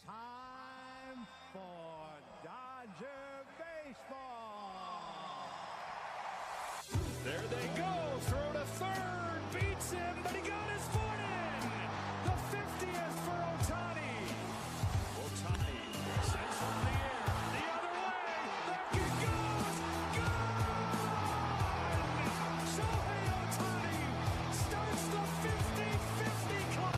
Time for Dodger baseball. There they go. Throw to third. Beats him, but he got his foot in. The 50th for Ohtani. Ohtani sends one in the air. The other way. That kick goes. Gone! Shohei Ohtani starts the 50-50 club.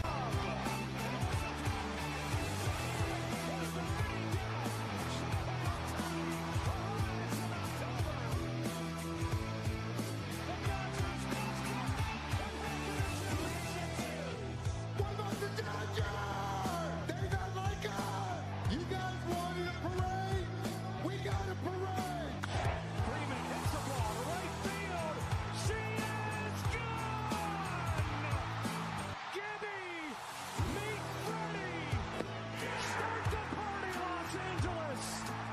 What about the Dodgers? They not like us. You guys wanted a parade? We got a parade. Freeman hits the ball to right field. She is gone! Gibby, meet Freddie. Start the party, Los Angeles.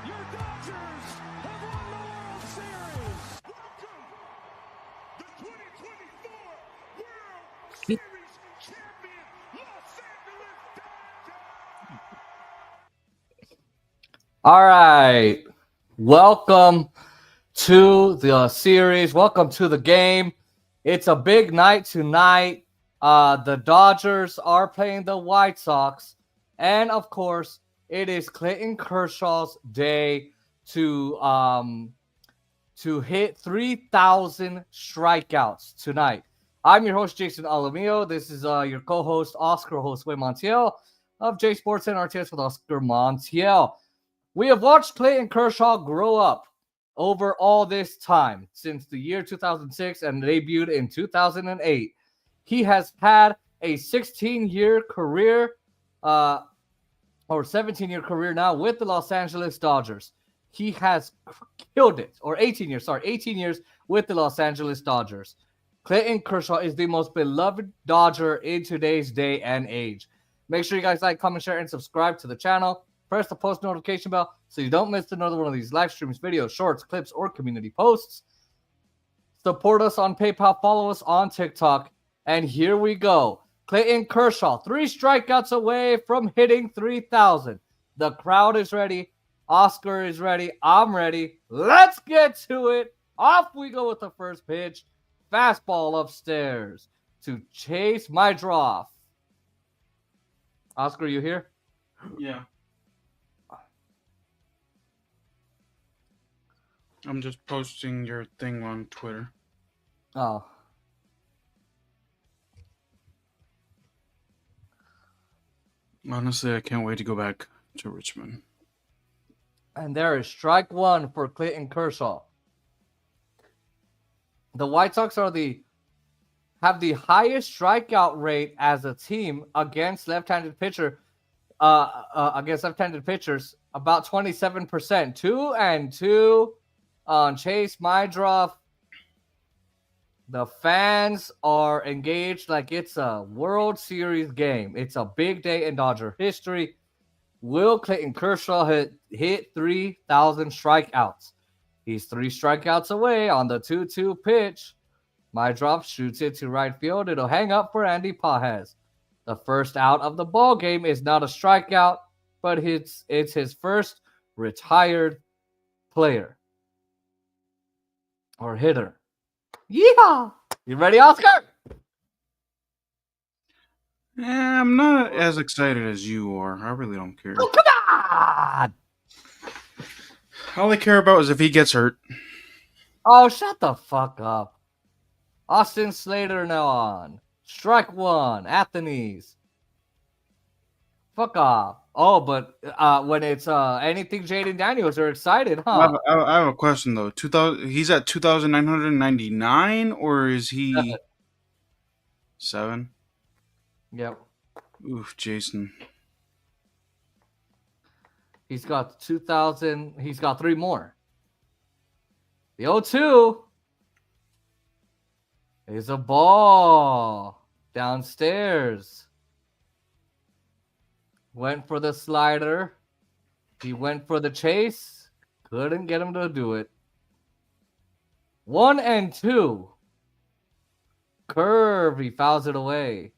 Your Dodgers have won the World Series. Welcome, the 2024 World Series champion, Los Angeles Dodgers. All right. Welcome to the series. Welcome to the game. It's a big night tonight. The Dodgers are playing the White Sox. And of course, it is Clayton Kershaw's day to hit 3,000 strikeouts tonight. I'm your host, Jason Alamillo. This is your co-host, Oscar Josue Montiel of J Sports and RTS with Oscar Montiel. We have watched Clayton Kershaw grow up over all this time since the year 2006 and debuted in 2008. He has had a 16-year career, or 17-year career now with the Los Angeles Dodgers. He has killed it, or 18 years with the Los Angeles Dodgers. Clayton Kershaw is the most beloved Dodger in today's day and age. Make sure you guys like, comment, share, and subscribe to the channel. Press the post notification bell so you don't miss another one of these live streams, videos, shorts, clips, or community posts. Support us on PayPal. Follow us on TikTok. And here we go. Clayton Kershaw, 3 strikeouts away from hitting 3,000. The crowd is ready. Oscar is ready. I'm ready. Let's get to it. Off we go with the first pitch. Fastball upstairs to chase my draw. Oscar, you here? Yeah. I'm just posting your thing on Twitter. Oh. Honestly, I can't wait to go back to Richmond. And there is strike one for Clayton Kershaw. The White Sox have the highest strikeout rate as a team against left-handed pitchers, about 27%. 2-2 on Chase Mydroff. The fans are engaged like it's a World Series game. It's a big day in Dodger history. Will Clayton Kershaw hit 3,000 strikeouts? He's 3 strikeouts away on the 2-2 pitch. Mydroff shoots it to right field. It'll hang up for Andy Pages. The first out of the ball game is not a strikeout, but it's his first retired player or hitter. Yeehaw! You ready, Oscar? I'm not as excited as you are. I really don't care. Oh, come on! All I care about is if he gets hurt. Oh, shut the fuck up. Austin Slater now on. Strike one at the knees. Fuck off. Oh, but when it's anything Jaden Daniels, they're excited, huh? I have a question though. 2000. He's at 2,999, or is he 7? Yep. Oof, Jason. He's got 2,000. He's got 3 more. The 0-2 is a ball downstairs. Went for the slider. He went for the chase. Couldn't get him to do it. 1-2. Curve. He fouls it away.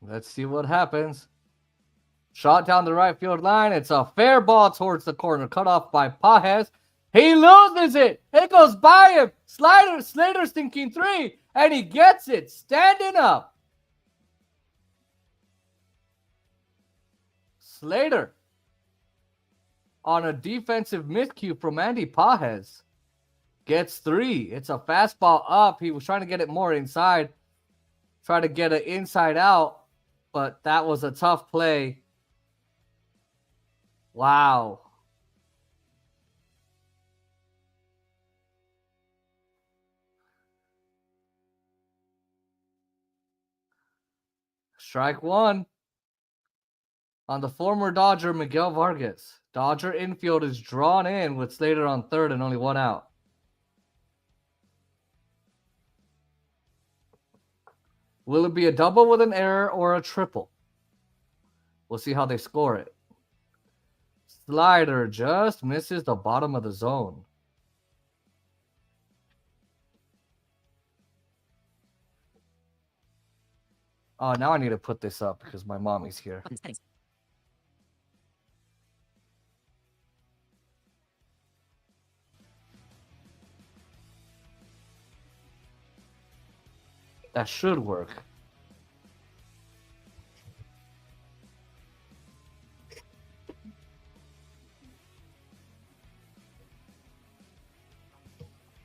Let's see what happens. Shot down the right field line. It's a fair ball towards the corner. Cut off by Pages. He loses it. It goes by him. Slater's thinking 3. And he gets it. Standing up. Slater. On a defensive miscue from Andy Pages. Gets 3. It's a fastball up. He was trying to get it more inside. Try to get it inside out. But that was a tough play. Wow. Strike 1 on the former Dodger Miguel Vargas. Dodger infield is drawn in with Slater on third and only 1 out. Will it be a double with an error or a triple? We'll see how they score it. Slider just misses the bottom of the zone. Oh, now I need to put this up because my mommy's here. That should work.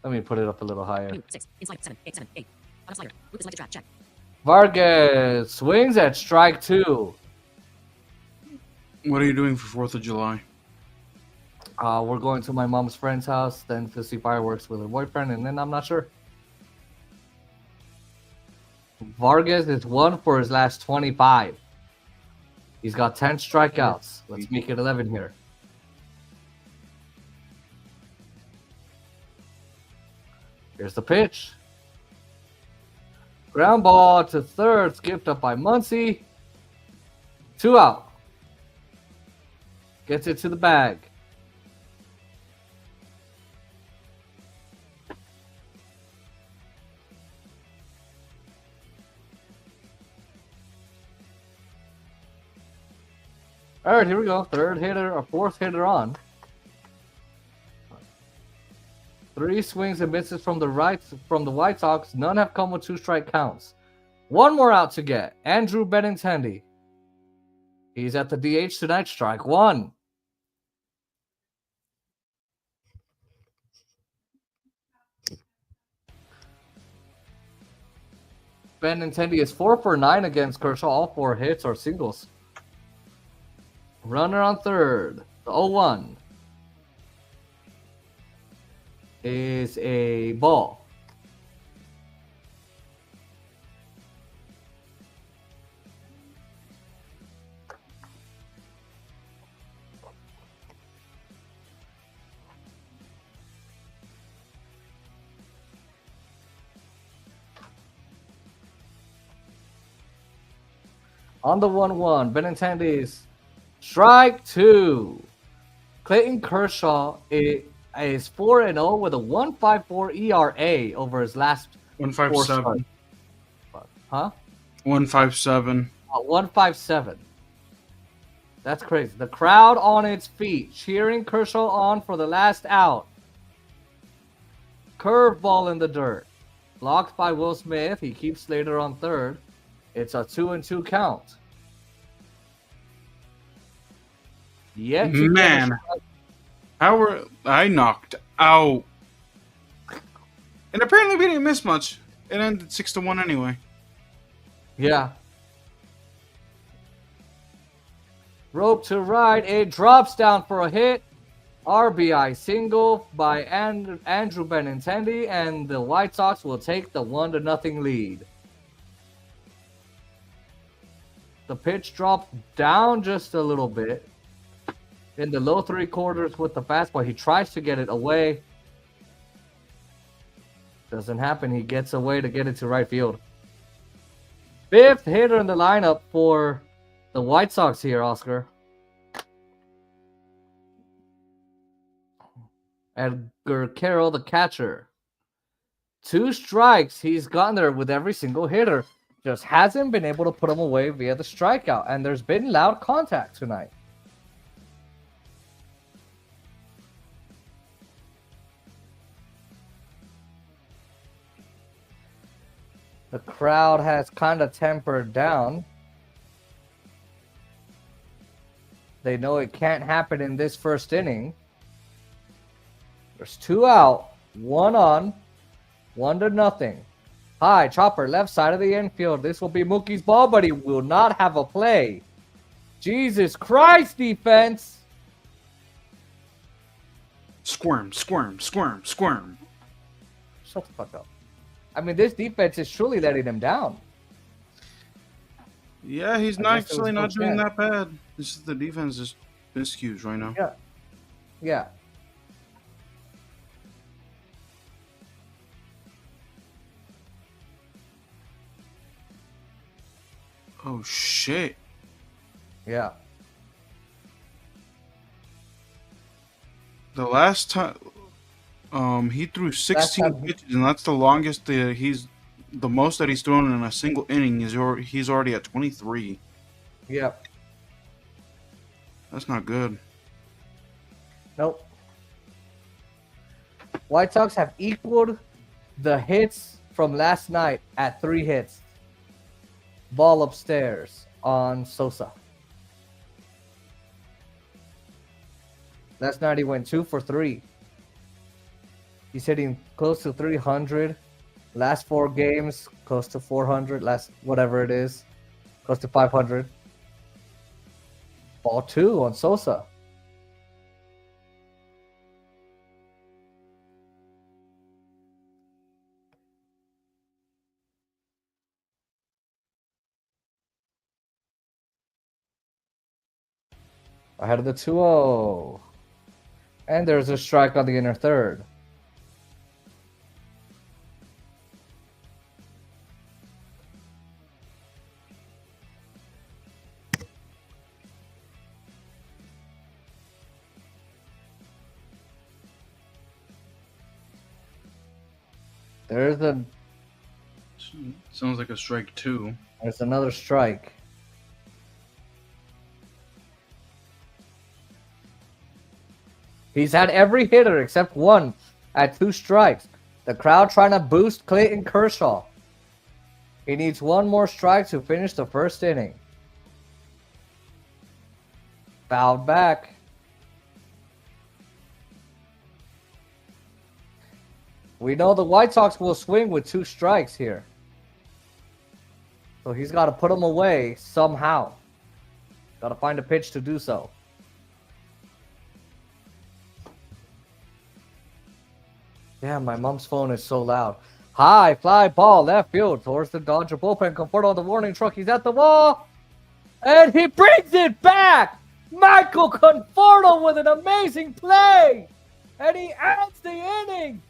Let me put it up a little higher. 6. In slider. 7. 8. 7. 8. On a slider. Move the selected track. Check. Vargas swings at strike 2. What are you doing for 4th of July? We're going to my mom's friend's house, then to see fireworks with her boyfriend, and then I'm not sure. Vargas is 1 for his last 25. He's got 10 strikeouts. Let's make it 11 here. Here's the pitch. Ground ball to third, skipped up by Muncy. 2 out. Gets it to the bag. All right, here we go. Third hitter or fourth hitter on. 3 swings and misses from the White Sox. None have come with 2 strike counts. 1 more out to get. Andrew Benintendi. He's at the DH tonight. Strike 1. Benintendi is 4 for 9 against Kershaw. All 4 hits are singles. Runner on third. The 0-1 is a ball. On the 1-1, Benintendi's strike 2. Clayton Kershaw is 4-0 with a 1.54 ERA over his last 157. Huh? 157. 1.57. That's crazy. The crowd on its feet, cheering Kershaw on for the last out. Curveball in the dirt. Blocked by Will Smith. He keeps Slater on third. It's a 2-2 count. Yet to Man, how were I knocked out? And apparently we didn't miss much. It ended 6-1 anyway. Yeah. Rope to right. It drops down for a hit. RBI single by Andrew Benintendi, and the White Sox will take the 1-0 lead. The pitch dropped down just a little bit. In the low 3/4 with the fastball. He tries to get it away. Doesn't happen. He gets away to get it to right field. 5th hitter in the lineup for the White Sox here, Oscar. Edgar Carroll, the catcher. 2 strikes. He's gotten there with every single hitter. Just hasn't been able to put him away via the strikeout, and there's been loud contact tonight. The crowd has kind of tempered down. They know it can't happen in this first inning. There's 2 out, 1 on, 1-0. High, chopper, left side of the infield. This will be Mookie's ball, but he will not have a play. Jesus Christ, defense. Squirm, squirm, squirm, squirm. Shut the fuck up. I mean, this defense is truly letting him down. Yeah, he's not actually not doing that bad. This is the defense is miscues right now. Yeah. Yeah. Oh shit. Yeah. The last time he threw 16 pitches, and that's the longest the most that he's thrown in a single inning he's already at 23. Yep. That's not good. Nope. White Sox have equaled the hits from last night at 3 hits. Ball upstairs on Sosa. Last night he went 2 for 3. He's hitting close to 300. Last 4 games, close to 400. Last whatever it is, close to 500. Ball 2 on Sosa. Ahead of the 2-0. And there's a strike on the inner third. Sounds like a strike 2. There's another strike. He's had every hitter except one at 2 strikes. The crowd trying to boost Clayton Kershaw. He needs 1 more strike to finish the first inning. Fouled back. We know the White Sox will swing with 2 strikes here. So he's got to put them away somehow. Got to find a pitch to do so. Damn, my mom's phone is so loud. High fly ball left field towards the Dodger bullpen. Conforto on the warning truck. He's at the wall. And he brings it back. Michael Conforto with an amazing play. And he ends the inning.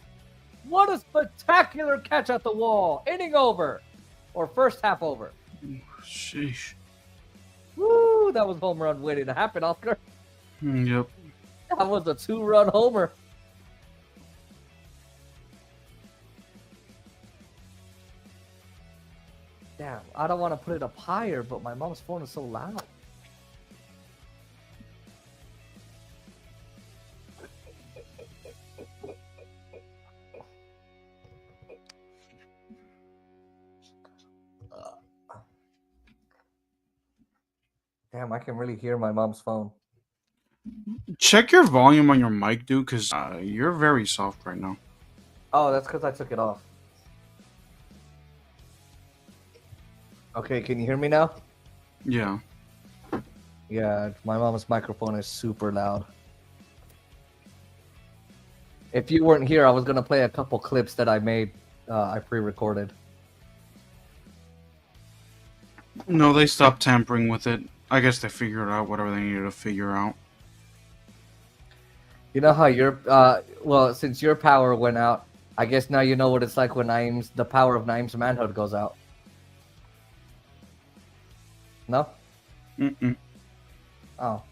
What a spectacular catch at the wall. Inning over. Or first half over. Sheesh. Woo, that was home run waiting to happen, Oscar. Yep. That was a 2-run homer. Damn, I don't want to put it up higher, but my mom's phone is so loud. Damn, I can really hear my mom's phone. Check your volume on your mic, dude, because you're very soft right now. Oh, that's because I took it off. Okay, can you hear me now? Yeah. Yeah, my mom's microphone is super loud. If you weren't here, I was going to play a couple clips that I made, I pre-recorded. No, they stopped tampering with it. I guess they figured out whatever they needed to figure out. You know how your, well, since your power went out, I guess now you know what it's like when the power of Naeem's manhood goes out. No? Mm-mm. Oh.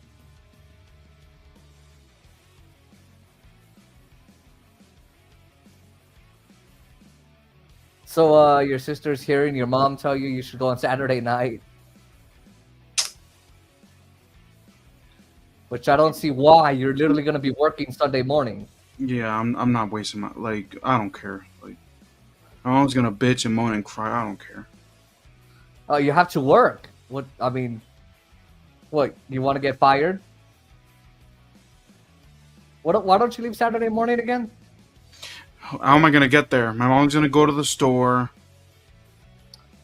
So your sister's hearing your mom tell you should go on Saturday night. Which I don't see why. You're literally gonna be working Sunday morning. Yeah, I'm not wasting my I don't care. Like I'm always gonna bitch and moan and cry. I don't care. Oh, you have to work. What? I mean, what? You want to get fired? What? Why don't you leave Saturday morning again? How am I gonna get there? My mom's gonna go to the store.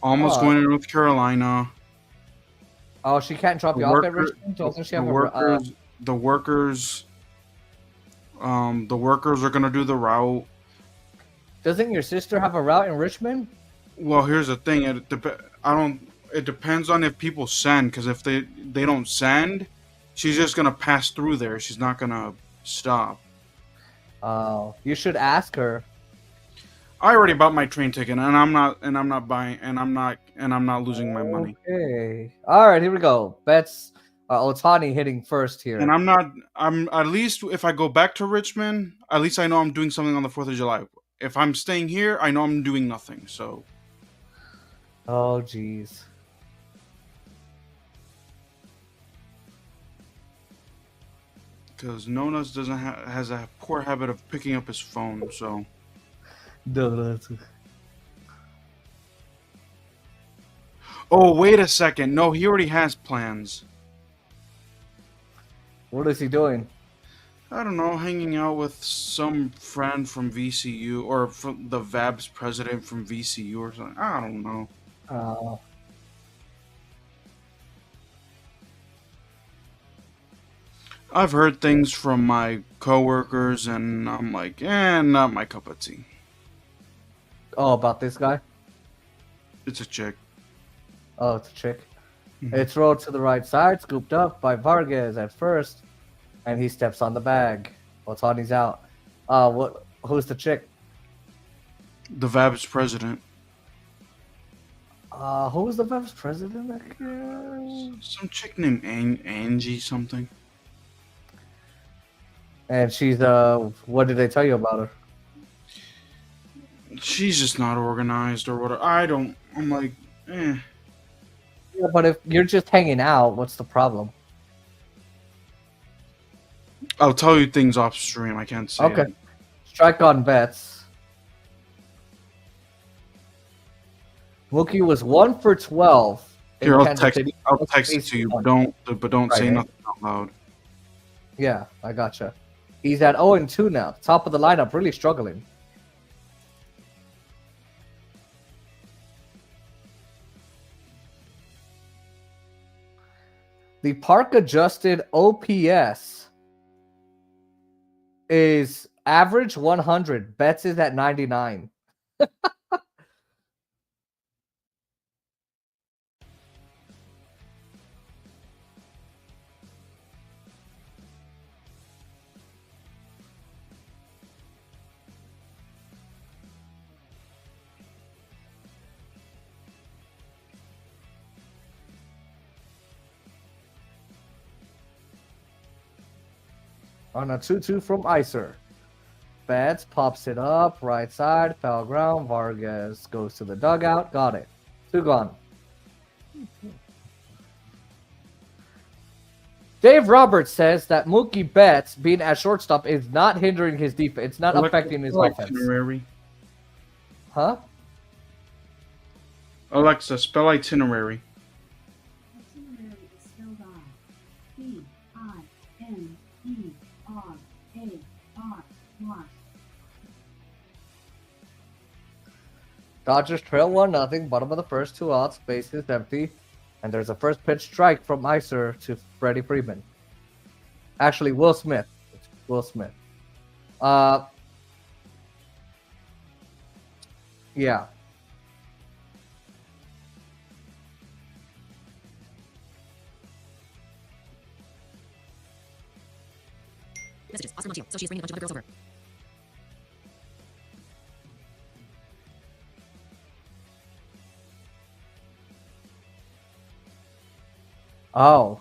Almost going to North Carolina. Oh, she can't drop you off at Richmond. Doesn't she have the workers are gonna do the route. Doesn't your sister have a route in Richmond? Well, here's the thing. It depends on if people send. Because if they don't send, she's just gonna pass through there. She's not gonna stop. Oh, you should ask her. I already bought my train ticket, and I'm not losing my money. Okay. All right, here we go. Bets. Otani hitting first here. And I'm at least if I go back to Richmond, at least I know I'm doing something on the 4th of July. If I'm staying here, I know I'm doing nothing. So. Oh, jeez. Because Nonas has a poor habit of picking up his phone, so. Oh, wait a second. No, he already has plans. What is he doing? I don't know, hanging out with some friend from VCU or from the VAB's president from VCU or something. I don't know. I've heard things from my coworkers, and I'm like, not my cup of tea. Oh, about this guy? It's a chick. Oh, it's a chick. Mhm. It's rolled to the right side, scooped up by Vargas at first, and he steps on the bag. Otani's out. Who's the chick? The VAB's president. Who was the vice president again? Some chick named Angie something. And she's what did they tell you about her? She's just not organized or whatever. I'm like, eh. Yeah, but if you're just hanging out, what's the problem? I'll tell you things off stream. I can't say Okay. it. Strike on bets. Mookie was 1 for 12. in Here, I'll Kansas text. City. I'll text it to you, but don't say Right. nothing out loud. Yeah, I gotcha. He's at 0-2 now. Top of the lineup, really struggling. The park adjusted OPS is average 100. Bets is at 99. On a 2-2 from Icer. Betts pops it up, right side, foul ground. Vargas goes to the dugout. Got it. 2 gone. Dave Roberts says that Mookie Betts being at shortstop is not hindering his defense. It's not affecting his offense. Itinerary. Huh? Alexa, spell itinerary. Itinerary is spelled I-T-I-N-E-R-A-R-Y. Dodgers trail 1-0. Bottom of the first, 2 outs. Bases empty. And there's a first pitch strike from Icer to Freddie Freeman. Actually, Will Smith. It's Will Smith. Yeah. Messages. Oscar Montiel. So she's bringing a bunch of other girls over. Oh.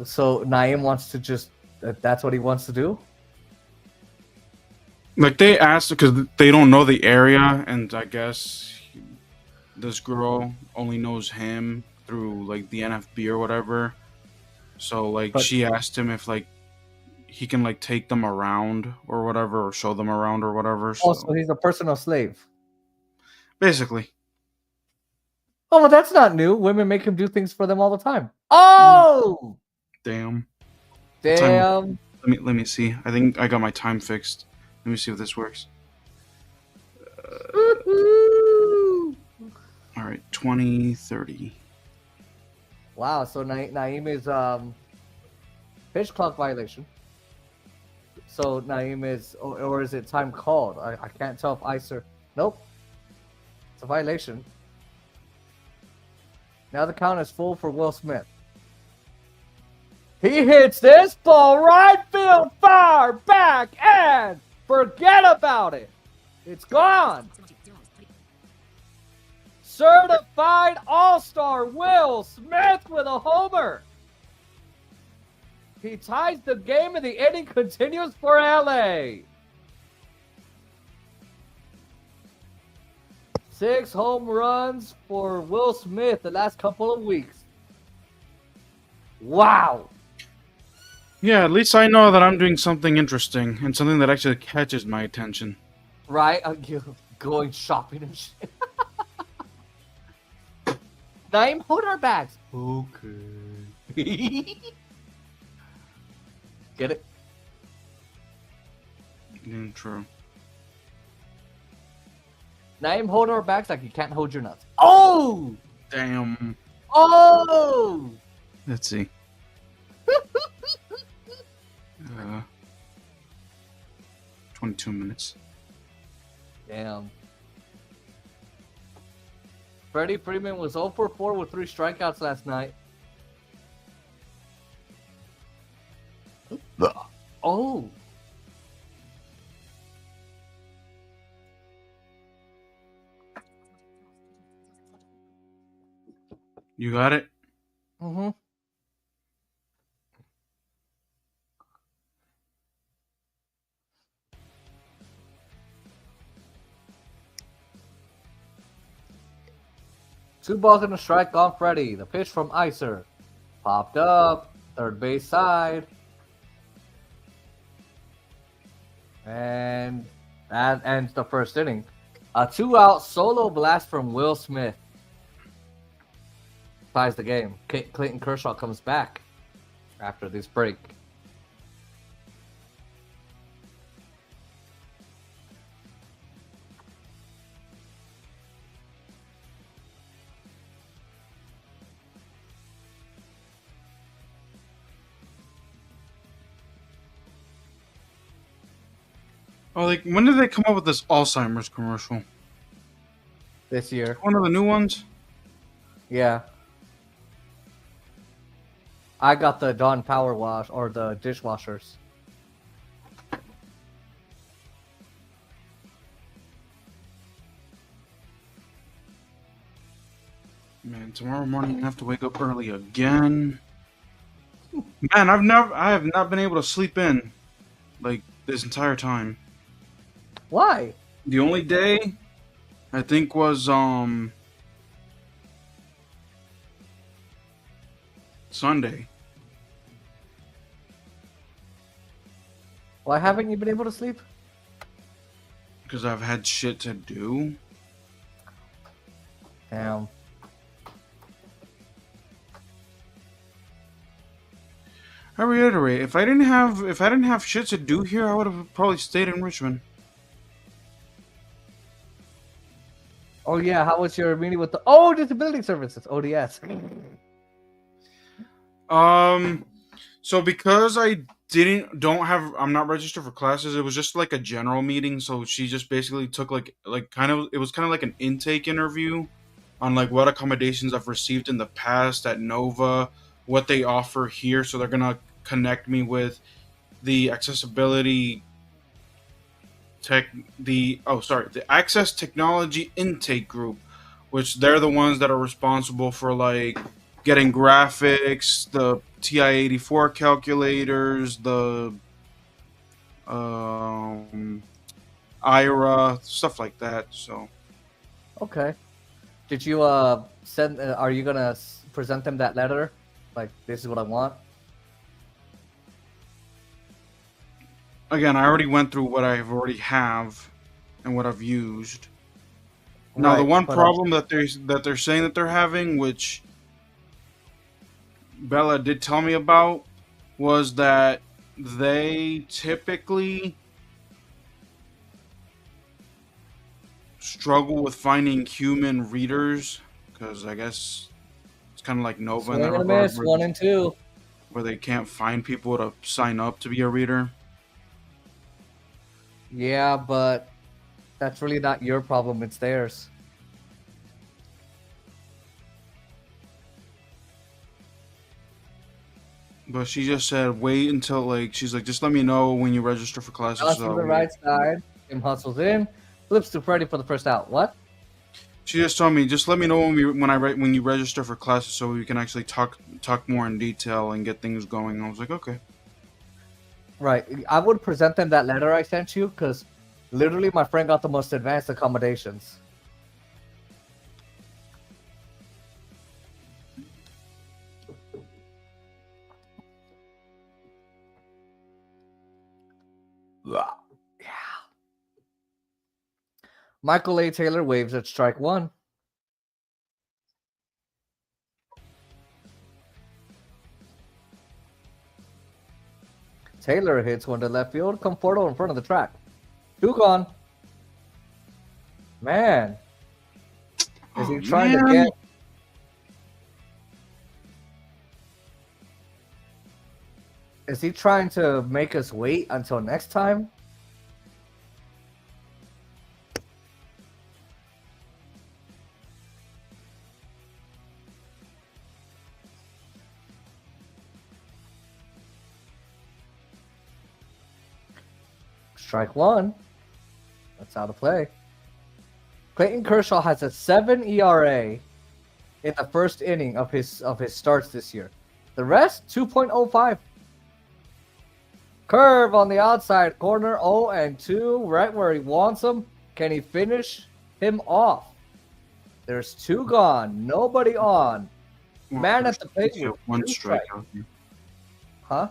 So Naeem wants to just... That's what he wants to do? Like they asked because they don't know the area, and I guess this girl only knows him through like the NFB or whatever. So like But- she asked him if like he can like take them around or whatever, or show them around or whatever. So Also, he's a personal slave. basically, Oh, well, that's not new. Women make him do things for them all the time. Oh, damn. damn. Let me see. I think I got my time fixed. Let me see if this works. Woo-hoo. All right, 20:30. Wow, so Naeem is pitch clock violation. So Naeem is, or is it time called? I can't tell if Icer. Nope, it's a violation. Now the count is full for Will Smith. He hits this ball right field far back and forget about it. It's gone. Certified All-Star Will Smith with a homer. He ties the game and the inning continues for LA. 6 home runs for Will Smith the last couple of weeks. Wow. Yeah, at least I know that I'm doing something interesting and something that actually catches my attention. Right? Going shopping and shit. Naeem, hold our bags. Okay. Get it? True. Naeem, hold our bags like you can't hold your nuts. Oh! Damn. Oh! Let's see. 22 minutes. Damn. Freddie Freeman was 0 for 4 with 3 strikeouts last night. Oh! You got it? Mm-hmm. Two balls and a strike on Freddie. The pitch from Icer. Popped up. Third base side. And that ends the first inning. A 2-out solo blast from Will Smith ties the game. Clayton Kershaw comes back after this break. Oh, like when did they come up with this Alzheimer's commercial? This year. One of the new ones? Yeah. I got the Dawn Power Wash or the dishwashers. Man, tomorrow morning I have to wake up early again. Man, I have not been able to sleep in like this entire time. Why? The only day I think was Sunday. Why haven't you been able to sleep? Because I've had shit to do. Damn. I reiterate, if I didn't have shit to do here, I would have probably stayed in Richmond. Oh yeah, how was your meeting with the disability services, ODS? So because I'm not registered for classes, it was just like a general meeting, so she just basically took it was kind of like an intake interview on like what accommodations I've received in the past at Nova, what they offer here, so they're going to connect me with the the Access Technology Intake Group, which they're the ones that are responsible for like getting graphics, the TI-84 calculators, the IRA, stuff like that. So Okay. Did you send? Are you gonna present them that letter? Like, this is what I want. Again, I already went through what I already have and what I've used. Now, the Right, one but, problem that they're saying that they're having, which Bella did tell me about, was that they typically struggle with finding human readers because I guess it's kind of like Nova in that swing and a regard, miss, 1 and 2. where they can't find people to sign up to be a reader. Yeah, but that's really not your problem. It's theirs. But she just said, wait until, like, she's like, just let me know when you register for classes. Toss to the right side. Tim hustles in. Flips to Freddy for the first out. What? She just told me, just let me know when you register for classes so we can actually talk more in detail and get things going. I was like, okay. Right. I would present them that letter I sent you because literally my friend got the most advanced accommodations. Yeah. Michael A. Taylor waves at strike 1. Taylor hits one to left field. Conforto in front of the track. 2 gone. Man. Is he trying to get... Is he trying to make us wait until next time? Strike 1. That's out of play. Clayton Kershaw has a 7 ERA in the first inning of his starts this year. The rest, 2.05. Curve on the outside corner, 0-2, right where he wants him. Can he finish him off? There's 2 gone, nobody on. Man at the plate with one 2 strikeout. Huh?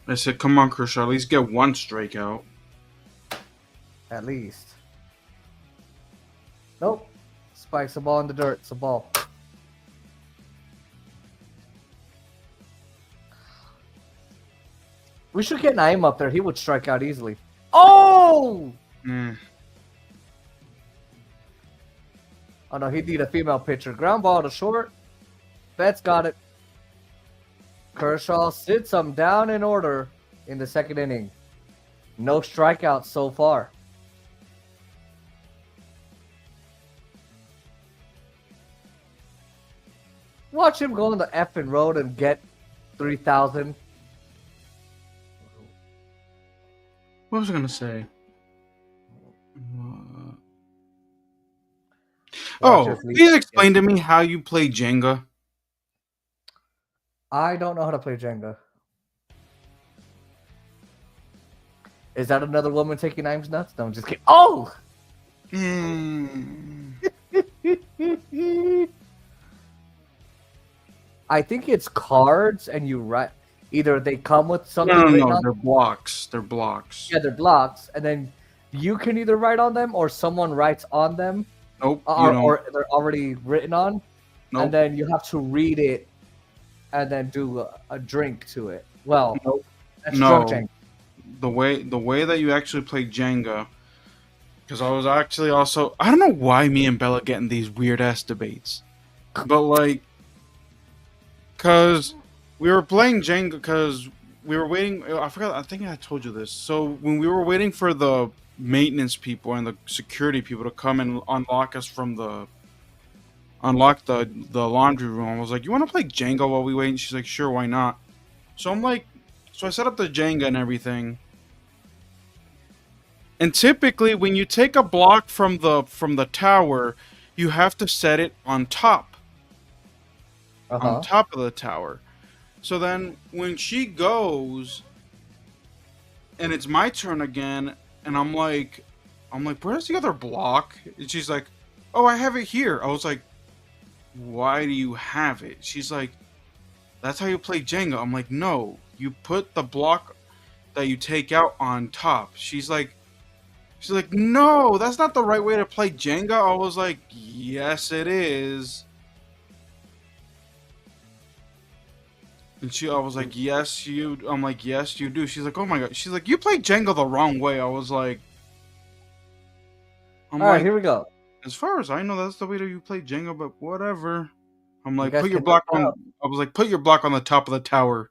I said, come on, Kershaw, at least get 1 strikeout. At least. Nope. Spikes the ball in the dirt. It's a ball. We should get Naeem up there. He would strike out easily. Oh! Mm. Oh no, he'd need a female pitcher. Ground ball to short. Betts got it. Kershaw sits him down in order in the second inning. No strikeouts so far. Watch him go on the effing road and get 3,000. What was I going to say? Please explain to me how you play Jenga. I don't know how to play Jenga. Is that another woman taking Name's nuts? No, I'm just kidding. Oh! I think it's cards and you write. Either they come with something. No, they're blocks. They're blocks. Yeah, they're blocks. And then you can either write on them or someone writes on them. Nope. Or they're already written on. Nope. And then you have to read it and then do a drink to it. Well, nope. That's drunk Jenga. The way that you actually play Jenga, because I was actually also, I don't know why me and Bella get in these weird ass debates, but like, because we were playing Jenga because we were waiting. I forgot. I think I told you this. So when we were waiting for the maintenance people and the security people to come and unlock us from the laundry room, I was like, "You want to play Jenga while we wait?" And she's like, "Sure, why not?" So I'm like, so I set up the Jenga and everything. And typically, when you take a block from the tower, you have to set it on top. On top of the tower. So then when she goes and it's my turn again, and I'm like, where's the other block? And she's like, "Oh, I have it here." I was like, "Why do you have it?" She's like, "That's how you play Jenga." I'm like, "No, you put the block that you take out on top." She's like, "No, that's not the right way to play Jenga." I was like, "Yes, it is." And I was like, "Yes, you." I'm like, "Yes, you do." She's like, "Oh my god." She's like, "You play Jenga the wrong way." I was like, I'm All right, like, here we go. as far as I know, that's the way that you play Jenga, but whatever. I'm You like, guys put your can block look it on. up. I was like, put your block on the top of the tower.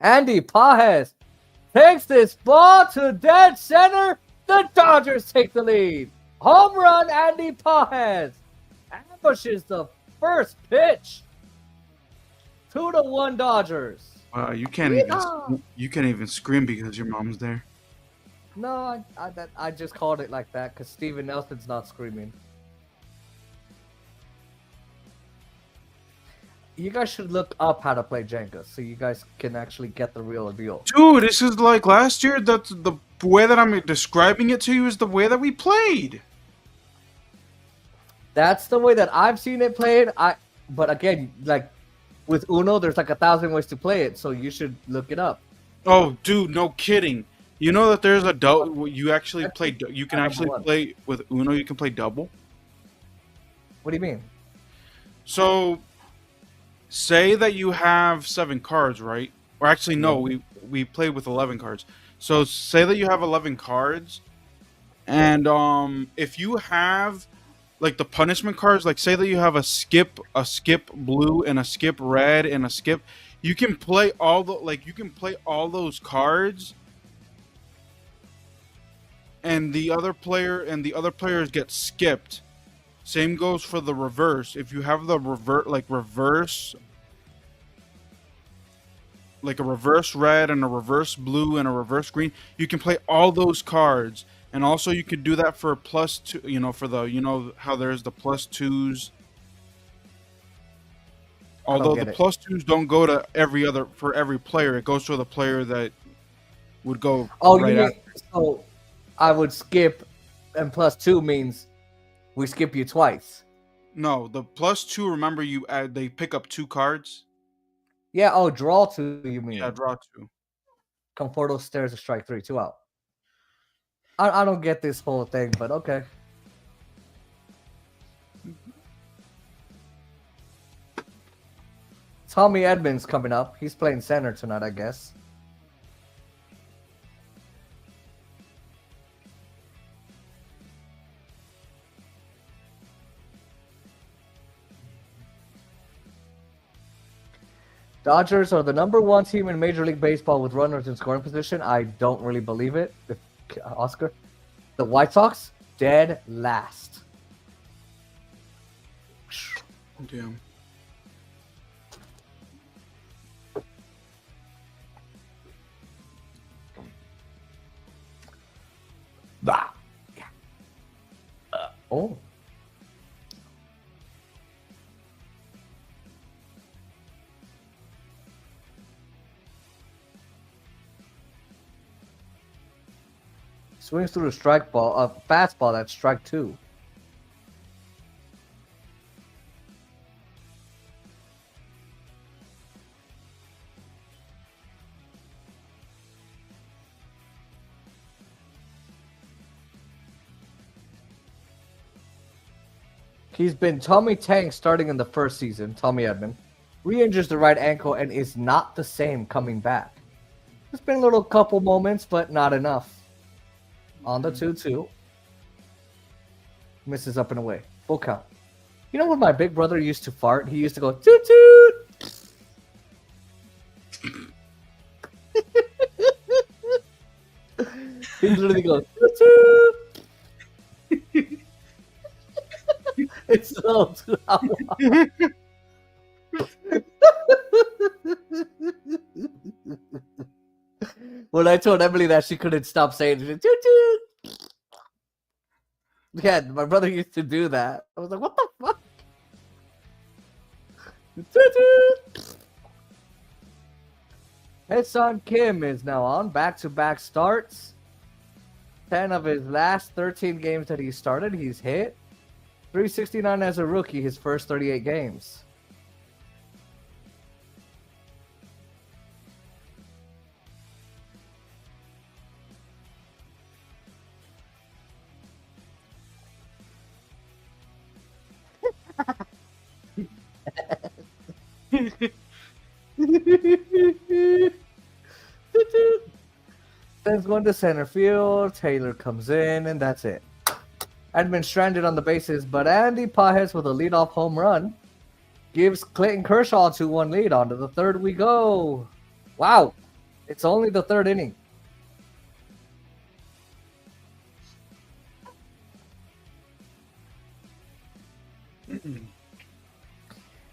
Andy Pajes takes this ball to dead center. The Dodgers take the lead. Home run, Andy Pajes ambushes the first pitch. 2-1 Dodgers. You can't Yeehaw! even scream because your mom's there. No, I just called it like that because Steven Nelson's not screaming. You guys should look up how to play Jenga so you guys can actually get the real deal. Dude, this is like last year. That's the way that I'm describing it to you is the way that we played. That's the way that I've seen it played. But again, like with Uno, there's like 1,000 ways to play it, so you should look it up. Oh, dude, no kidding. You know that there's a double. You actually play. You can actually play with Uno. You can play double. What do you mean? So, say that you have 7 cards, right? Or actually, no, we played with 11 cards. So, say that you have 11 cards, and if you have like the punishment cards, like say that you have a skip blue, and a skip red, and a skip, you can play all those cards, and the other players get skipped. Same goes for the reverse. If you have the reverse, like a reverse red and a reverse blue and a reverse green, you can play all those cards. And also you could do that for +2, for the, how there's the +2s. Although the +2s don't go to every player, it goes to the player that would go right after. So I would skip, and +2 means we skip you twice. No, the +2, remember they pick up 2 cards? Yeah, draw 2, you mean? Yeah, draw 2. Conforto stares a strike 3, 2 out. I don't get this whole thing, but okay. Tommy Edmonds coming up. He's playing center tonight, I guess. Dodgers are the #1 team in Major League Baseball with runners in scoring position. I don't really believe it. Oscar. The White Sox, dead last. Damn. Bah. Oh. Swings through the fastball, that's strike 2. He's been Tommy Tank starting in the first season, Tommy Edman. Re-injures the right ankle and is not the same coming back. There's been a little couple moments, but not enough. On the 2-2. Misses up and away. Full count. You know when my big brother used to fart? He used to go, toot toot! He literally goes, toot toot! It's so loud. When I told Emily that, she couldn't stop saying it. Toot toot! Yeah, my brother used to do that. I was like, what the fuck? Toot toot! His son Kim is now on back-to-back starts. 10 of his last 13 games that he started, he's hit. 369 as a rookie, his first 38 games. Sends one to center field. Taylor comes in, and that's it. Edmund stranded on the bases, but Andy Pajes with a leadoff home run gives Clayton Kershaw a 2-1 lead. On to the third we go. Wow. It's only the third inning.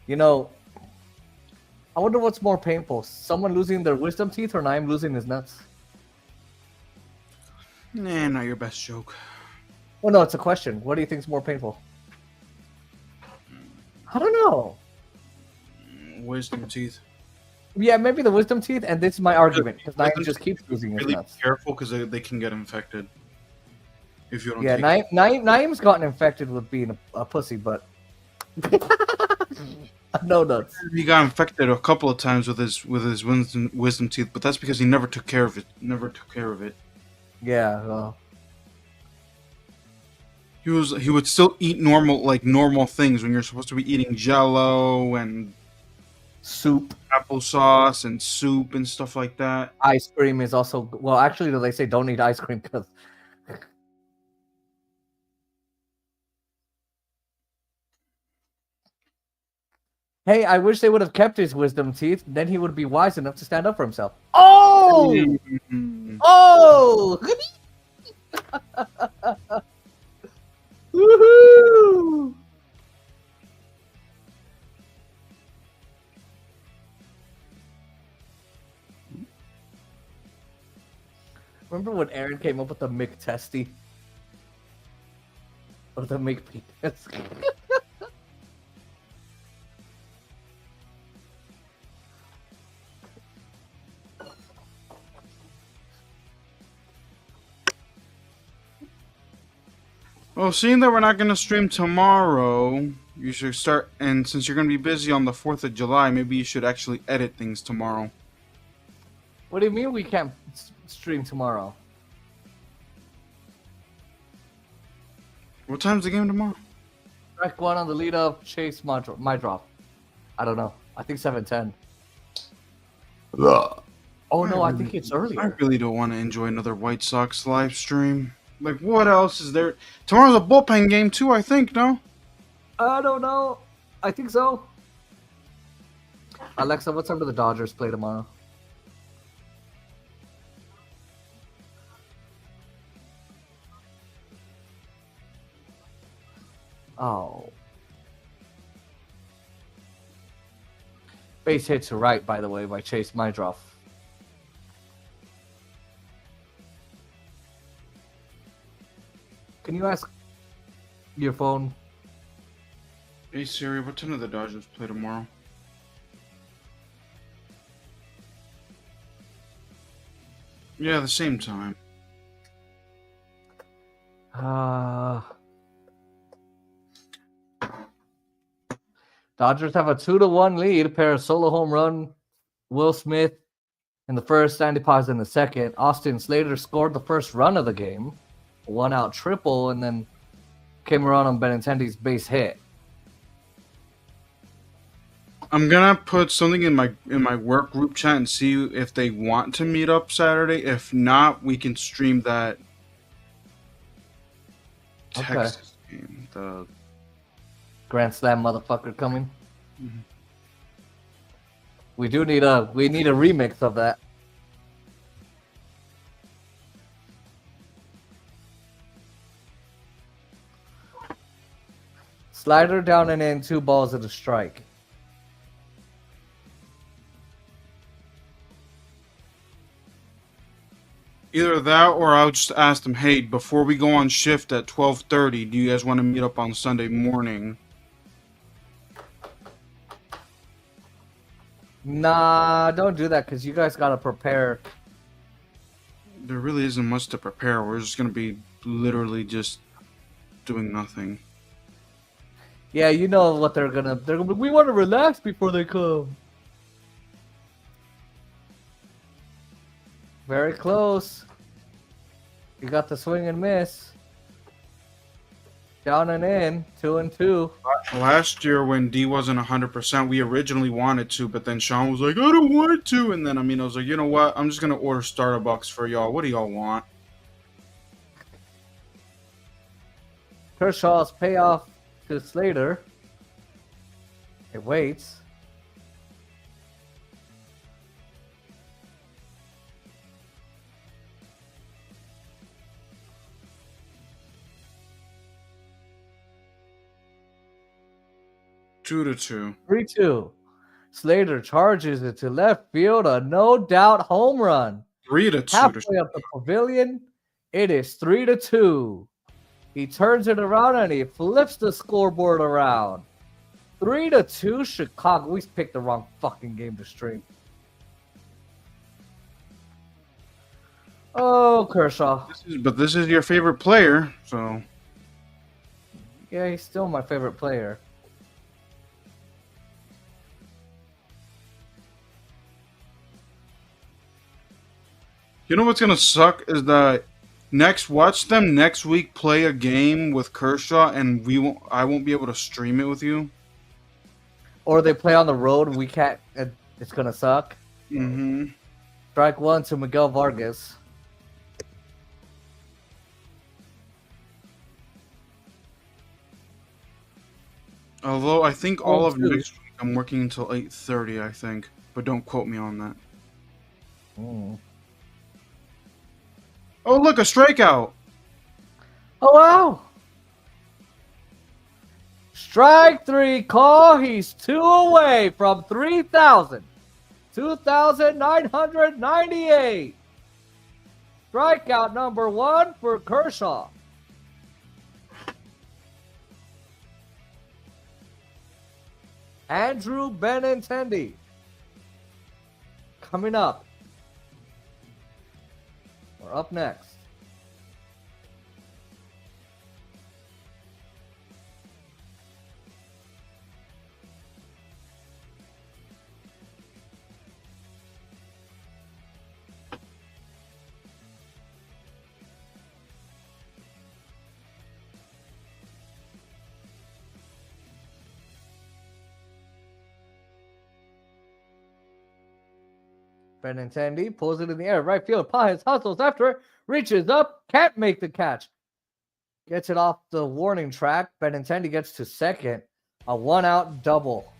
You know, I wonder what's more painful. Someone losing their wisdom teeth or Naim losing his nuts? Nah, not your best joke. Well, no, it's a question. What do you think is more painful? I don't know. Wisdom teeth. Yeah, maybe the wisdom teeth, and this is my argument, because Naim Wisdom just teeth, keeps losing his Really nuts. be careful because they can get infected. If you don't Yeah, take Naim's gotten infected with being a pussy, but no nuts. He got infected a couple of times with his wisdom teeth, but that's because he never took care of it. Yeah, well, He would still eat normal things when you're supposed to be eating Jello and soup, applesauce and soup and stuff like that. ice cream is also well. Actually, they say don't eat ice cream because. Hey, I wish they would have kept his wisdom teeth. Then he would be wise enough to stand up for himself. Oh! Oh! Woohoo! Remember when Aaron came up with the McTesty? Or the McPenis? Well, seeing that we're not going to stream tomorrow, you should start. And since you're going to be busy on the 4th of July, maybe you should actually edit things tomorrow. What do you mean we can't stream tomorrow? What time's the game tomorrow? Strike one on the lead up, chase my drop. I don't know. I think 7:10. Oh no, I think it's I earlier. really don't want to enjoy another White Sox live stream. Like, what else is there? Tomorrow's a bullpen game, too, I think, no? I don't know. I think so. Alexa, what time do the Dodgers play tomorrow? Oh. Base hit to right, by the way, by Chase Mydroff. Can you ask your phone? Hey, Siri, what time do the Dodgers play tomorrow? Yeah, the same time. Dodgers have a 2-1 lead. Pair of solo home run. Will Smith in the first, Andy Paz in the second. Austin Slater scored the first run of the game. 1-out triple, and then came around on Benintendi's base hit. I'm gonna put something in my work group chat and see if they want to meet up Saturday. If not, we can stream that Texas game. The Grand Slam motherfucker coming. Mhm. We need a remix of that. Slider down and in, 2 balls and a strike. Either that, or I'll just ask them, hey, before we go on shift at 12:30, do you guys want to meet up on Sunday morning? Nah, don't do that because you guys gotta prepare. there really isn't much to prepare. We're just gonna be literally just doing nothing. Yeah, you know what they're gonna be. We want to relax before they come. Very close. You got the swing and miss. Down and in, 2-2. Last year when D wasn't 100%, we originally wanted to, but then Sean was like, I don't want to. And then I was like, you know what? I'm just gonna order Starbucks for y'all. What do y'all want? Kershaw's payoff to Slater. It waits. Two to two. 3-2. Slater charges it to left field. A no doubt home run. 3-2. Halfway up the pavilion. It is 3-2. He turns it around and he flips the scoreboard around. 3-2 Chicago. We picked the wrong fucking game to stream. Oh, Kershaw. This is your favorite player, so Yeah, he's still my favorite player. you know what's gonna suck is that watch them next week play a game with Kershaw, and I won't be able to stream it with you. Or they play on the road. We can't. It's gonna suck. Mm-hmm. Strike one to Miguel Vargas. Although I think all of 2. next week I'm working until 8:30, I think, but don't quote me on that. Mm. Oh, look, a strikeout! Oh wow! Strike 3 call. He's 2 away from 3,000. 2,998. Strikeout number 1 for Kershaw. Andrew Benintendi coming up. We're up next. Benintendi pulls it in the air. Right field. Pages hustles after it. Reaches up. Can't make the catch. Gets it off the warning track. Benintendi gets to second. A 1-out double.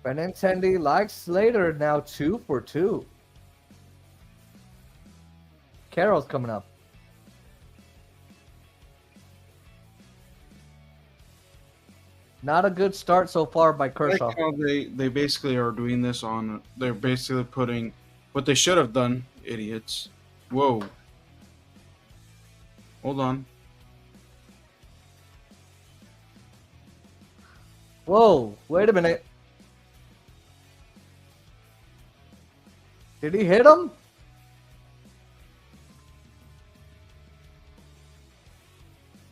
Benintendi, like Slater, now 2 for 2. Carroll's coming up. Not a good start so far by Kershaw. Like how they basically are doing this on. They're basically putting what they should have done, idiots. Whoa. Hold on. Whoa, wait a minute. Did he hit him?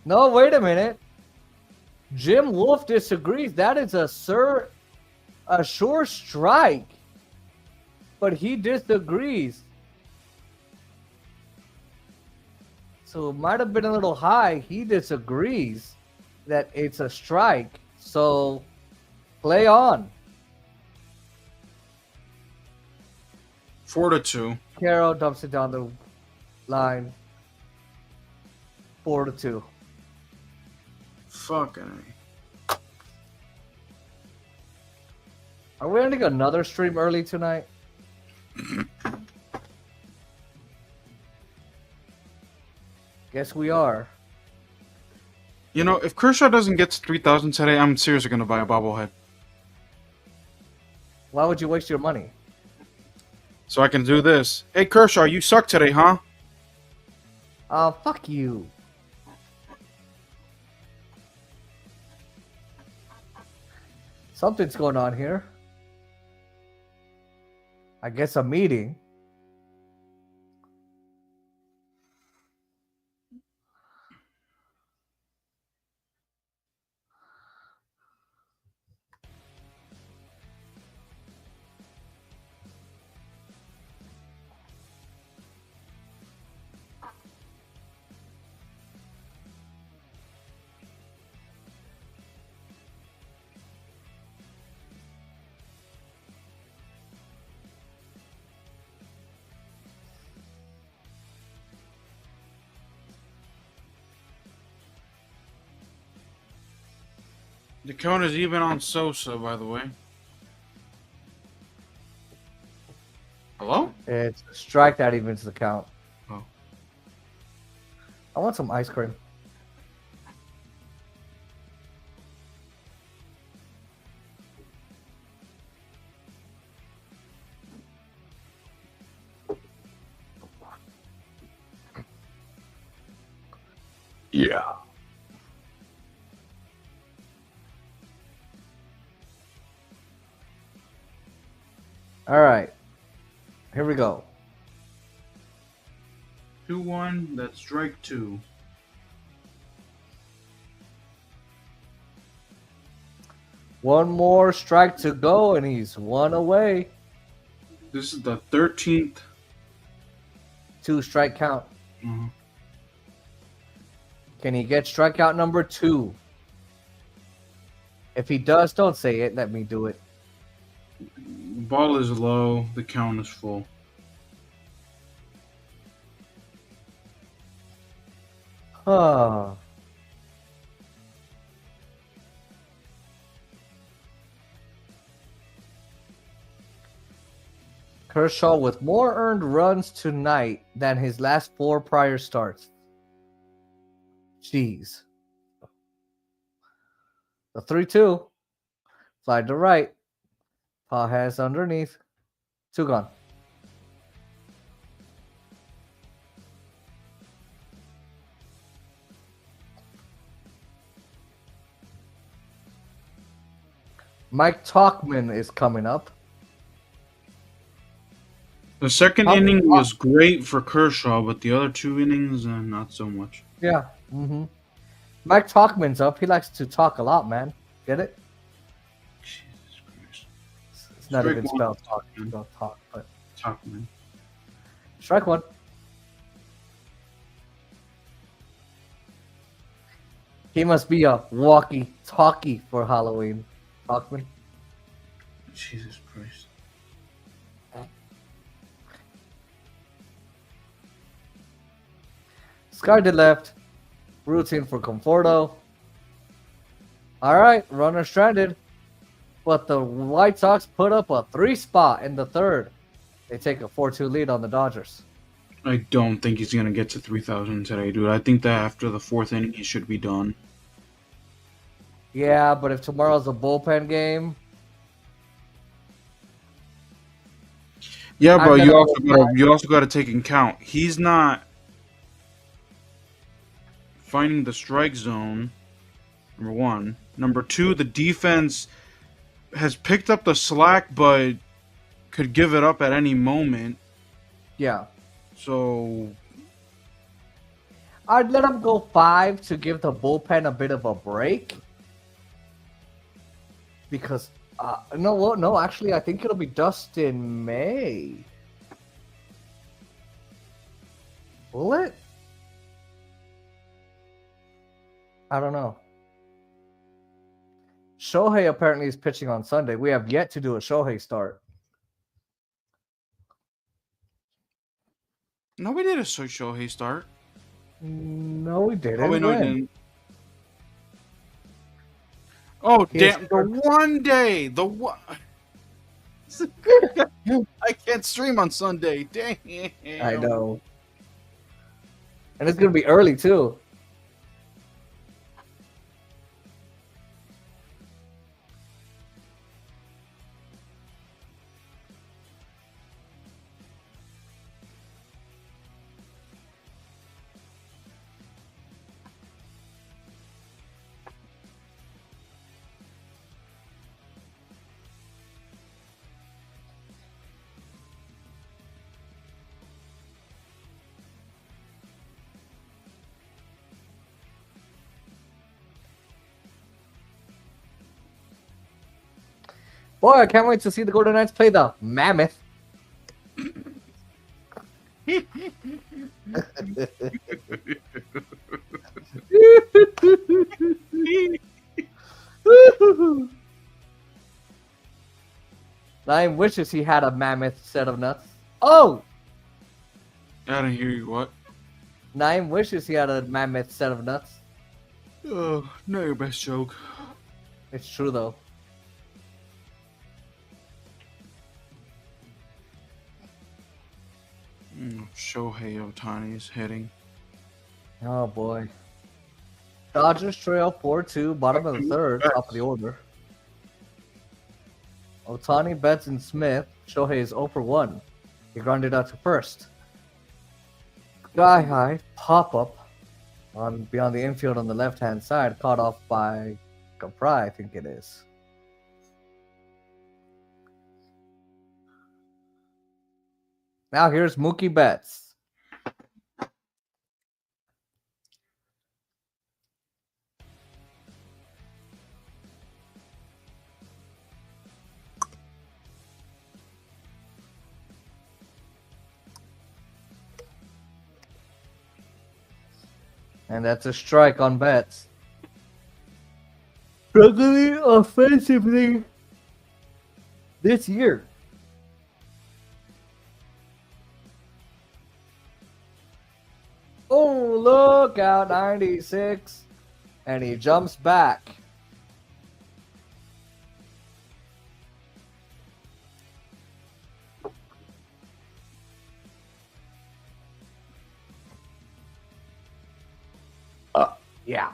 No, wait a minute. Jim Wolf disagrees. That is a sure strike. But he disagrees. So it might have been a little high. He disagrees that it's a strike. So play on. 4-2. Carroll dumps it down the line. 4-2. Fucking. Are we ending another stream early tonight? Guess we are. You know, if Kershaw doesn't get to 3,000 today, I'm seriously gonna buy a bobblehead. Why would you waste your money? So I can do this. Hey Kershaw, you suck today, huh? Fuck you. Something's going on here. I guess a meeting. The count is even on Sosa, by the way. Hello? It's a strike that evens the count. Oh. I want some ice cream. Yeah. All right. Here we go. 2-1. That's strike 2. One more strike to go, and he's one away. This is the 13th. 2 strike count. Mhm. Can he get strikeout number 2? If he does, don't say it. Let me do it. The ball is low. The count is full. Huh. Kershaw with more earned runs tonight than his last 4 prior starts. Jeez. The 3-2. Fly to right. Paw has underneath. 2 gone. Mike Talkman is coming up. The second inning was great for Kershaw, but the other 2 innings, not so much. Yeah. Mm-hmm. Mike Talkman's up. He likes to talk a lot, man. Get it? Jesus Christ. It's not Strike even one. spelled talk. It's spelled talk, but Talkman. strike 1. He must be a walkie-talkie for Halloween. Talkman. Jesus Christ. Sky to left. Routine for Conforto. All right, runner stranded. But the White Sox put up a 3 spot in the 3rd. They take a 4-2 lead on the Dodgers. I don't think he's going to get to 3,000 today, dude. I think that after the 4th inning, he should be done. Yeah, but if tomorrow's a bullpen game, Yeah, I'm but gonna you also got to take in count. He's not finding the strike zone. Number 1. Number 2, the defense has picked up the slack, but could give it up at any moment. yeah. So I'd let him go 5 to give the bullpen a bit of a break. Because, no, actually, I think it'll be Dustin May. Will it? I don't know. Shohei apparently is pitching on Sunday. We have yet to do a Shohei start. no, we did a Shohei start. No, we didn't. Oh wait, no, we When? didn't. Oh Here's damn! The one day, the one. I can't stream on Sunday. Damn. I know. And it's going to be early, too. Boy, I can't wait to see the Golden Knights play the Mammoth. Nine wishes he had a mammoth set of nuts. Oh! I didn't hear you. What? Nine wishes he had a mammoth set of nuts. Oh, not your best joke. It's true though. Shohei Ohtani is hitting. Oh boy. Dodgers trail 4-2, bottom of the third, top of the order. Ohtani, Betts, and Smith. Shohei is 0 for 1. He grounded out to first. Sky high pop up on beyond the infield on the left hand side, caught off by Capri, I think it is. Now here's Mookie Betts. And that's a strike on Betts. Struggling offensively this year. Oh, look out, 96. And he jumps back. Yeah.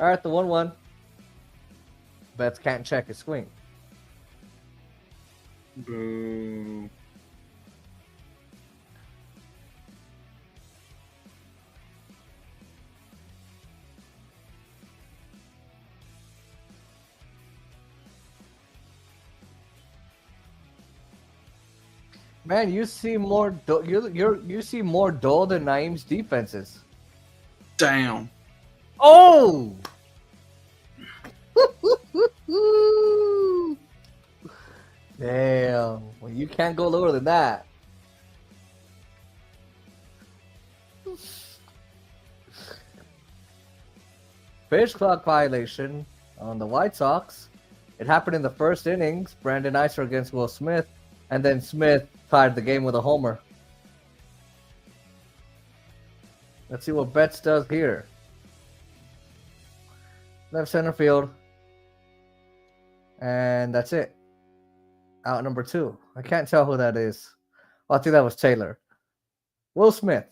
All right, the 1-1. Betts can't check his swing. Boo. Man, you see more you see more dull than Naeem's defenses. Damn. Oh! Damn. Well, you can't go lower than that. Pitch clock violation on the White Sox. It happened in the first innings. Brandon Iser against Will Smith. And then Smith tied the game with a homer. Let's see what Betts does here. Left center field. And that's it. Out number 2. I can't tell who that is. Oh, I think that was Taylor. Will Smith.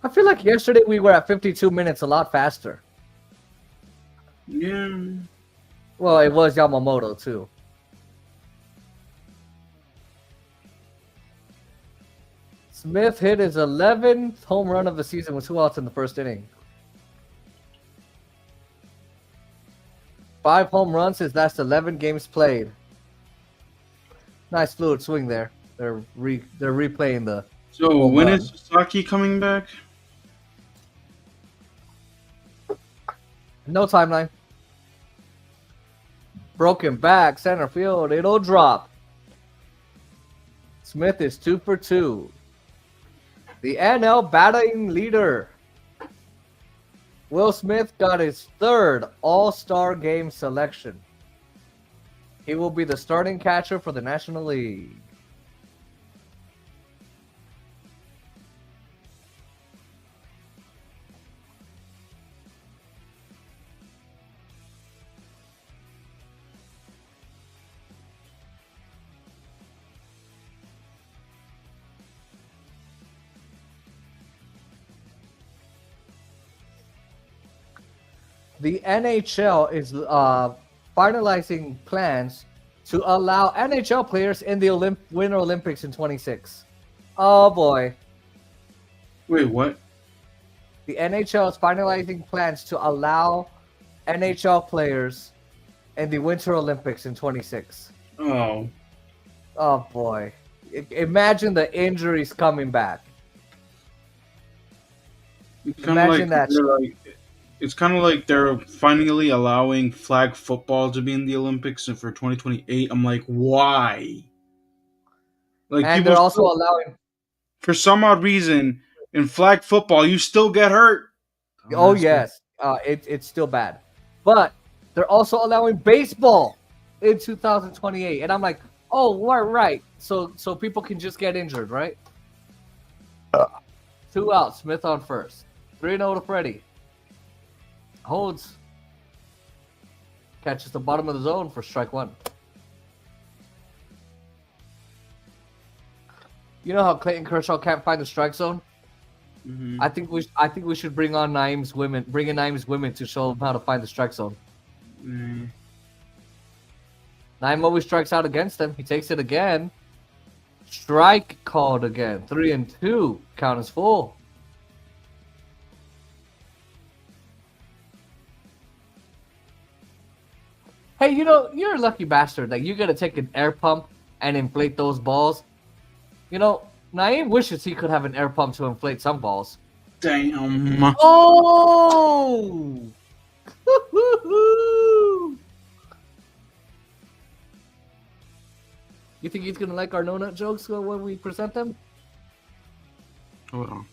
I feel like yesterday we were at 52 minutes a lot faster. Yeah. Well, it was Yamamoto too. Smith hit his 11th home run of the season with 2 outs in the first inning. 5 home runs his last 11 games played. Nice fluid swing there. They're replaying the. So when is Sasaki coming back? No timeline. Broken back, center field. It'll drop. Smith is 2 for 2. The NL batting leader. Will Smith got his 3rd All-Star Game selection. He will be the starting catcher for the National League. The NHL is finalizing plans to allow NHL players in the Winter Olympics in 26. Oh boy. Wait, what? The NHL is finalizing plans to allow NHL players in the Winter Olympics in 26. Oh. Oh boy. Imagine the injuries coming back. It's kind of Imagine like that. it's kind of like they're finally allowing flag football to be in the Olympics and for 2028. I'm like, why? Like And people they're also still, allowing. for some odd reason, in flag football, you still get hurt. Oh Dumbass. yes, it's still bad, but they're also allowing baseball in 2028, and I'm like, oh, right. So people can just get injured, right? 2 out. Smith on first. 3-0 to Freddie. Holds. Catches the bottom of the zone for strike one. You know how Clayton Kershaw can't find the strike zone? Mhm. I think we should bring in Naeem's women to show them how to find the strike zone. Mm. Naeem always strikes out against them. He takes it again. Strike called again. 3-2. Count is full. Hey, you know, you're a lucky bastard that you gotta take an air pump and inflate those balls. You know, Naeem wishes he could have an air pump to inflate some balls. Damn. Oh! You think he's gonna like our no nut jokes when we present them? Hold on.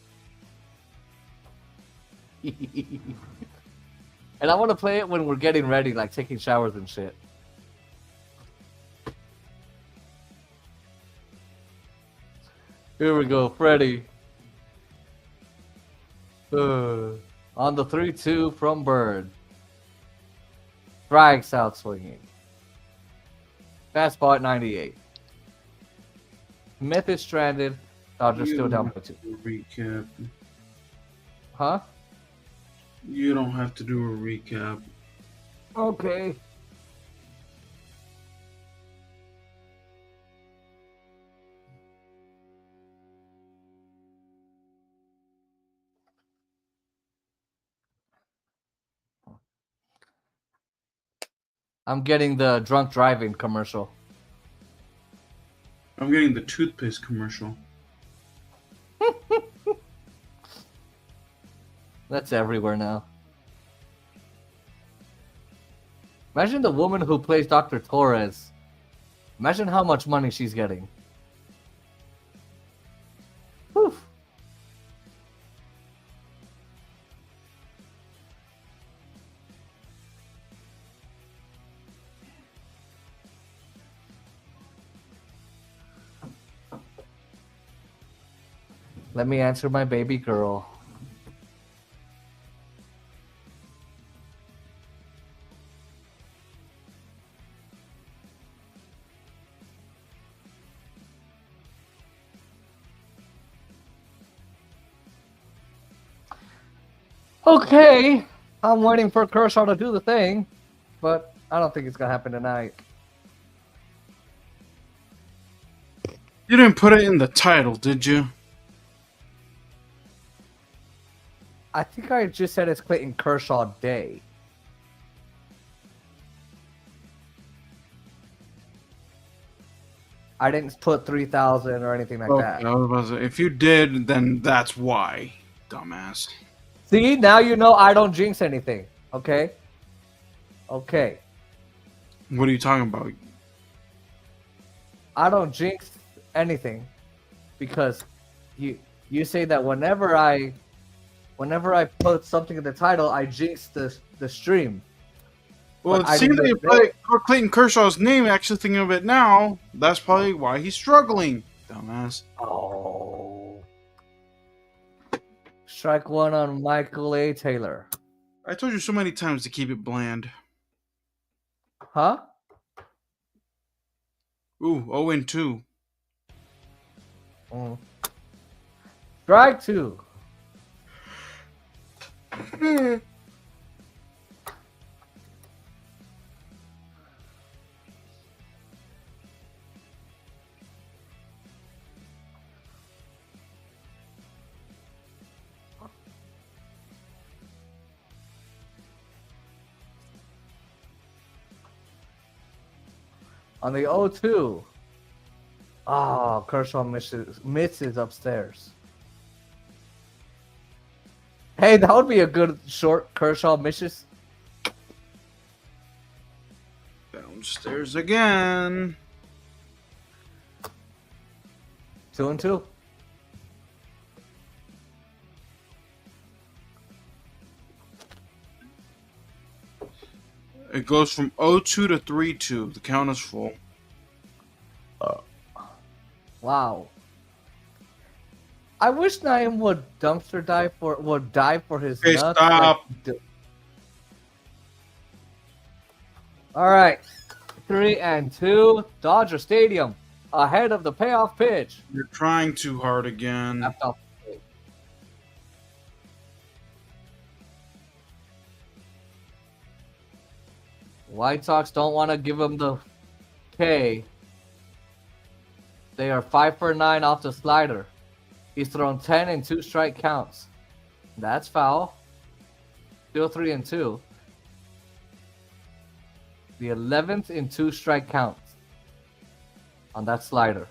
And I want to play it when we're getting ready, like taking showers and shit. Here we go, Freddie. On the 3-2 from Bird. Strikes out swinging. Fastball at 98. Smith is stranded. Dodgers still down by 2. Recap. Huh? You don't have to do a recap. Okay. I'm getting the drunk driving commercial. I'm getting the toothpaste commercial. That's everywhere now. Imagine the woman who plays Dr. Torres. Imagine how much money she's getting. Whew. Let me answer my baby girl. Okay, I'm waiting for Kershaw to do the thing, but I don't think it's gonna happen tonight. You didn't put it in the title, did you? I think I just said it's Clayton Kershaw Day. I didn't put 3,000 or anything like that. I was about to say, if you did, then that's why, dumbass. See, now you know I don't jinx anything. Okay? Okay. What are you talking about? I don't jinx anything because you say that whenever I put something in the title, I jinx the stream. Well, But it I seems didn't that you do it. put Clayton Kershaw's name. Actually, thinking of it now, that's probably why he's struggling, dumbass. Oh. Strike one on Michael A. Taylor. I told you so many times to keep it bland. Huh? Ooh, 0-2. Strike two. On the 0-2. Oh, Kershaw misses upstairs. Hey, that would be a good short Kershaw misses. Downstairs again. 2-2. It goes from 0-2 to 3-2. The count is full. Wow. I wish Naeem would dive for his Okay, nuts. stop. All right. 3-2. Dodger Stadium. Ahead of the payoff pitch. You're trying too hard again. Left off. White Sox don't want to give him the K. They are 5 for 9 off the slider. He's thrown 10 and 2 strike counts. That's foul. Still 3-2. The 11th in 2 strike counts on that slider.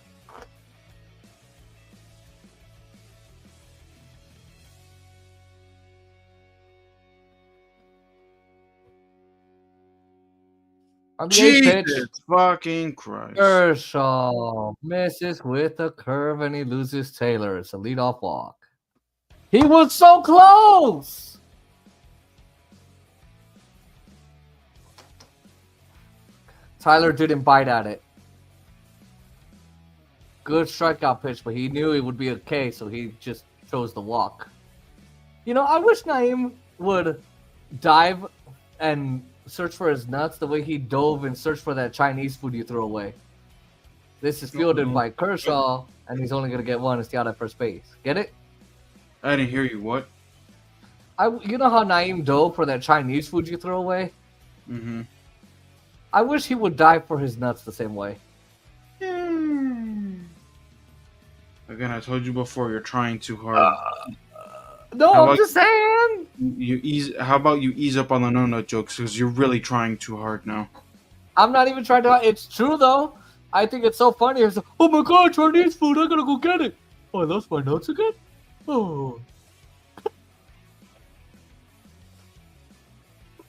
On the 8th pitch, Jesus fucking Christ. Kershaw misses with a curve and he loses Taylor. It's a leadoff walk. He was so close! Tyler didn't bite at it. Good strikeout pitch, but he knew it would be a K, so he just chose the walk. You know, I wish Naeem would dive and search for his nuts the way he dove and searched for that Chinese food you threw away. This is fielded by Kershaw, and he's only going to get one. It's the out at first base. Get it? I didn't hear you. What? You know how Naeem dove for that Chinese food you threw away? Mm-hmm. I wish he would dive for his nuts the same way. Again, I told you before, you're trying too hard. No, How I'm about- just saying. You ease. How about you ease up on the no-no jokes, because you're really trying too hard now. I'm not even trying to. It's true, though. I think it's so funny. It's like, oh my god, Chinese food. I gotta go get it. Oh, I lost my nuts again? Oh.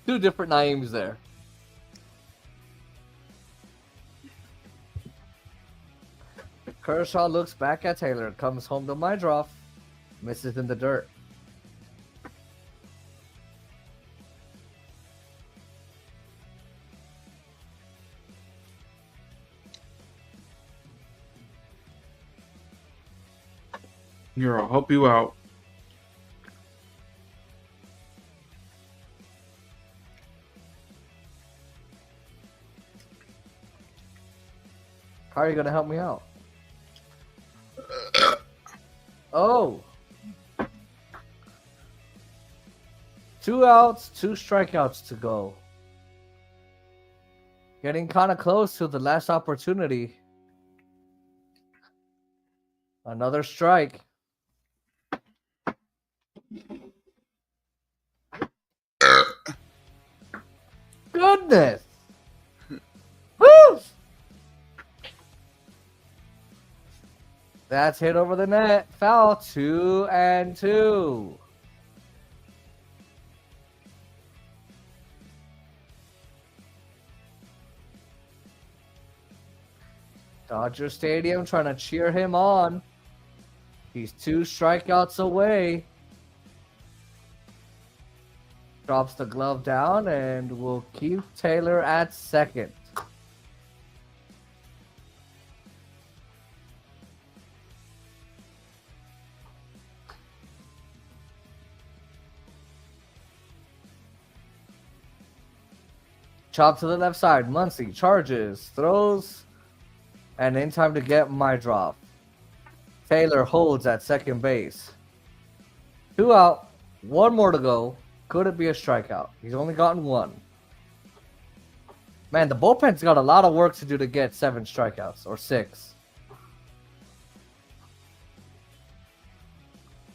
Two different Naeems there. Kershaw looks back at Taylor. Comes home to my draw. Misses in the dirt. Here, I'll help you out. How are you gonna help me out? Oh. 2 outs, 2 strikeouts to go. Getting kind of close to the last opportunity. Another strike. Goodness. Woo! That's hit over the net. Foul. 2-2. Dodger Stadium trying to cheer him on. He's 2 strikeouts away. Drops the glove down and will keep Taylor at second. Chop to the left side. Muncy charges, throws, and in time to get my drop. Taylor holds at second base. 2 out, 1 more to go. Could it be a strikeout? He's only gotten 1. Man, the bullpen's got a lot of work to do to get 7 strikeouts or 6.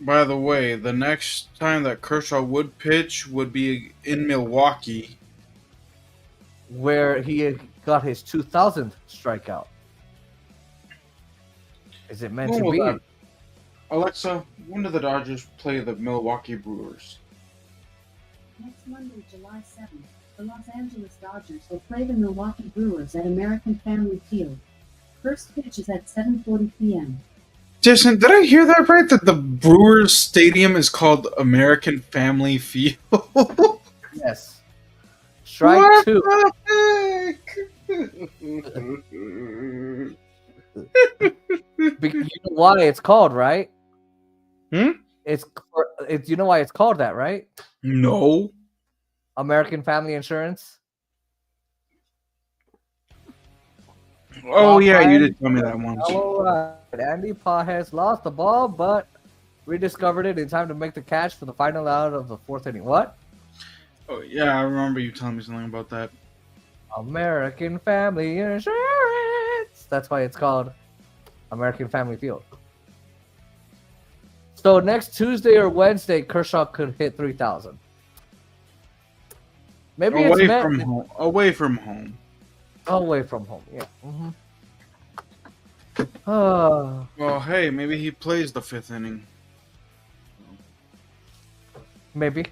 By the way, the next time that Kershaw would pitch would be in Milwaukee. Where he got his 2000th strikeout. Is it meant to be? Alexa, when do the Dodgers play the Milwaukee Brewers? Next Monday, July 7th, the Los Angeles Dodgers will play the Milwaukee Brewers at American Family Field. First pitch is at 7:40 p.m. Jason, did I hear that right? That the Brewers Stadium is called American Family Field? Yes. Strike What two. the heck? You know why it's called, right? Hmm? It's you know why it's called that, right? No. American Family Insurance. Oh yeah, you Fine. did tell me that once. All right. Andy Pajes lost the ball, but rediscovered it in time to make the catch for the final out of the fourth inning. What? Oh yeah, I remember you telling me something about that. American Family Insurance. That's why it's called American Family Field. So next Tuesday or Wednesday, Kershaw could hit 3,000. Maybe it's Away meant from home. Away from home. away from home. Yeah. Oh, Well, hey, maybe he plays the fifth inning. maybe.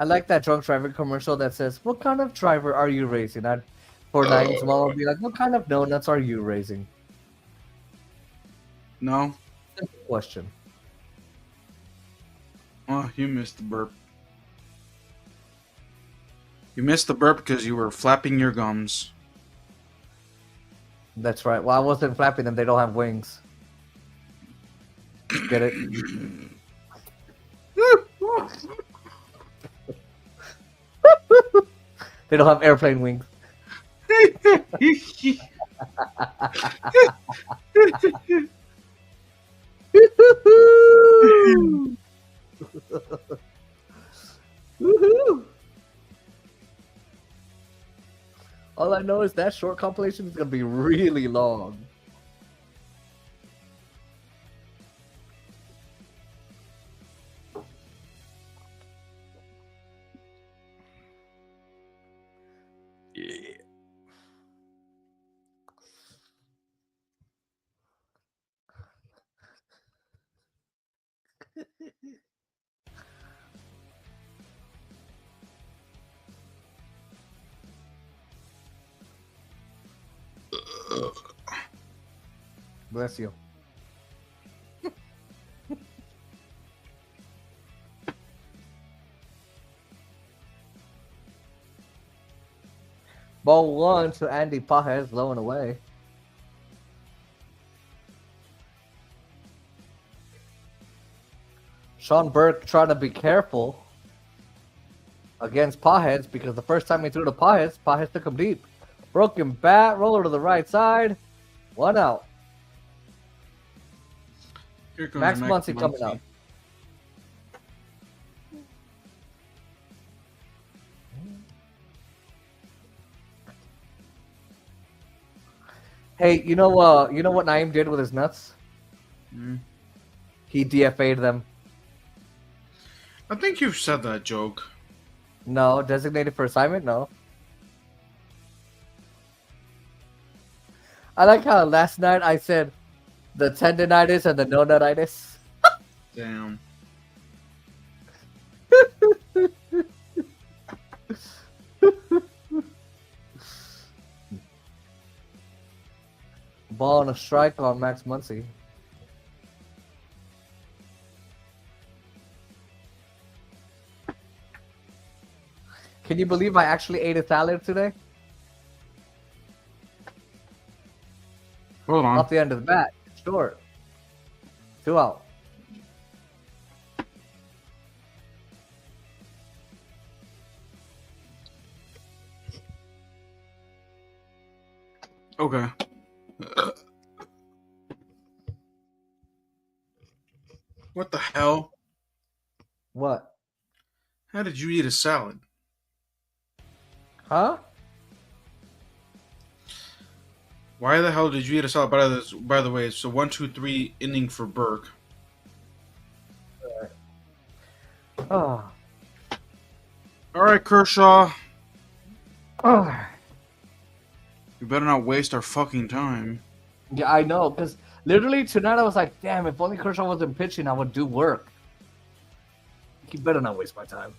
I like that drunk driving commercial that says, "What kind of driver are you raising?" And for Nine's mom will be like, "What kind of donuts are you raising?" No. Simple question. Oh, you missed the burp. You missed the burp because you were flapping your gums. That's right. Well, I wasn't flapping them. They don't have wings. Get it? They don't have airplane wings. Woohoo! All I know is that short compilation is gonna be really long. Bless you. Ball one to Andy Pajes, low and away. Sean Burke trying to be careful against Pajes because the first time he threw to Pajes took him deep. Broken bat, roller to the right side. One out. Here comes Max Muncy coming out. Hey, you know what Naeem did with his nuts? He DFA'd them. I think you've said that joke. No, designated for assignment? No. I like how last night I said the tendonitis and the no-nutitis. Damn. Ball and a strike on Max Muncy. Can you believe I actually ate a salad today? Hold on. Off the end of the bat. Short. 2 out. Okay. What the hell? What? How did you eat a salad? Huh? Why the hell did you eat a salad? By the way, so 1, 2, 3 inning for Burke. Oh. All right, Kershaw. Oh, You better not waste our fucking time. yeah, I know, because literally tonight I was like, damn, if only Kershaw wasn't pitching, I would do work. He better not waste my time.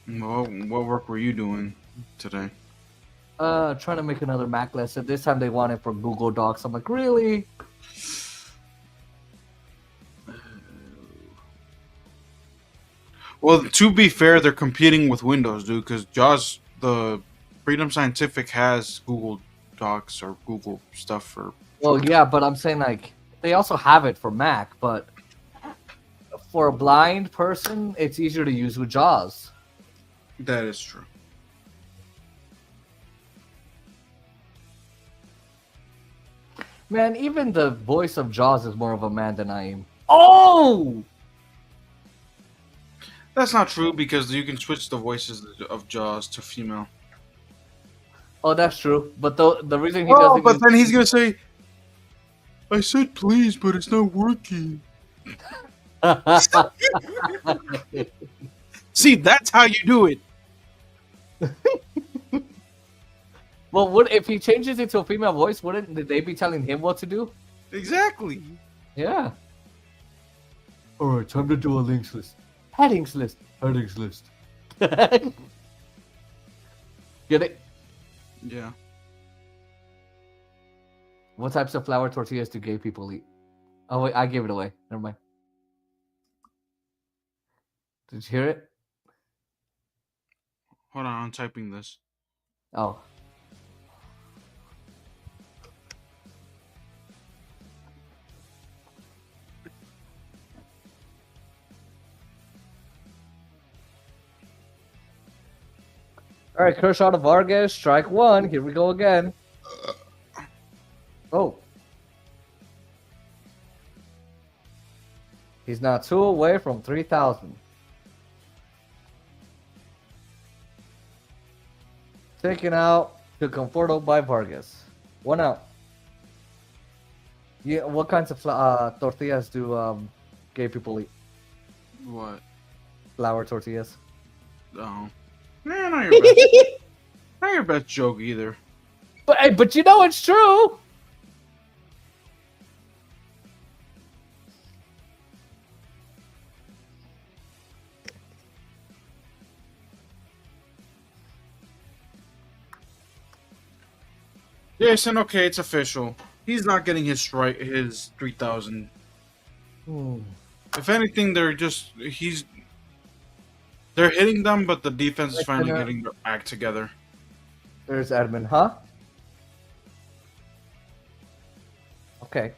Well, what work were you doing today? Trying to make another Mac lesson. This time they want it for Google Docs. I'm like, really? Well, to be fair, they're competing with Windows, dude, because JAWS, the Freedom Scientific has Google Docs or Google stuff for... Well, yeah, but I'm saying, like, they also have it for Mac, but for a blind person, it's easier to use with JAWS. That is true. Man, even the voice of JAWS is more of a man than I am. Oh! That's not true, because you can switch the voices of JAWS to female. Oh, that's true. But the reason he Oh, doesn't but use... then he's going to say, I said please, but it's not working. See, that's how you do it. Well, if he changes it to a female voice, wouldn't they be telling him what to do? Exactly. Yeah. All right, time to do a links list. Headings list. Headings list. Get it? Yeah. What types of flour tortillas do gay people eat? Oh, wait, I gave it away. Never mind. Did you hear it? Hold on, I'm typing this. Oh. All right, Kershaw to Vargas, strike one. Here we go again. Oh. He's now 2 away from 3,000. Taken out to Conforto by Vargas. 1 out. Yeah, what kinds of tortillas do gay people eat? What? Flour tortillas. Oh. Nah, not your best. Not your best joke either. But you know it's true. Jason, okay, it's official. He's not getting his 3,000. If anything, they're hitting them, but the defense is finally getting their act together. There's Edmund, huh? Okay.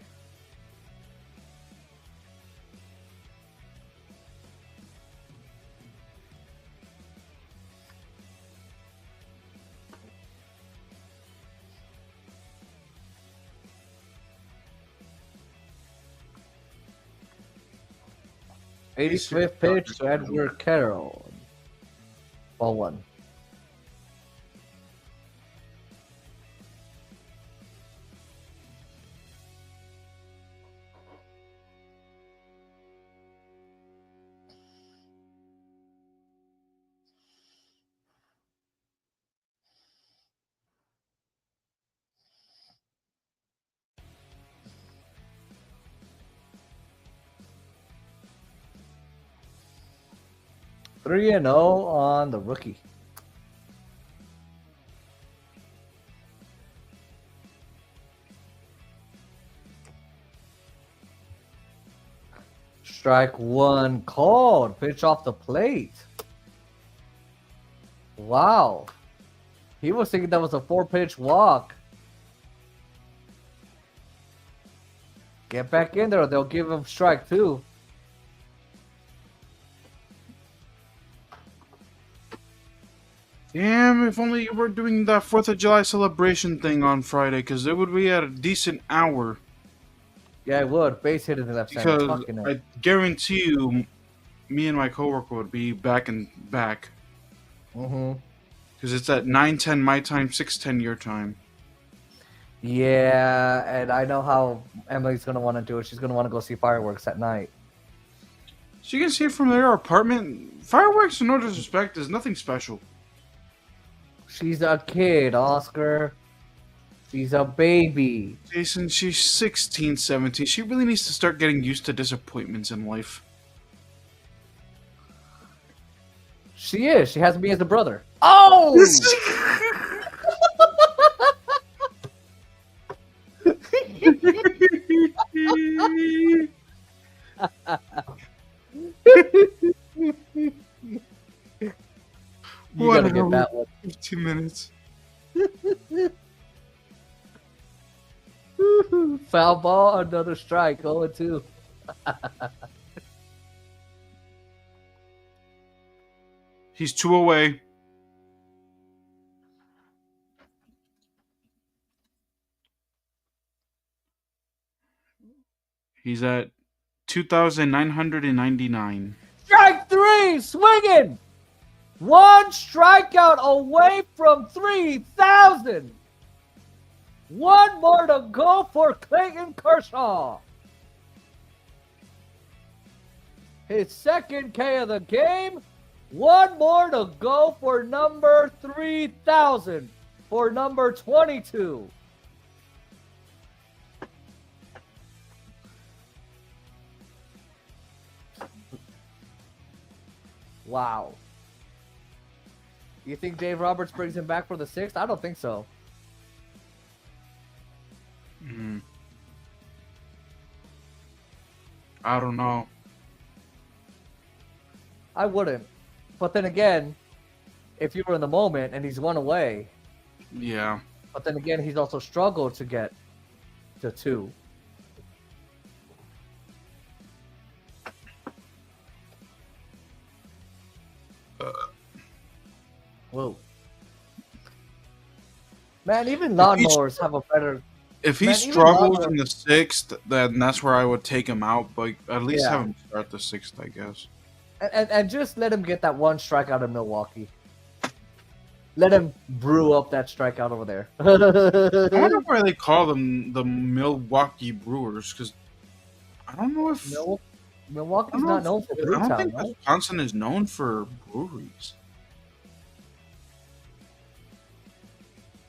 '85th pitch to Edward Carroll. Ball 1. Three and 0 on the rookie. Strike one called. Pitch off the plate. Wow. He was thinking that was a 4-pitch walk. Get back in there. They'll give him strike 2. Damn, if only you were doing that 4th of July celebration thing on Friday, because it would be at a decent hour. Yeah, I would. Base hit in the left side. Because I guarantee you, me and my coworker would be back and back. Mm-hmm. Because it's at 9:10 my time, 6:10 your time. Yeah, and I know how Emily's going to want to do it. She's going to want to go see fireworks at night. She can see it from their apartment. Fireworks, no disrespect, is nothing special. She's a kid, Oscar. She's a baby. Jason, she's 16, 17. She really needs to start getting used to disappointments in life. She is. She has me as a brother. Oh! You gotta get that one. 15 minutes. Foul ball, another strike. 0-2. He's 2 away. He's at 2,999. Strike three, swinging. One strikeout away from 3,000. One more to go for Clayton Kershaw. His second K of the game. One more to go for number 3,000 for number 22. Wow. You think Dave Roberts brings him back for the 6th? I don't think so. I don't know. I wouldn't. But then again, if you were in the moment and he's one away, Yeah. but then again, he's also struggled to get to 2. Whoa. Man, even lawnmowers have a better... If he Man, even struggles Lava- in the 6th, then that's where I would take him out. But at least Yeah. have him start the 6th, I guess. And just let him get that one strikeout in Milwaukee. Let him brew up that strikeout over there. I wonder why they call them the Milwaukee Brewers, because I don't know if Milwaukee's I don't know not if- known for I don't Brewtown, think right? Wisconsin is known for breweries.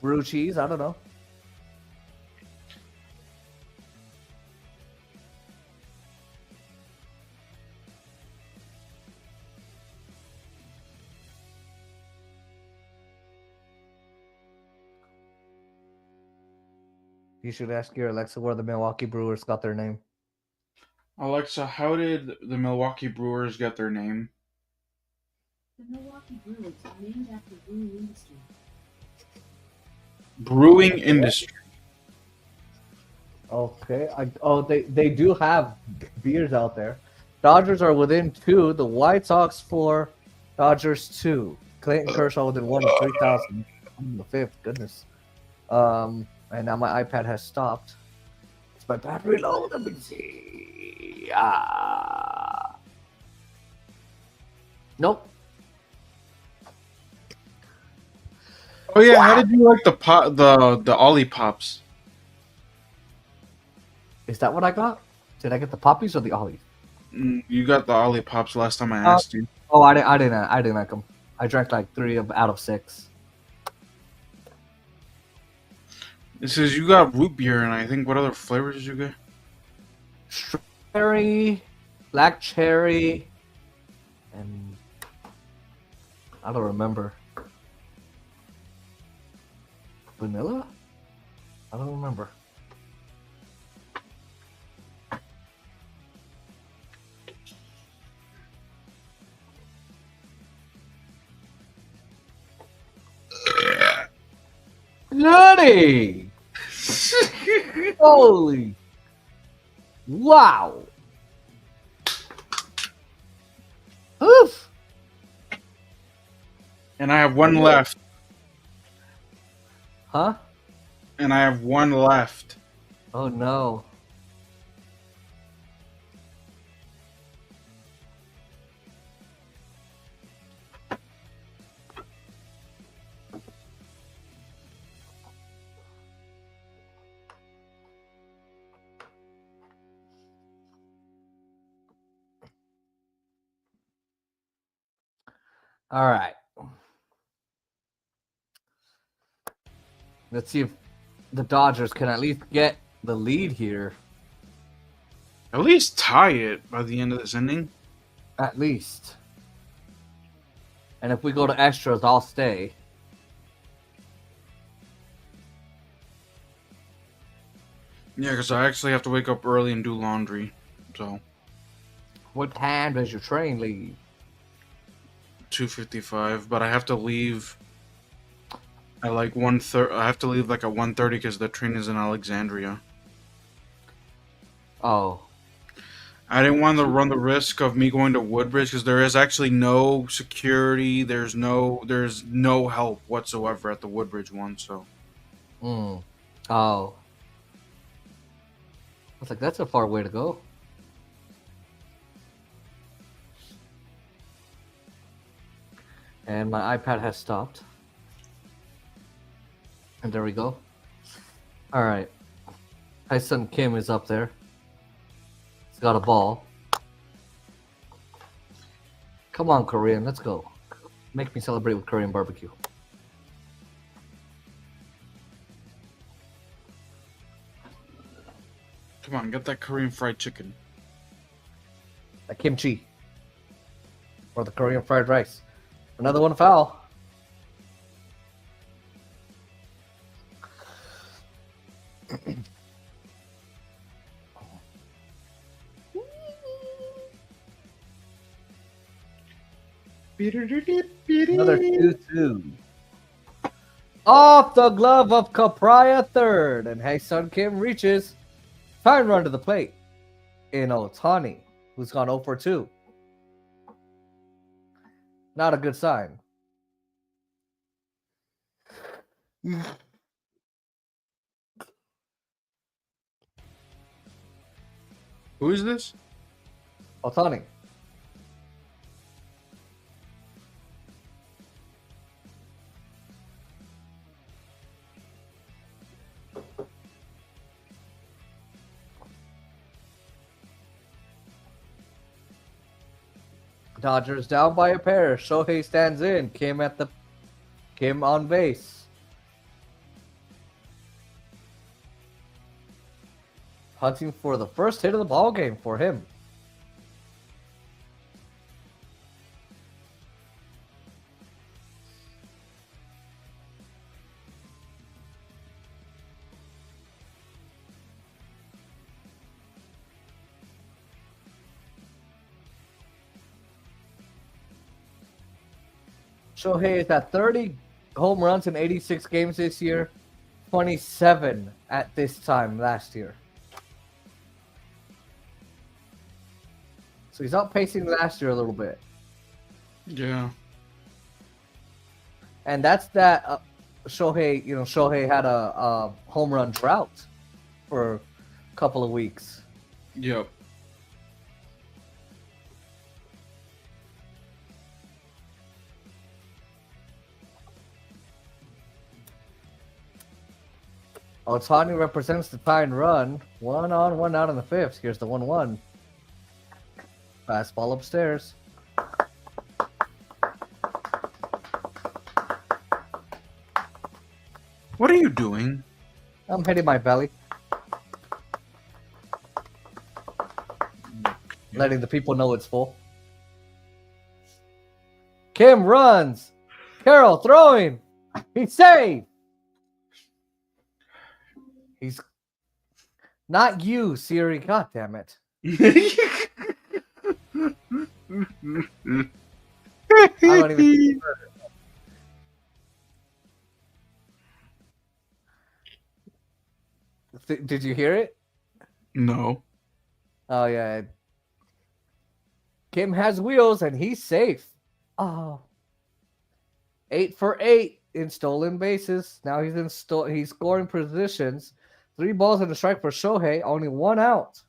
Brew cheese, I don't know. You should ask your Alexa where the Milwaukee Brewers got their name. Alexa, how did the Milwaukee Brewers get their name? The Milwaukee Brewers are named after brewing industry. Brewing industry. Okay. They do have beers out there. Dodgers are within 2. The White Sox 4. Dodgers 2. Clayton Kershaw within 1 of 3,000. I'm the 5th. Goodness. And now my iPad has stopped. It's my battery low. Let me see. Nope. Oh yeah, how did you like the Ollie Pops? Is that what I got? Did I get the poppies or the olives? You got the Ollie Pops last time I asked you. Oh, I didn't like them. I drank like 3 out of 6. It says you got root beer, and I think what other flavors did you get? Strawberry, black cherry, and I don't remember. Vanilla? I don't remember. Nutty! Holy! Wow! Oof! And I have one left. Huh? And I have one left. Oh no. All right. Let's see if the Dodgers can at least get the lead here. At least tie it by the end of this inning. At least. And if we go to extras, I'll stay. Yeah, because I actually have to wake up early and do laundry. So What time does your train leave? 2:55, but I have to leave at like 1:30. I have to leave like at 1:30 because the train is in Alexandria. Oh. I didn't want to run the risk of me going to Woodbridge because there is actually no security. There's no help whatsoever at the Woodbridge one. So Oh. I was like, that's a far way to go. And my iPad has stopped. And there we go. All right. Tyson Kim is up there. He's got a ball. Come on, Korean. Let's go. Make me celebrate with Korean barbecue. come on, get that Korean fried chicken. The kimchi. Or the Korean fried rice. Another one foul. Another 2-2. Off the glove of Capraya third. And Hae-Sun Kim reaches. Fine run to the plate. In Otani, who's gone 0 for 2. Not a good sign. Who is this? Otani. Dodgers down by a pair. Shohei stands in. Kim on base. Hunting for the first hit of the ball game for him. Shohei is at 30 home runs in 86 games this year, 27 at this time last year. So he's outpacing last year a little bit. Yeah. And that's that Shohei had a home run drought for a couple of weeks. Yep. Otani represents the tying run. 1 on, 1 out in the fifth. Here's the 1-1. Fastball upstairs. What are you doing? I'm hitting my belly. Letting the people know it's full. Kim runs. Carroll throwing. He's safe. He's not you, Siri. God damn it. I don't even. Did you hear it? No. Oh yeah. Kim has wheels and he's safe. Oh. 8 for 8 in stolen bases. Now he's he's scoring positions. 3 balls and a strike for Shohei. Only 1 out.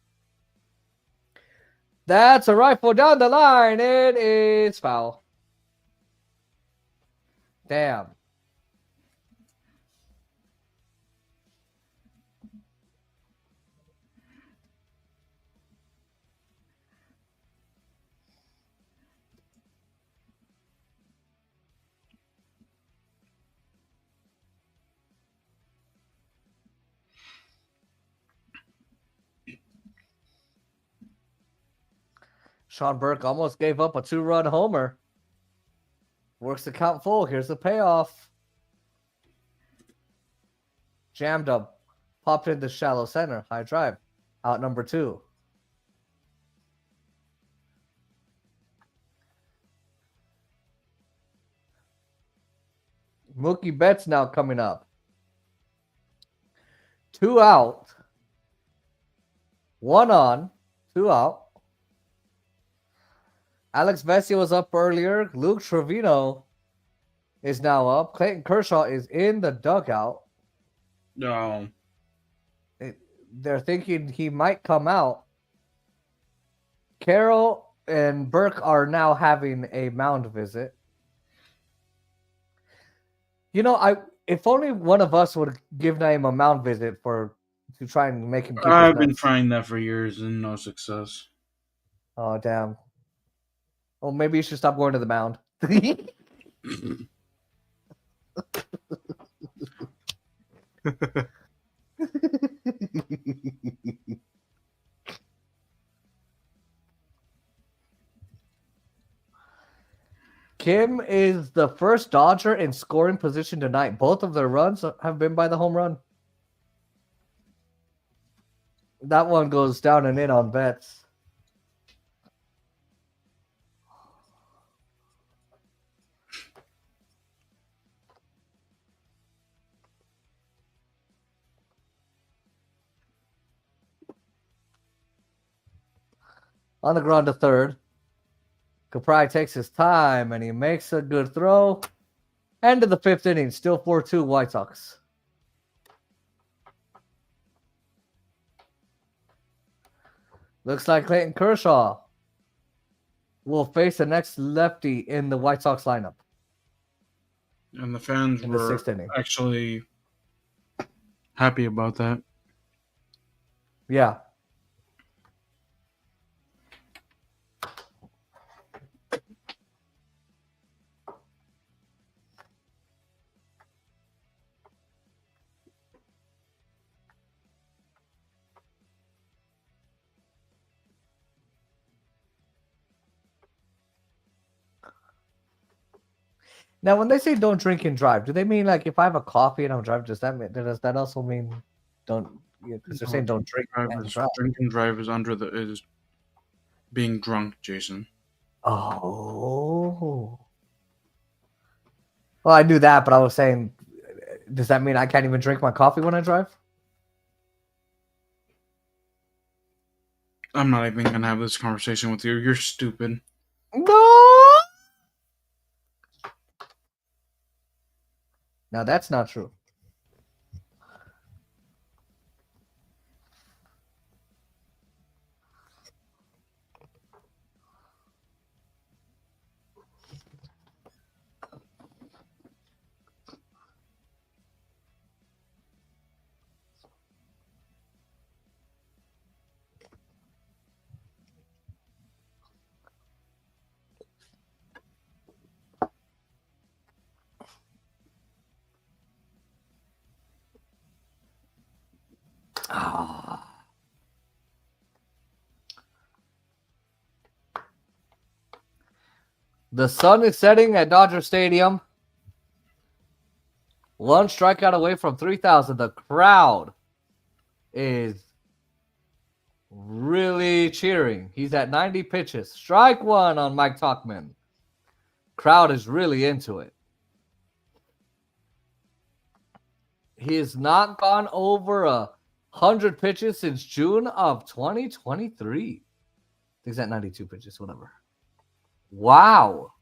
That's a rifle down the line. It is foul. Damn. Sean Burke almost gave up a 2-run homer. Works the count full. Here's the payoff. Jammed up. Popped into shallow center. High drive. Out number 2. Mookie Betts now coming up. 2 out. 1 on. 2 out. Alex Vesia was up earlier. Luke Trevino is now up. Clayton Kershaw is in the dugout. No. They're thinking he might come out. Carroll and Burke are now having a mound visit. You know, if only one of us would give Naeem a mound visit to try and make him keep his I've been nuts. trying that for years and no success. Oh, damn. Well, maybe you should stop going to the mound. Kim is the first Dodger in scoring position tonight. Both of their runs have been by the home run. That one goes down and in on bets. On the ground to third. Capri takes his time and he makes a good throw. End of the 5th inning. Still 4-2 White Sox. Looks like Clayton Kershaw will face the next lefty in the White Sox lineup. And the fans In the were 6th inning. actually happy about that. Yeah. Now, when they say don't drink and drive, do they mean like if I have a coffee and I'm driving, does that also mean don't? Because they're saying don't drink and drive. Drink and drive is being drunk, Jason. Oh. Well, I knew that, but I was saying, does that mean I can't even drink my coffee when I drive? I'm not even gonna have this conversation with you. You're stupid. No. Now that's not true. The sun is setting at Dodger Stadium. 1 strikeout away from 3,000. The crowd is really cheering. He's at 90 pitches. Strike 1 on Mike Tauchman. Crowd is really into it. He has not gone over 100 pitches since June of 2023. I think he's at 92 pitches, whatever. Wow.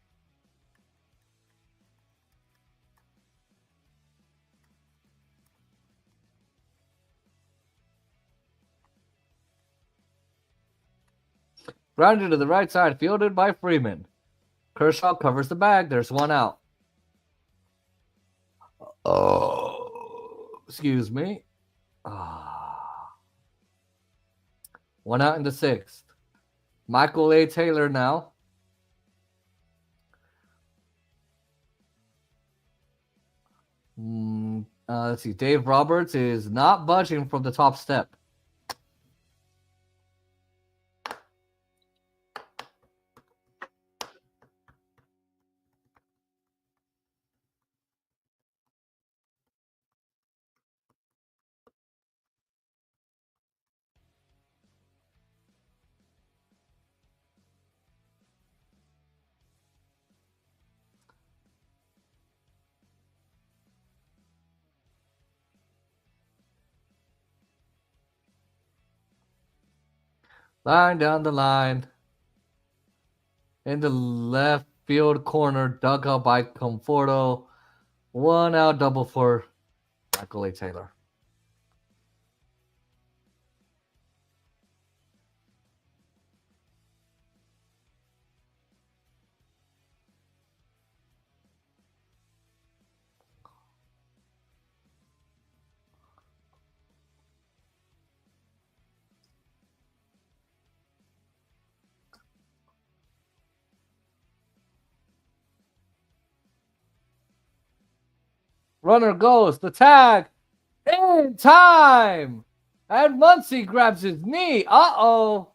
Grounded to the right side, fielded by Freeman. Kershaw covers the bag. There's 1 out. Oh, excuse me. 1 out in the 6th. Michael A. Taylor now. Let's see. Dave Roberts is not budging from the top step. Line down the line. In the left field corner, dug out by Conforto. 1 out, double for Michael A. Taylor. Runner goes, the tag, in time! And Muncy grabs his knee. Uh-oh.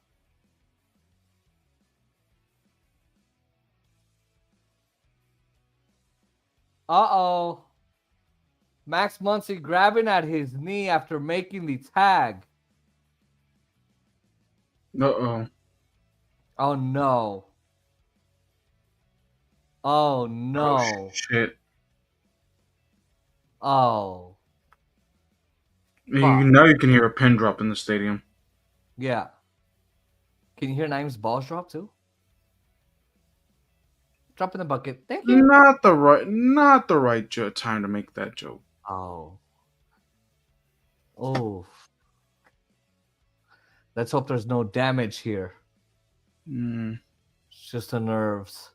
Uh-oh. Max Muncy grabbing at his knee after making the tag. Uh-oh. Oh, no. Oh, no. Oh, shit. Oh. Now you can hear a pin drop in the stadium. Yeah. Can you hear Naeem's balls drop too? Drop in the bucket. Thank you. Not the right time to make that joke. Oh. Oh. Let's hope there's no damage here. It's just the nerves.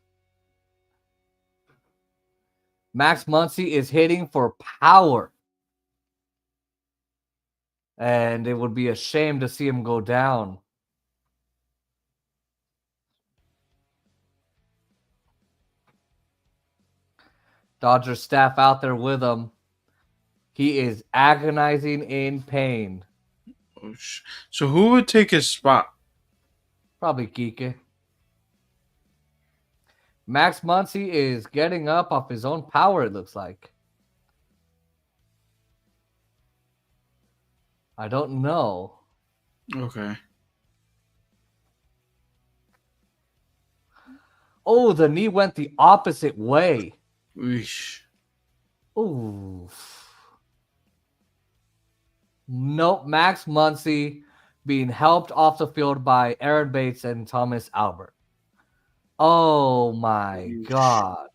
Max Muncy is hitting for power. And it would be a shame to see him go down. Dodgers staff out there with him. He is agonizing in pain. Oh, so who would take his spot? Probably Kike. Max Muncy is getting up off his own power, it looks like. I don't know. Okay. Oh, the knee went the opposite way. Eesh. Ooh. Nope. Max Muncy being helped off the field by Aaron Bates and Thomas Albert. Oh my God.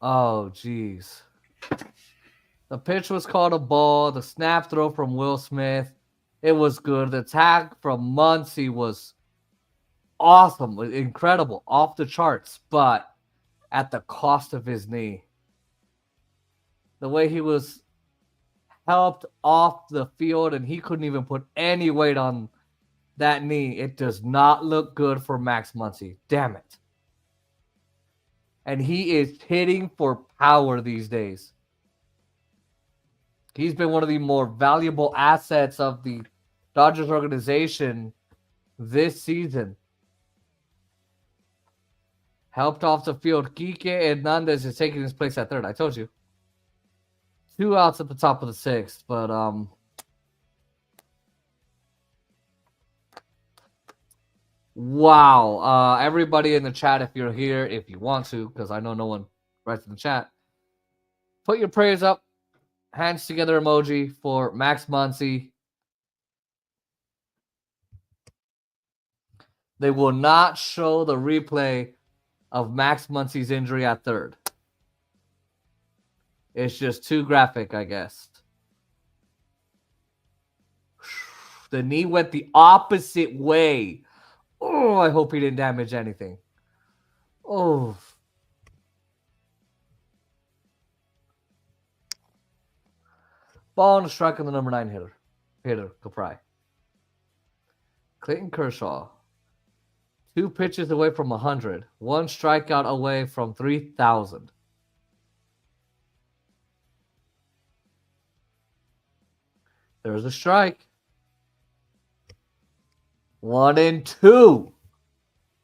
Oh, geez. The pitch was called a ball. The snap throw from Will Smith, it was good. The tag from Muncy was awesome, incredible, off the charts, but at the cost of his knee. The way he was helped off the field and he couldn't even put any weight on that knee. It does not look good for Max Muncy. Damn it. And he is hitting for power these days. He's been one of the more valuable assets of the Dodgers organization this season. Helped off the field. Kike Hernandez is taking his place at third. I told you. 2 outs at the top of the sixth, but wow. Everybody in the chat, if you're here, if you want to, because I know no one writes in the chat, put your prayers up. Hands together emoji for Max Muncy. They will not show the replay of Max Muncy's injury at third. It's just too graphic, I guess. The knee went the opposite way. Oh, I hope he didn't damage anything. Oh. Ball on the strike on the number 9 hitter, Capri. Clayton Kershaw. 2 pitches away from 100. 1 strikeout away from 3,000. There's a strike. 1-2.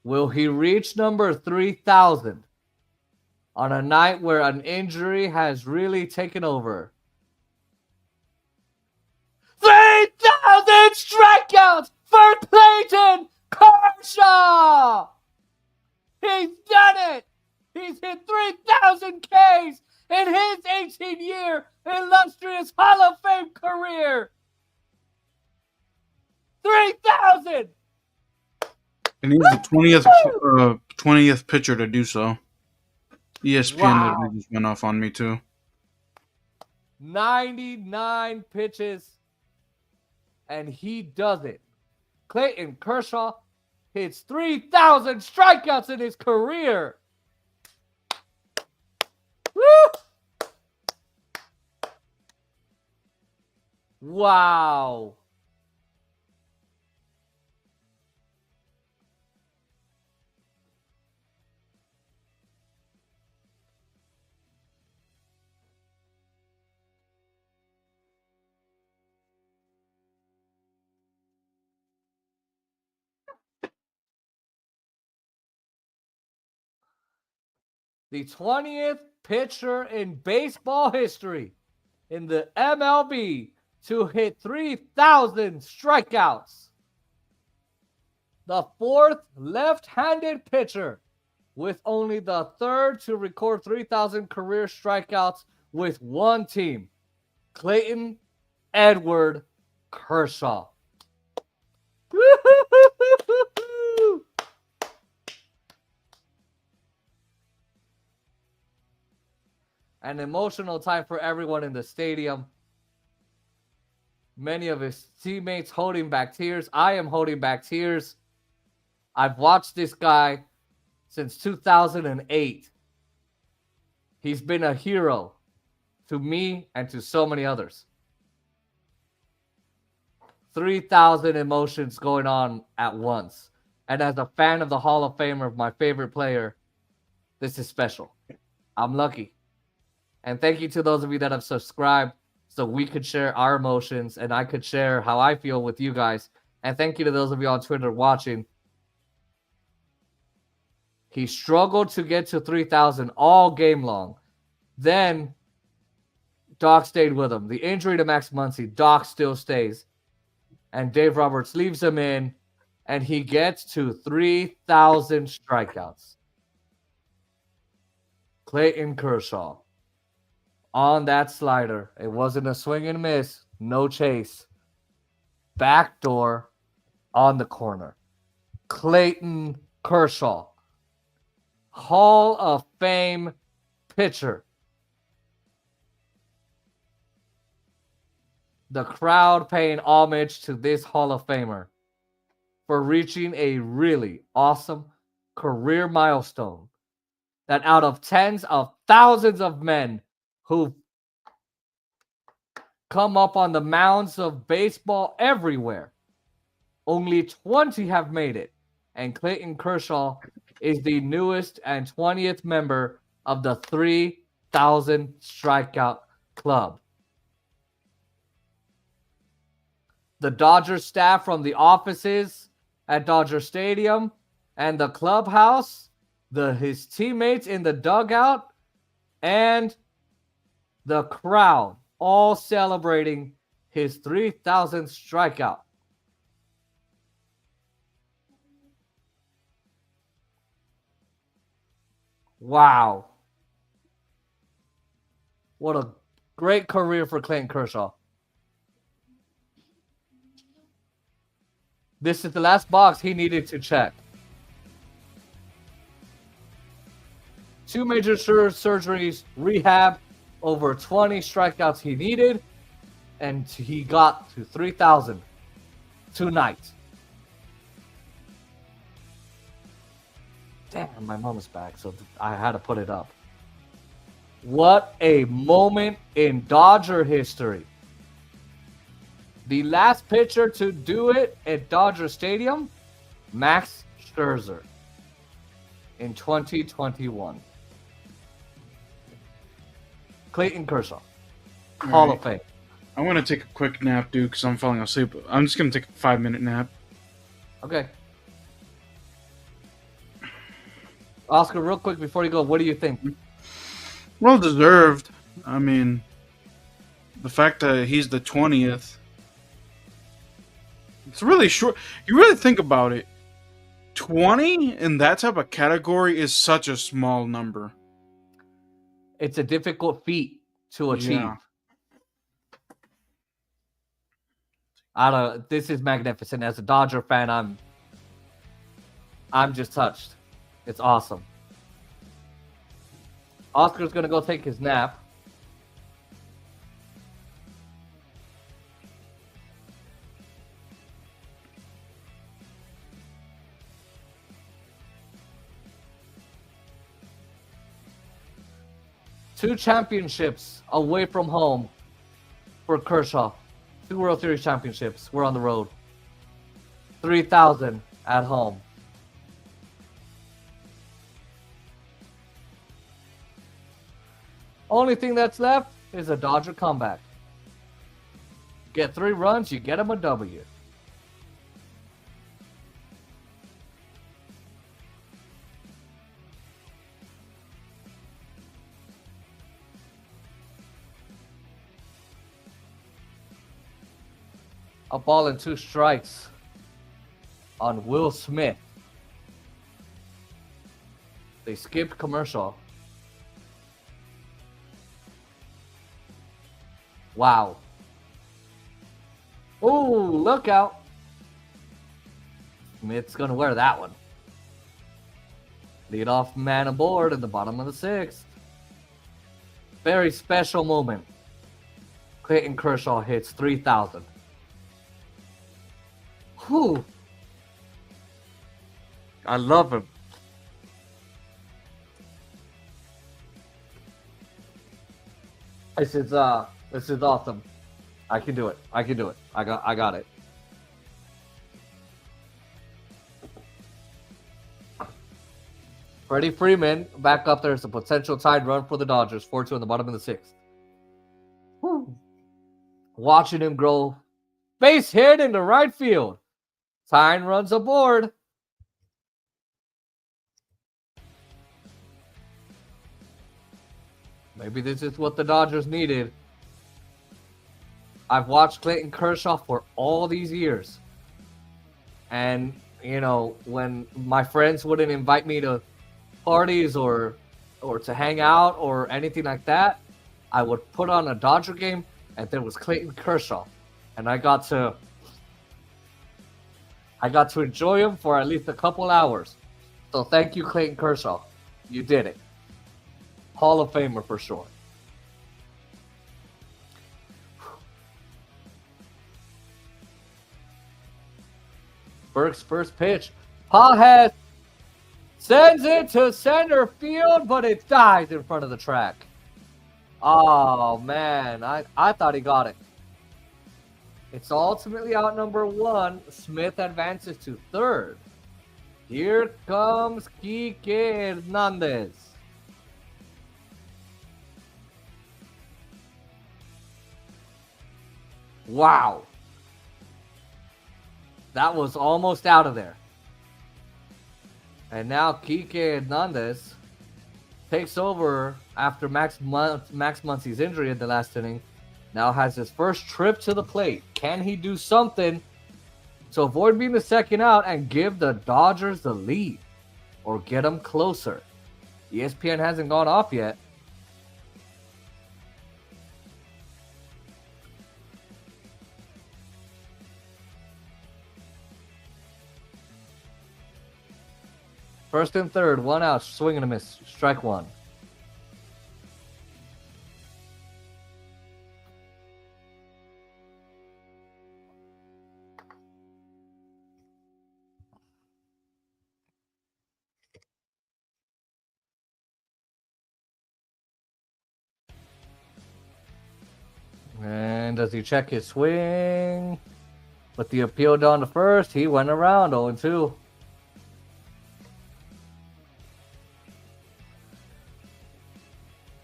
Will he reach number 3,000 on a night where an injury has really taken over? 3,000 strikeouts for Clayton Kershaw! He's done it! He's hit 3,000 Ks in his 18-year illustrious Hall of Fame career! 3,000! And he's the 20th pitcher to do so. ESPN literally just went off on me too. 99 pitches, and he does it. Clayton Kershaw hits 3,000 strikeouts in his career. Woo! Wow. The 20th pitcher in baseball history in the MLB to hit 3,000 strikeouts. The 4th left-handed pitcher with only the 3rd to record 3,000 career strikeouts with one team. Clayton Edward Kershaw. An emotional time for everyone in the stadium. Many of his teammates holding back tears. I am holding back tears. I've watched this guy since 2008. He's been a hero to me and to so many others. 3,000 emotions going on at once. And as a fan of the Hall of Famer, of my favorite player, this is special. I'm lucky. And thank you to those of you that have subscribed so we could share our emotions and I could share how I feel with you guys. And thank you to those of you on Twitter watching. He struggled to get to 3,000 all game long. Then Doc stayed with him. The injury to Max Muncy, Doc still stays. And Dave Roberts leaves him in, and he gets to 3,000 strikeouts. Clayton Kershaw on that slider. It wasn't a swing and miss, no chase. Backdoor on the corner. Clayton Kershaw, Hall of Fame pitcher. The crowd paying homage to this Hall of Famer for reaching a really awesome career milestone that out of tens of thousands of men who've come up on the mounds of baseball everywhere, only 20 have made it. And Clayton Kershaw is the newest and 20th member of the 3,000 strikeout club. The Dodgers staff from the offices at Dodger Stadium and the clubhouse, his teammates in the dugout, and the crowd all celebrating his 3,000th strikeout. Wow. What a great career for Clayton Kershaw. This is the last box he needed to check. 2 major surgeries, rehab, over 20 strikeouts he needed, and he got to 3,000 tonight. Damn, my mom is back, so I had to put it up. What a moment in Dodger history. The last pitcher to do it at Dodger Stadium, Max Scherzer, in 2021. Clayton Kershaw, Hall of Fame. I'm going to take a quick nap, dude, because I'm falling asleep. I'm just going to take a 5-minute nap. Okay. Oscar, real quick before you go, what do you think? Well deserved. I mean, the fact that he's the 20th, it's really short. You really think about it. 20 in that type of category is such a small number. It's a difficult feat to achieve. Yeah. This is magnificent. As a Dodger fan, I'm just touched. It's awesome. Oscar's gonna go take his nap. Two championships away from home for Kershaw. 2 World Series championships. We're on the road. 3,000 at home. Only thing that's left is a Dodger comeback. Get 3 runs, you get him a W. A ball and 2 strikes on Will Smith. They skipped commercial. Wow. Ooh, look out. Smith's going to wear that one. Leadoff man aboard in the bottom of the 6th. Very special moment. Clayton Kershaw hits 3,000. Whew. I love him. This is awesome. I can do it. I got it. Freddie Freeman back up there as a potential tied run for the Dodgers. 4-2 in the bottom of the 6th. Whew. Watching him grow. Base hit into right field. Tyne runs aboard. Maybe this is what the Dodgers needed. I've watched Clayton Kershaw for all these years. And, you know, when my friends wouldn't invite me to parties or to hang out or anything like that, I would put on a Dodger game and there was Clayton Kershaw. And I got to enjoy him for at least a couple hours. So thank you, Clayton Kershaw. You did it. Hall of Famer for sure. Burke's first pitch. Bobblehead sends it to center field, but it dies in front of the track. Oh, man. I thought he got it. It's ultimately out number 1. Smith advances to third. Here comes Kike Hernandez. Wow. That was almost out of there. And now Kike Hernandez takes over after Max Muncy's injury in the last inning. Now has his first trip to the plate. Can he do something to avoid being the second out and give the Dodgers the lead? Or get them closer? ESPN hasn't gone off yet. First and third, 1 out, swing and a miss, strike 1. And does he check his swing? With the appeal down to first, he went around 0-2.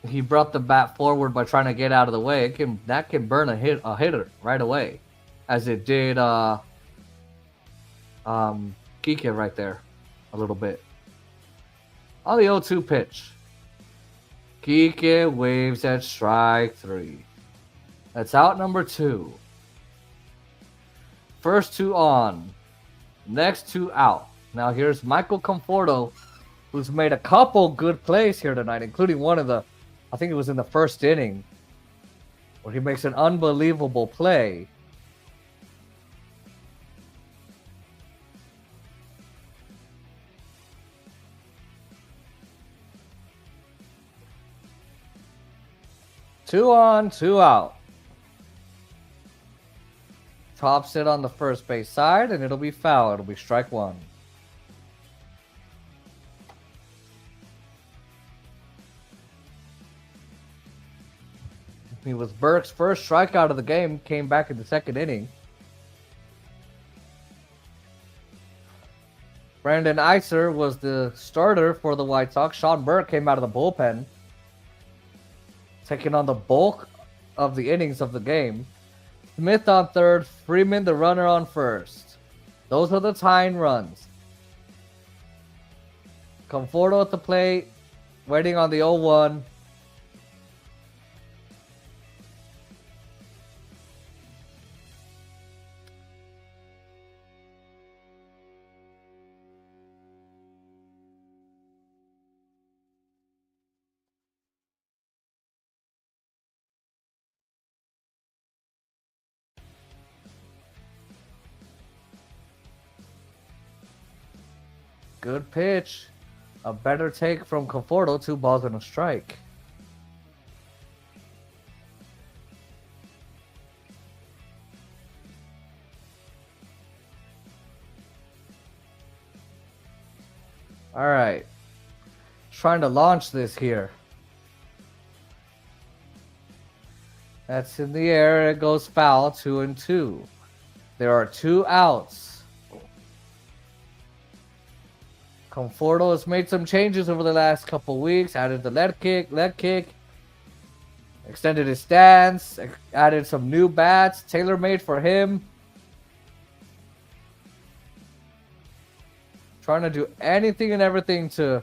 He brought the bat forward by trying to get out of the way. That can burn a hitter right away, as it did Kike right there a little bit. On the 0-2 pitch, Kike waves at strike 3. That's out number 2. First 2 on, next 2 out. Now here's Michael Conforto, who's made a couple good plays here tonight, including one of the, I think it was in the first inning, where he makes an unbelievable play. 2 on, 2 out. Tops it on the first base side, and it'll be foul. It'll be strike 1. It was Burke's first strikeout of the game. Came back in the second inning. Brandon Iser was the starter for the White Sox. Sean Burke came out of the bullpen, taking on the bulk of the innings of the game. Smith on third, Freeman the runner on first. Those are the tying runs. Conforto at the plate, waiting on the 0-1. Good pitch. A better take from Conforto. 2 balls and a strike. All right. Trying to launch this here. That's in the air. It goes foul. 2-2. There are 2 outs. Conforto has made some changes over the last couple weeks. Added the leg kick. Extended his stance. Added some new bats, tailor-made for him. Trying to do anything and everything to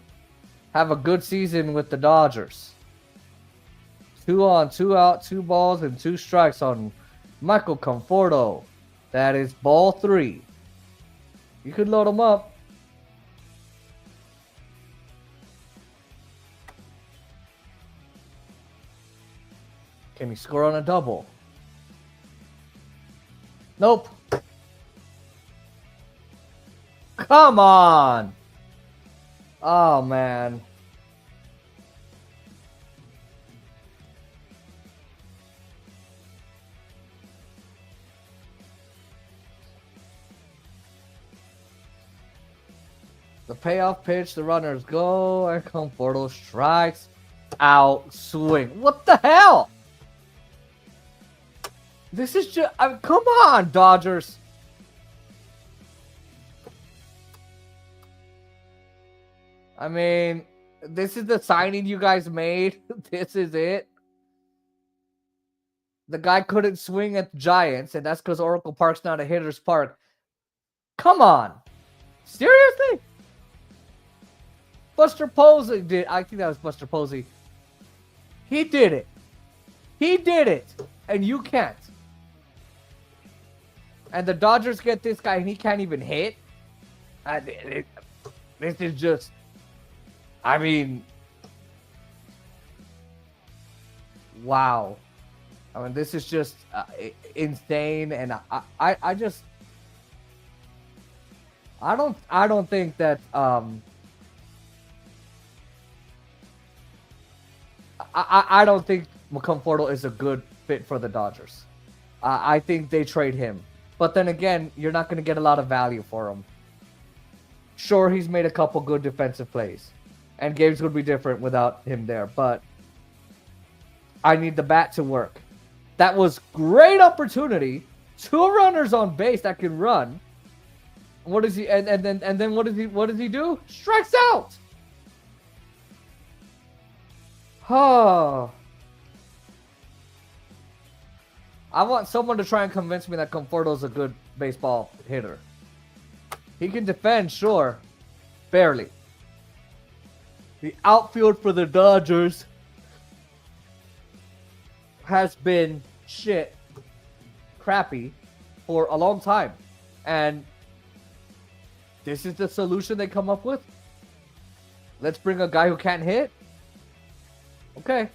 have a good season with the Dodgers. 2 on, 2 out, 2 balls, and 2 strikes on Michael Conforto. That is ball 3. You could load him up. Can he score on a double? Nope. Come on. Oh, man. The payoff pitch, the runners go, and Conforto strikes out, swing. What the hell? This is just, come on, Dodgers. I mean, this is the signing you guys made. This is it. The guy couldn't swing at the Giants, and that's because Oracle Park's not a hitter's park. Come on. Seriously? Buster Posey did. I think that was Buster Posey. He did it. He did it. And you can't. And the Dodgers get this guy and he can't even hit. This is just, I mean, wow. I mean, this is just insane. And I just, I don't think that, I don't think Conforto is a good fit for the Dodgers. I think they trade him. But then again, you're not going to get a lot of value for him. Sure, he's made a couple good defensive plays. And games would be different without him there. But I need the bat to work. That was great opportunity. 2 runners on base that can run. What is he? And then what does he do? Strikes out. Oh. I want someone to try and convince me that Conforto's a good baseball hitter. He can defend, sure. Barely. The outfield for the Dodgers has been shit, crappy, for a long time. And this is the solution they come up with? Let's bring a guy who can't hit? Okay.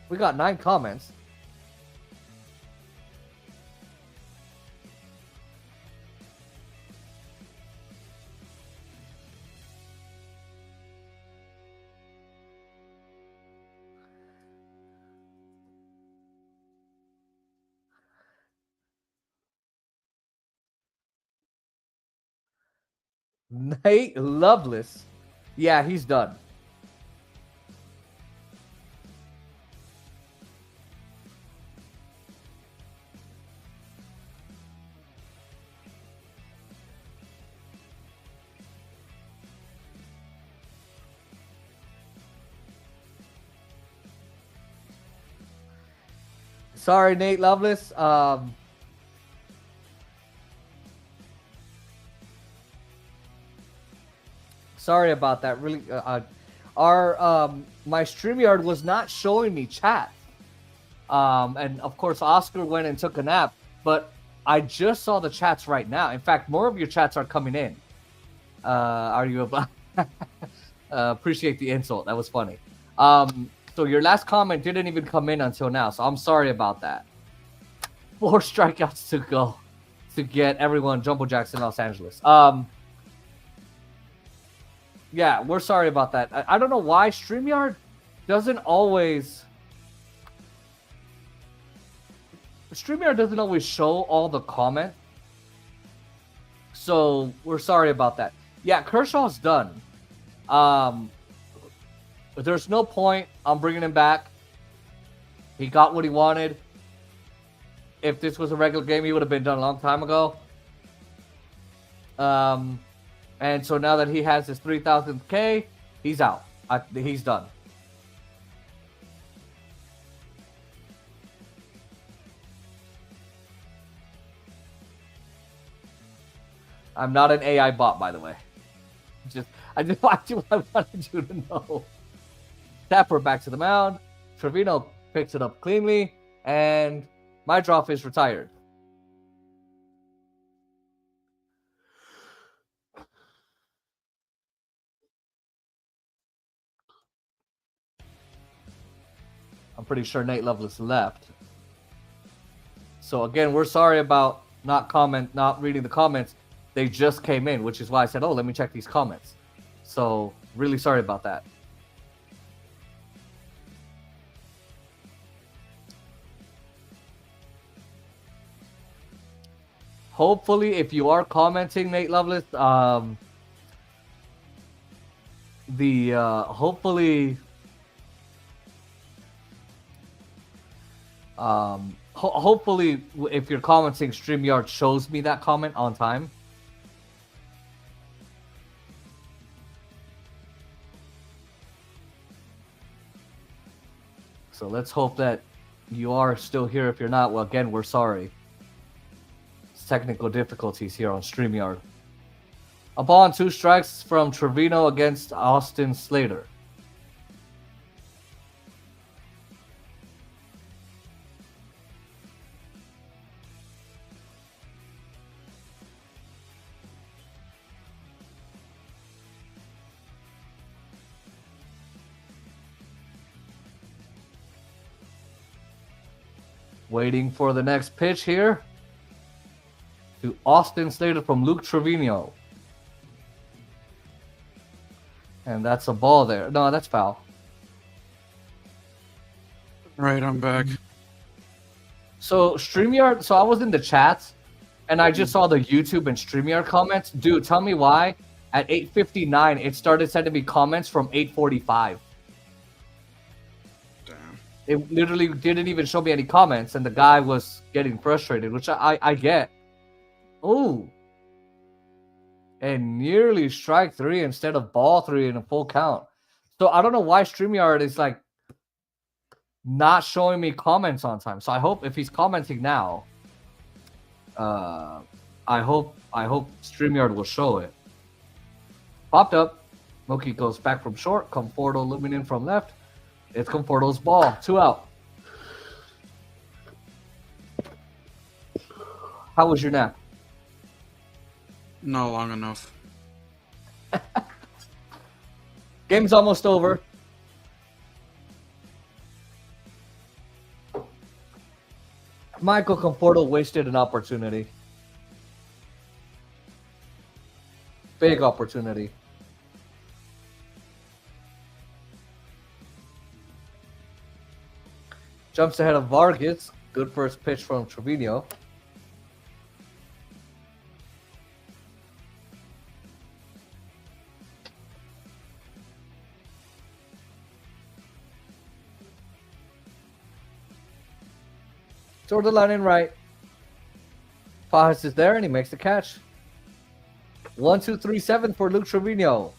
We got 9 comments. Nate Loveless. Yeah, he's done. Sorry, Nate Loveless. Sorry about that. Really, my StreamYard was not showing me chat. And of course, Oscar went and took a nap. But I just saw the chats right now. In fact, more of your chats are coming in. Are you about? Appreciate the insult. That was funny. So your last comment didn't even come in until now. So I'm sorry about that. 4 strikeouts to go to get everyone Jumbo Jacks in Los Angeles. Yeah, we're sorry about that. I don't know why StreamYard doesn't always show all the comments. So we're sorry about that. Yeah, Kershaw's done. There's no point. I'm bringing him back. He got what he wanted. If this was a regular game, he would have been done a long time ago. And so now that he has his 3,000th K, he's out. He's done. I'm not an AI bot, by the way. I just wanted you to know. Tapper back to the mound. Trevino picks it up cleanly, and my drop is retired. I'm pretty sure Nate Loveless left. So again, we're sorry about not reading the comments. They just came in, which is why I said, oh, let me check these comments. So really sorry about that. Hopefully, if you are commenting, Nate Loveless, hopefully, hopefully, if you're commenting, StreamYard shows me that comment on time. So let's hope that you are still here. If you're not, well, again, we're sorry. Technical difficulties here on StreamYard. A ball and 2 strikes from Trevino against Austin Slater. Waiting for the next pitch here. To Austin Slater from Luke Trevino. And that's a ball there. No, that's foul. Right, I'm back. So StreamYard, so I was in the chats and I just saw the YouTube and StreamYard comments. Dude, tell me why at 8:59 it started sending me comments from 8:45. Damn. It literally didn't even show me any comments and the guy was getting frustrated, which I get. Ooh. And nearly strike 3 instead of ball 3 in a full count. So I don't know why StreamYard is like not showing me comments on time. So I hope if he's commenting now, I hope StreamYard will show it. Popped up. Mookie goes back from short. Conforto looming in from left. It's Conforto's ball. 2 out. How was your nap? Not long enough. Game's almost over. Michael Conforto wasted an opportunity. Big opportunity. Jumps ahead of Vargas. Good first pitch from Trevino. Toward the line and right. Fajas is there and he makes the catch. 1-2-3-7 for Luke Trevino.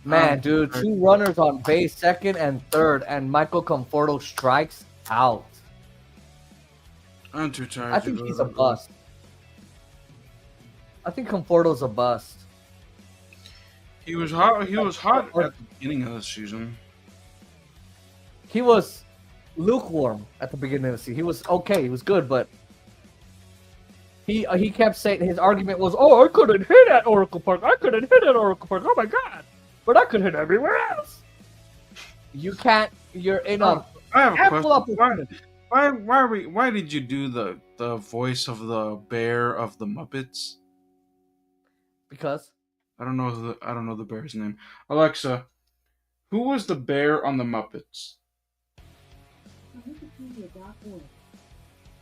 Man, dude, 2 runners on base, second and third, and Michael Conforto strikes out. I'm too tired. I think he's a bust. I think Conforto's a bust. He was hot. He was hot at the beginning of the season. He was lukewarm at the beginning of the season. He was okay. He was good, but he kept saying his argument was, "Oh, I couldn't hit at Oracle Park. I couldn't hit at Oracle Park. Oh my God, but I could hit everywhere else." You can't. You're in a I have a ample question. opportunity. Why did you do the voice of the bear of the Muppets? Because I don't know the bear's name. Alexa, who was the bear on the Muppets? On Wikipedia.org.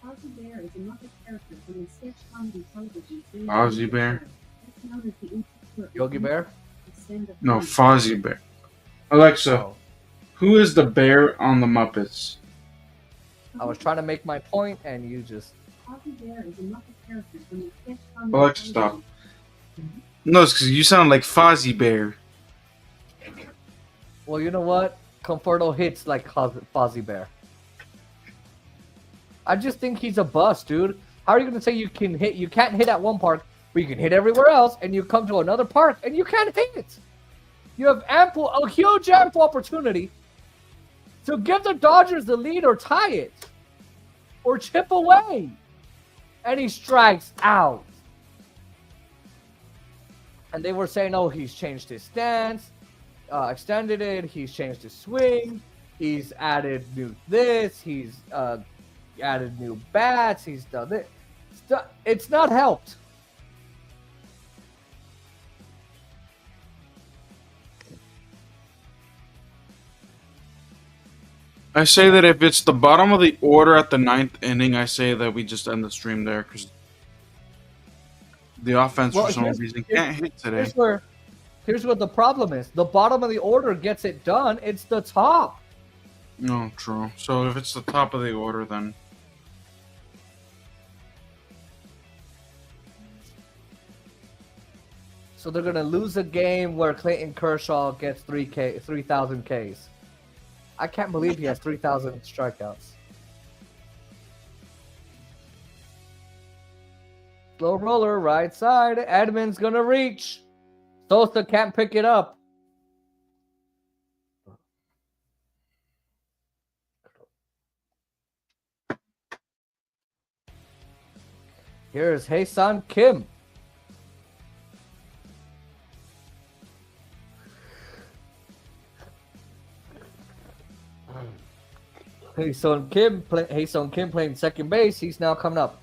Ozzie Bear is a Muppet character from the sketch comedy television series. Ozzie Bear? It's known as the Inspector Yogi Bear. No, Fozzie Bear. Alexa, Oh, who is the bear on the Muppets? I was trying to make my point, and you just. Ozzie Bear is a Muppet character from the sketch comedy Alexa, stop. television. No, it's because you sound like Fozzie Bear. Well, you know what? Conforto hits like Fozzie Bear. I just think he's a bust, dude. How are you gonna say you can hit? You can't hit at one park, but you can hit everywhere else, and you come to another park and you can't hit. You have a huge ample opportunity to give the Dodgers the lead or tie it, or chip away, and he strikes out. And they were saying, "Oh, he's changed his stance, extended it. He's changed his swing. He's added new this. He's added new bats. He's done it. It's not helped." I say that if it's the bottom of the order at the 9th inning, I say that we just end the stream there because the offense for some reason can't hit today. Here's what the problem is. The bottom of the order gets it done. It's the top. No, true. So if it's the top of the order, then So they're gonna lose a game where Clayton Kershaw gets 3,000 Ks. I can't believe he has 3,000 strikeouts. Slow roller, right side. Edmonds gonna reach. Sosa can't pick it up. Here's Hae-Sun Kim. Hae-Sun Kim playing second base. He's now coming up.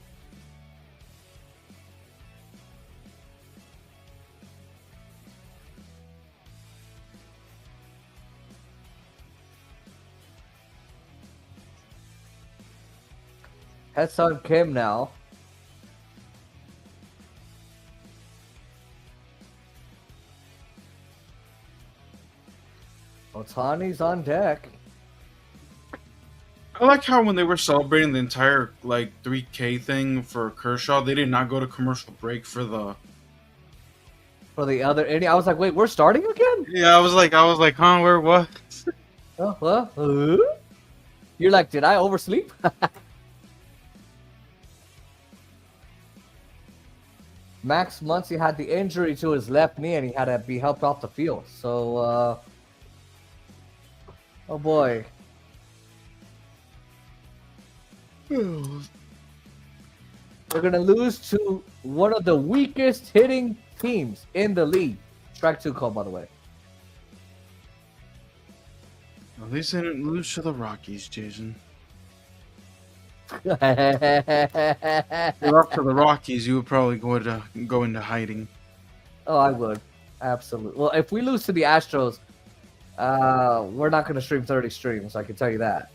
Hae-Sun Kim now. Otani's on deck. I like how when they were celebrating the entire 3K thing for Kershaw, they did not go to commercial break for the. For the other inning, I was like, "Wait, we're starting again?" Yeah, I was like, huh? Where what? Oh, well, you're like, "Did I oversleep?" Max Muncy had the injury to his left knee, and he had to be helped off the field. So, oh boy. We're gonna lose to one of the weakest hitting teams in the league. Strike 2 call, by the way. At least they didn't lose to the Rockies, Jason. If you're up to the Rockies, you would probably go into hiding. Oh, I would. Absolutely. Well, if we lose to the Astros, we're not going to stream 30 streams, I can tell you that.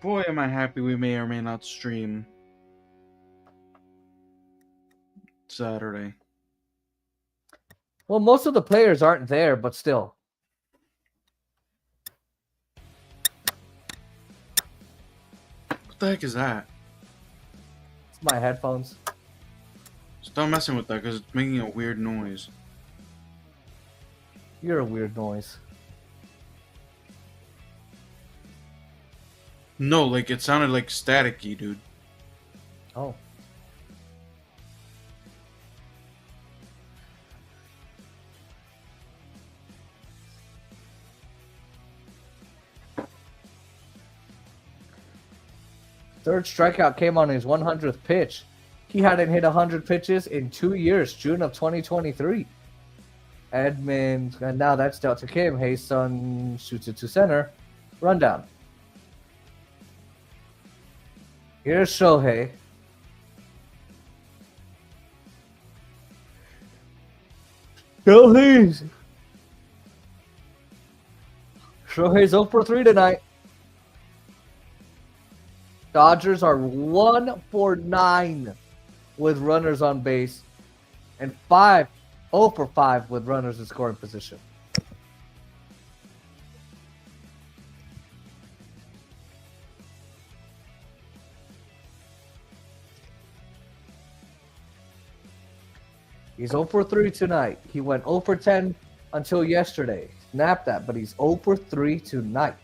Boy, am I happy we may or may not stream Saturday. Well, most of the players aren't there, but still. What the heck is that? It's my headphones. Stop messing with that because it's making a weird noise. You're a weird noise. No, like it sounded like staticky, dude. Oh. Third strikeout came on his 100th pitch. He hadn't hit 100 pitches in 2 years, June of 2023. Edmonds, and now that's dealt to Kim. Hayson shoots it to center. Rundown. Here's Shohei. Shohei's 0 for 3 tonight. Dodgers are 1 for 9 with runners on base and 0 for 5 with runners in scoring position. He's 0 for 3 tonight. He went 0 for 10 until yesterday. Snap that, but he's 0 for 3 tonight.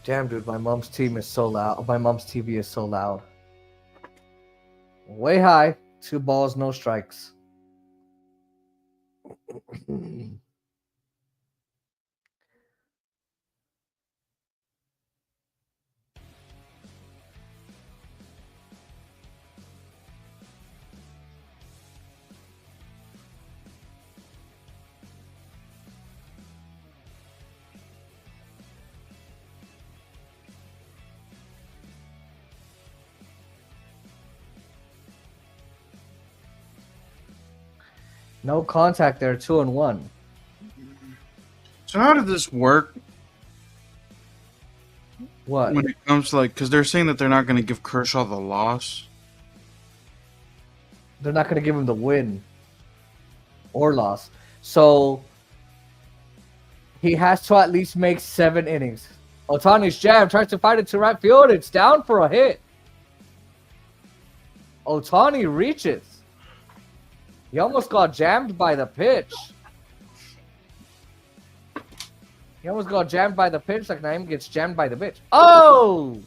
Damn, dude, my mom's team is so loud. My mom's TV is so loud. Way high. 2 balls, no strikes. No contact there, 2-1. So how did this work What? when it comes to like, because they're saying that they're not going to give Kershaw the loss. They're not going to give him the win or loss. So he has to at least make 7 innings. Otani's jam tries to fight it to right field. It's down for a hit. Otani reaches. He almost got jammed by the pitch. He almost got jammed by the pitch like Naeem gets jammed by the pitch. Oh!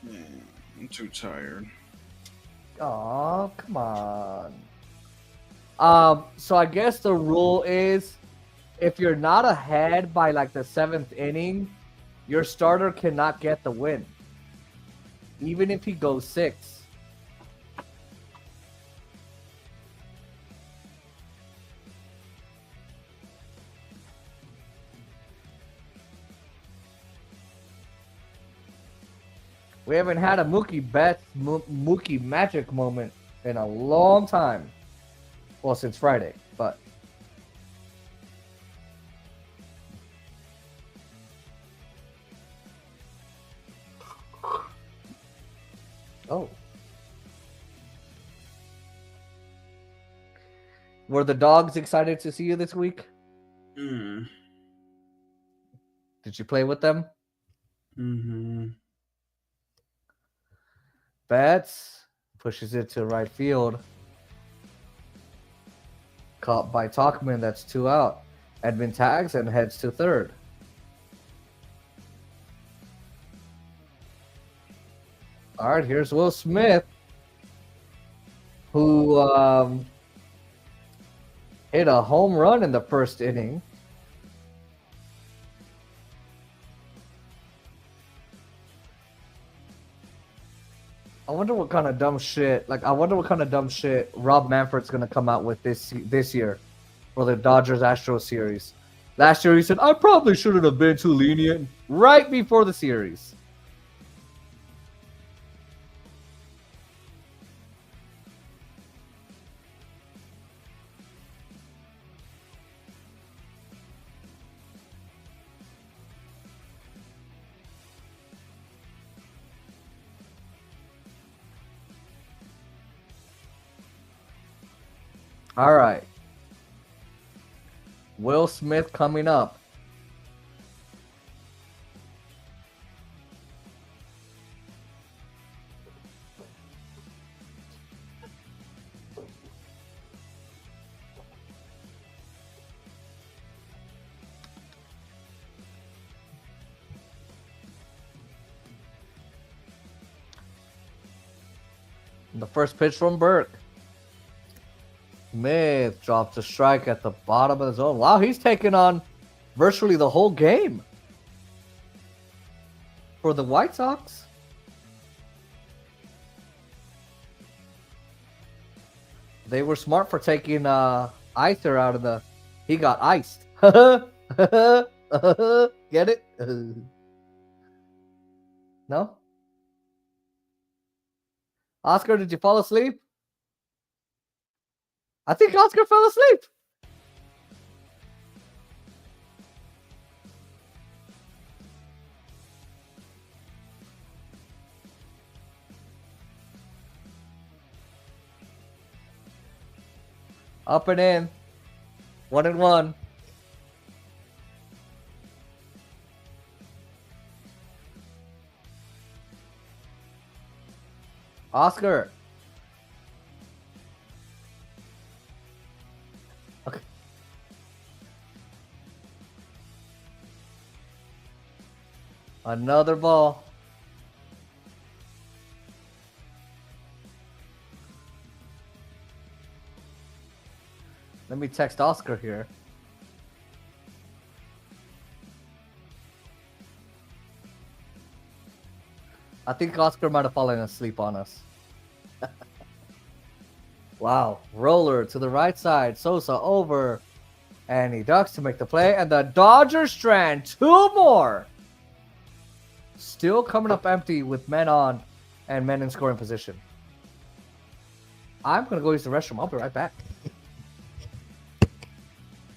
Man, I'm too tired. Oh, come on. So I guess the rule is if you're not ahead by like the 7th inning, your starter cannot get the win. Even if he goes 6. We haven't had a Mookie Magic moment in a long time. Well, since Friday, but. Oh. Were the dogs excited to see you this week? Mm. Did you play with them? Mm-hmm. Betts pushes it to right field. Caught by Talkman, that's 2 out. Edmund tags and heads to third. All right, here's Will Smith, who hit a home run in the first inning. I wonder what kind of dumb shit. Rob Manfred's gonna come out with this year for the Dodgers Astros series. Last year he said, I probably shouldn't have been too lenient right before the series. All right. Will Smith coming up. The first pitch from Burke. Smith drops a strike at the bottom of the zone. Wow, he's taken on virtually the whole game for the White Sox. They were smart for taking Ether out of the... He got iced. Get it? No? Oscar, did you fall asleep? I think Oscar fell asleep. Up and in. 1-1. Oscar. Okay. Another ball. Let me text Oscar here. I think Oscar might have fallen asleep on us. Wow. Roller to the right side. Sosa over. And he ducks to make the play. And the Dodgers strand 2 more. Still coming up empty with men on and men in scoring position. I'm going to go use the restroom. I'll be right back.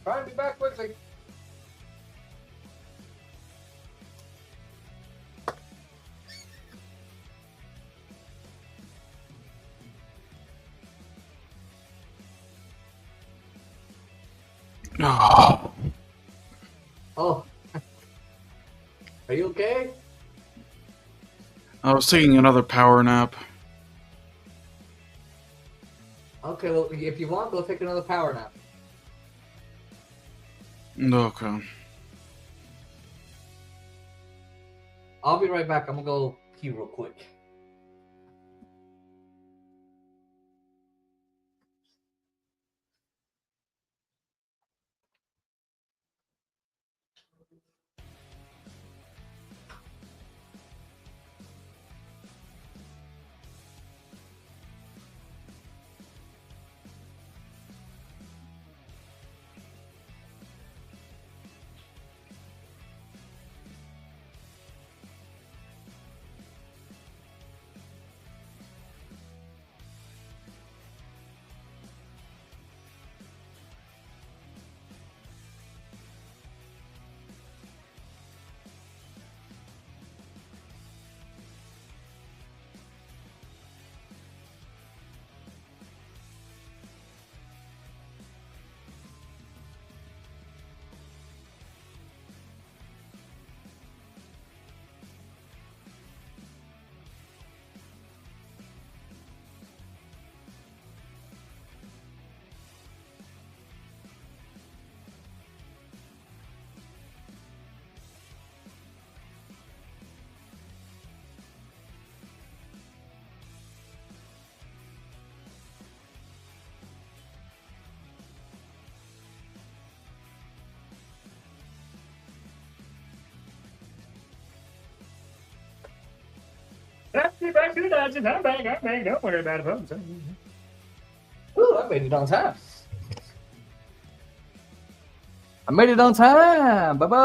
Try and be back quickly. Oh. Oh. Are you okay? I was taking another power nap. Okay, well, if you want, go take another power nap. Okay. I'll be right back. I'm gonna go pee real quick. Back to the Dodgers. I'm back. Don't worry about it. Ooh, I made it on time. I made it on time. Bye-bye.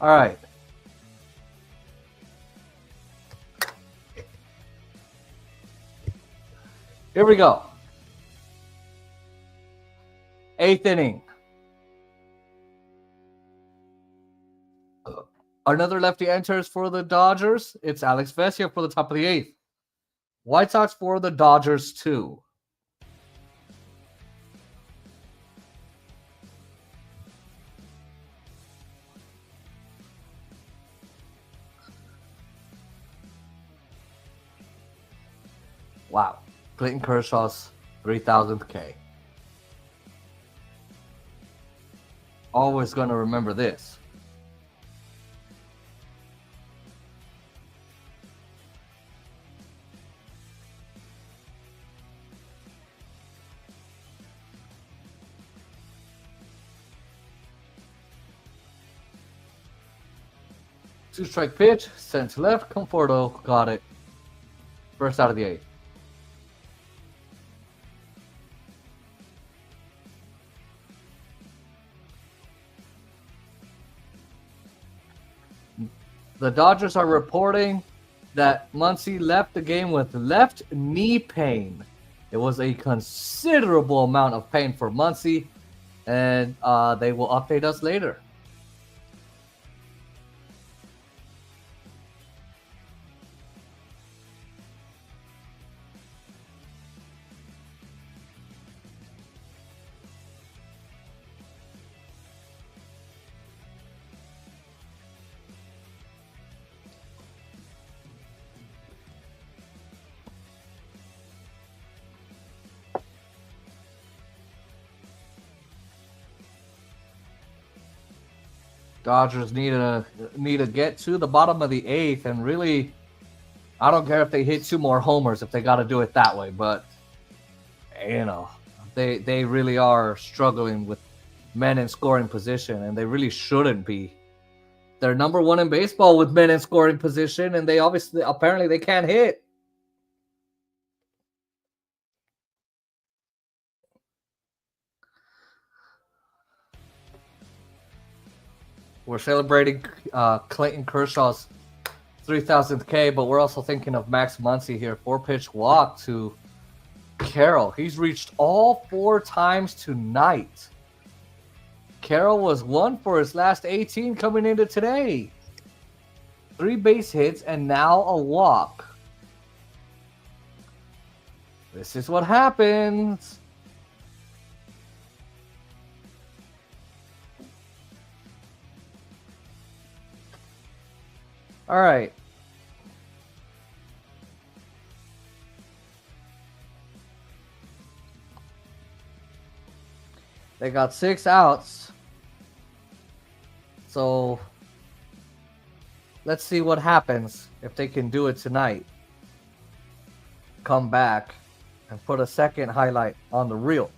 All right. Here we go. 8th inning. Another lefty enters for the Dodgers. It's Alex Vesia for the top of the 8th. White Sox for the Dodgers 2. Wow. Clayton Kershaw's 3,000th K. Always going to remember this. Two-strike pitch, sent to left, Conforto, got it. First out of the 8th. The Dodgers are reporting that Muncy left the game with left knee pain. It was a considerable amount of pain for Muncy, and they will update us later. Dodgers need to get to the bottom of the 8th, and really, I don't care if they hit 2 more homers if they got to do it that way. But you know, they really are struggling with men in scoring position, and they really shouldn't be. They're number 1 in baseball with men in scoring position, and they apparently they can't hit. We're celebrating Clayton Kershaw's 3,000th K, but we're also thinking of Max Muncy here. 4-pitch walk to Carroll. He's reached all 4 times tonight. Carroll was 1 for his last 18 coming into today. 3 base hits and now a walk. This is what happens. All right. They got 6 outs. So let's see what happens if they can do it tonight. Come back and put a second highlight on the reel.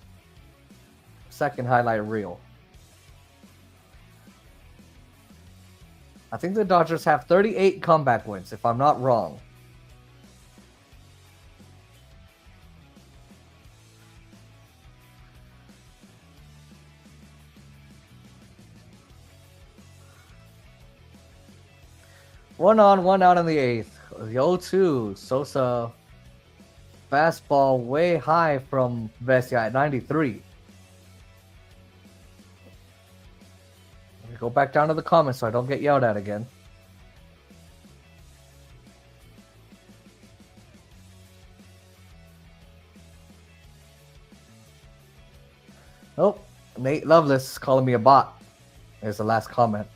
Second highlight reel. I think the Dodgers have 38 comeback wins, if I'm not wrong. One on, 1 out in the 8th. The 0-2. Sosa. Fastball way high from Vesia at 93. Go back down to the comments so I don't get yelled at again. Oh, Nate Loveless calling me a bot. There's the last comment.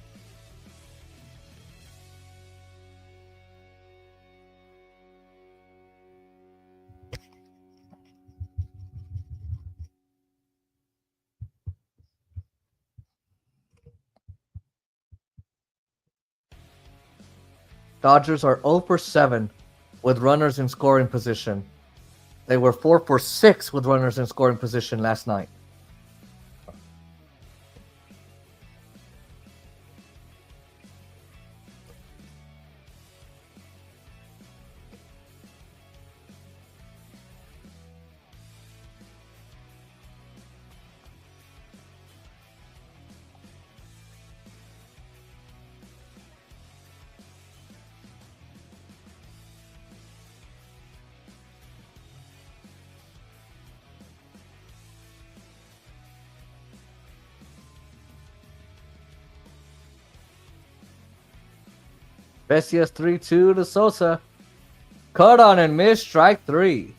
Dodgers are 0 for 7 with runners in scoring position. They were 4 for 6 with runners in scoring position last night. Vesia's 3-2 to Sosa. Cut on and miss, strike 3.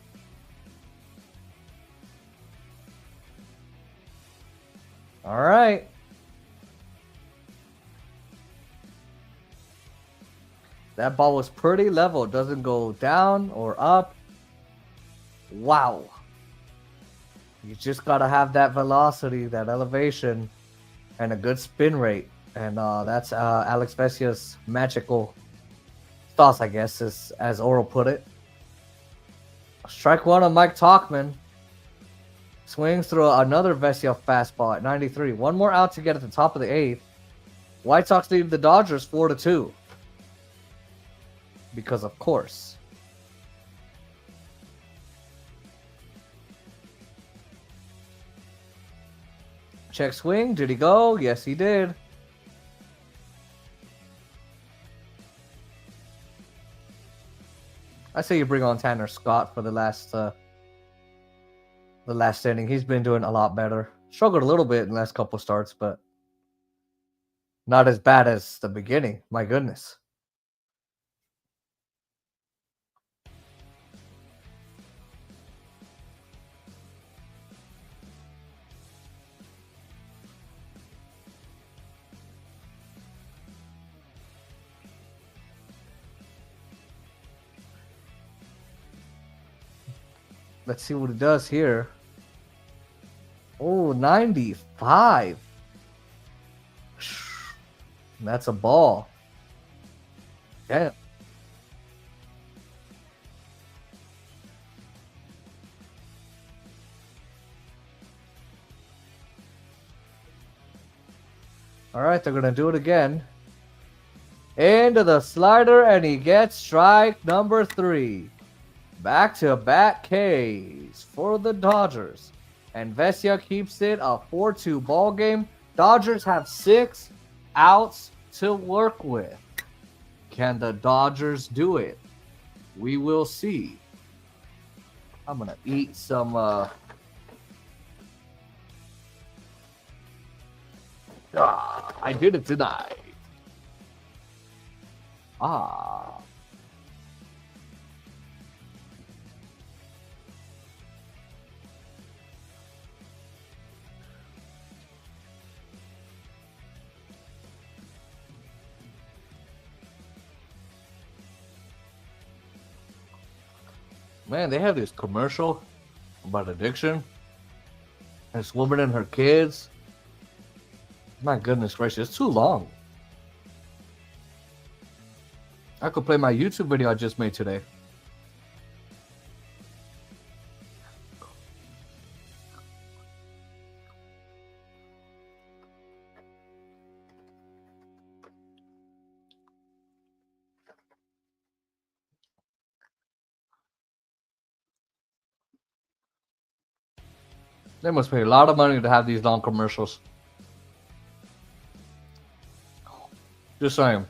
All right. That ball was pretty level. It doesn't go down or up. Wow. You just got to have that velocity, that elevation, and a good spin rate. And that's Alex Vesia's magical thoughts, I guess, as Oro put it. Strike 1 on Mike Tauchman. Swings through another Vesia fastball at 93. One more out to get at the top of the 8th. White Sox lead the Dodgers 4-2. Because of course. Check swing. Did he go? Yes, he did. I say you bring on Tanner Scott for the last inning. He's been doing a lot better. Struggled a little bit in the last couple starts, but not as bad as the beginning. My goodness. Let's see what it does here. Oh, 95. That's a ball. Damn. All right, they're going to do it again. Into the slider, and he gets strike number 3. Back-to-back Ks for the Dodgers. And Vesia keeps it a 4-2 ball game. Dodgers have 6 outs to work with. Can the Dodgers do it? We will see. I'm going to eat some... I did it tonight. Man, they have this commercial about addiction. This woman and her kids. My goodness gracious, it's too long. I could play my YouTube video I just made today. They must pay a lot of money to have these long commercials. Just saying.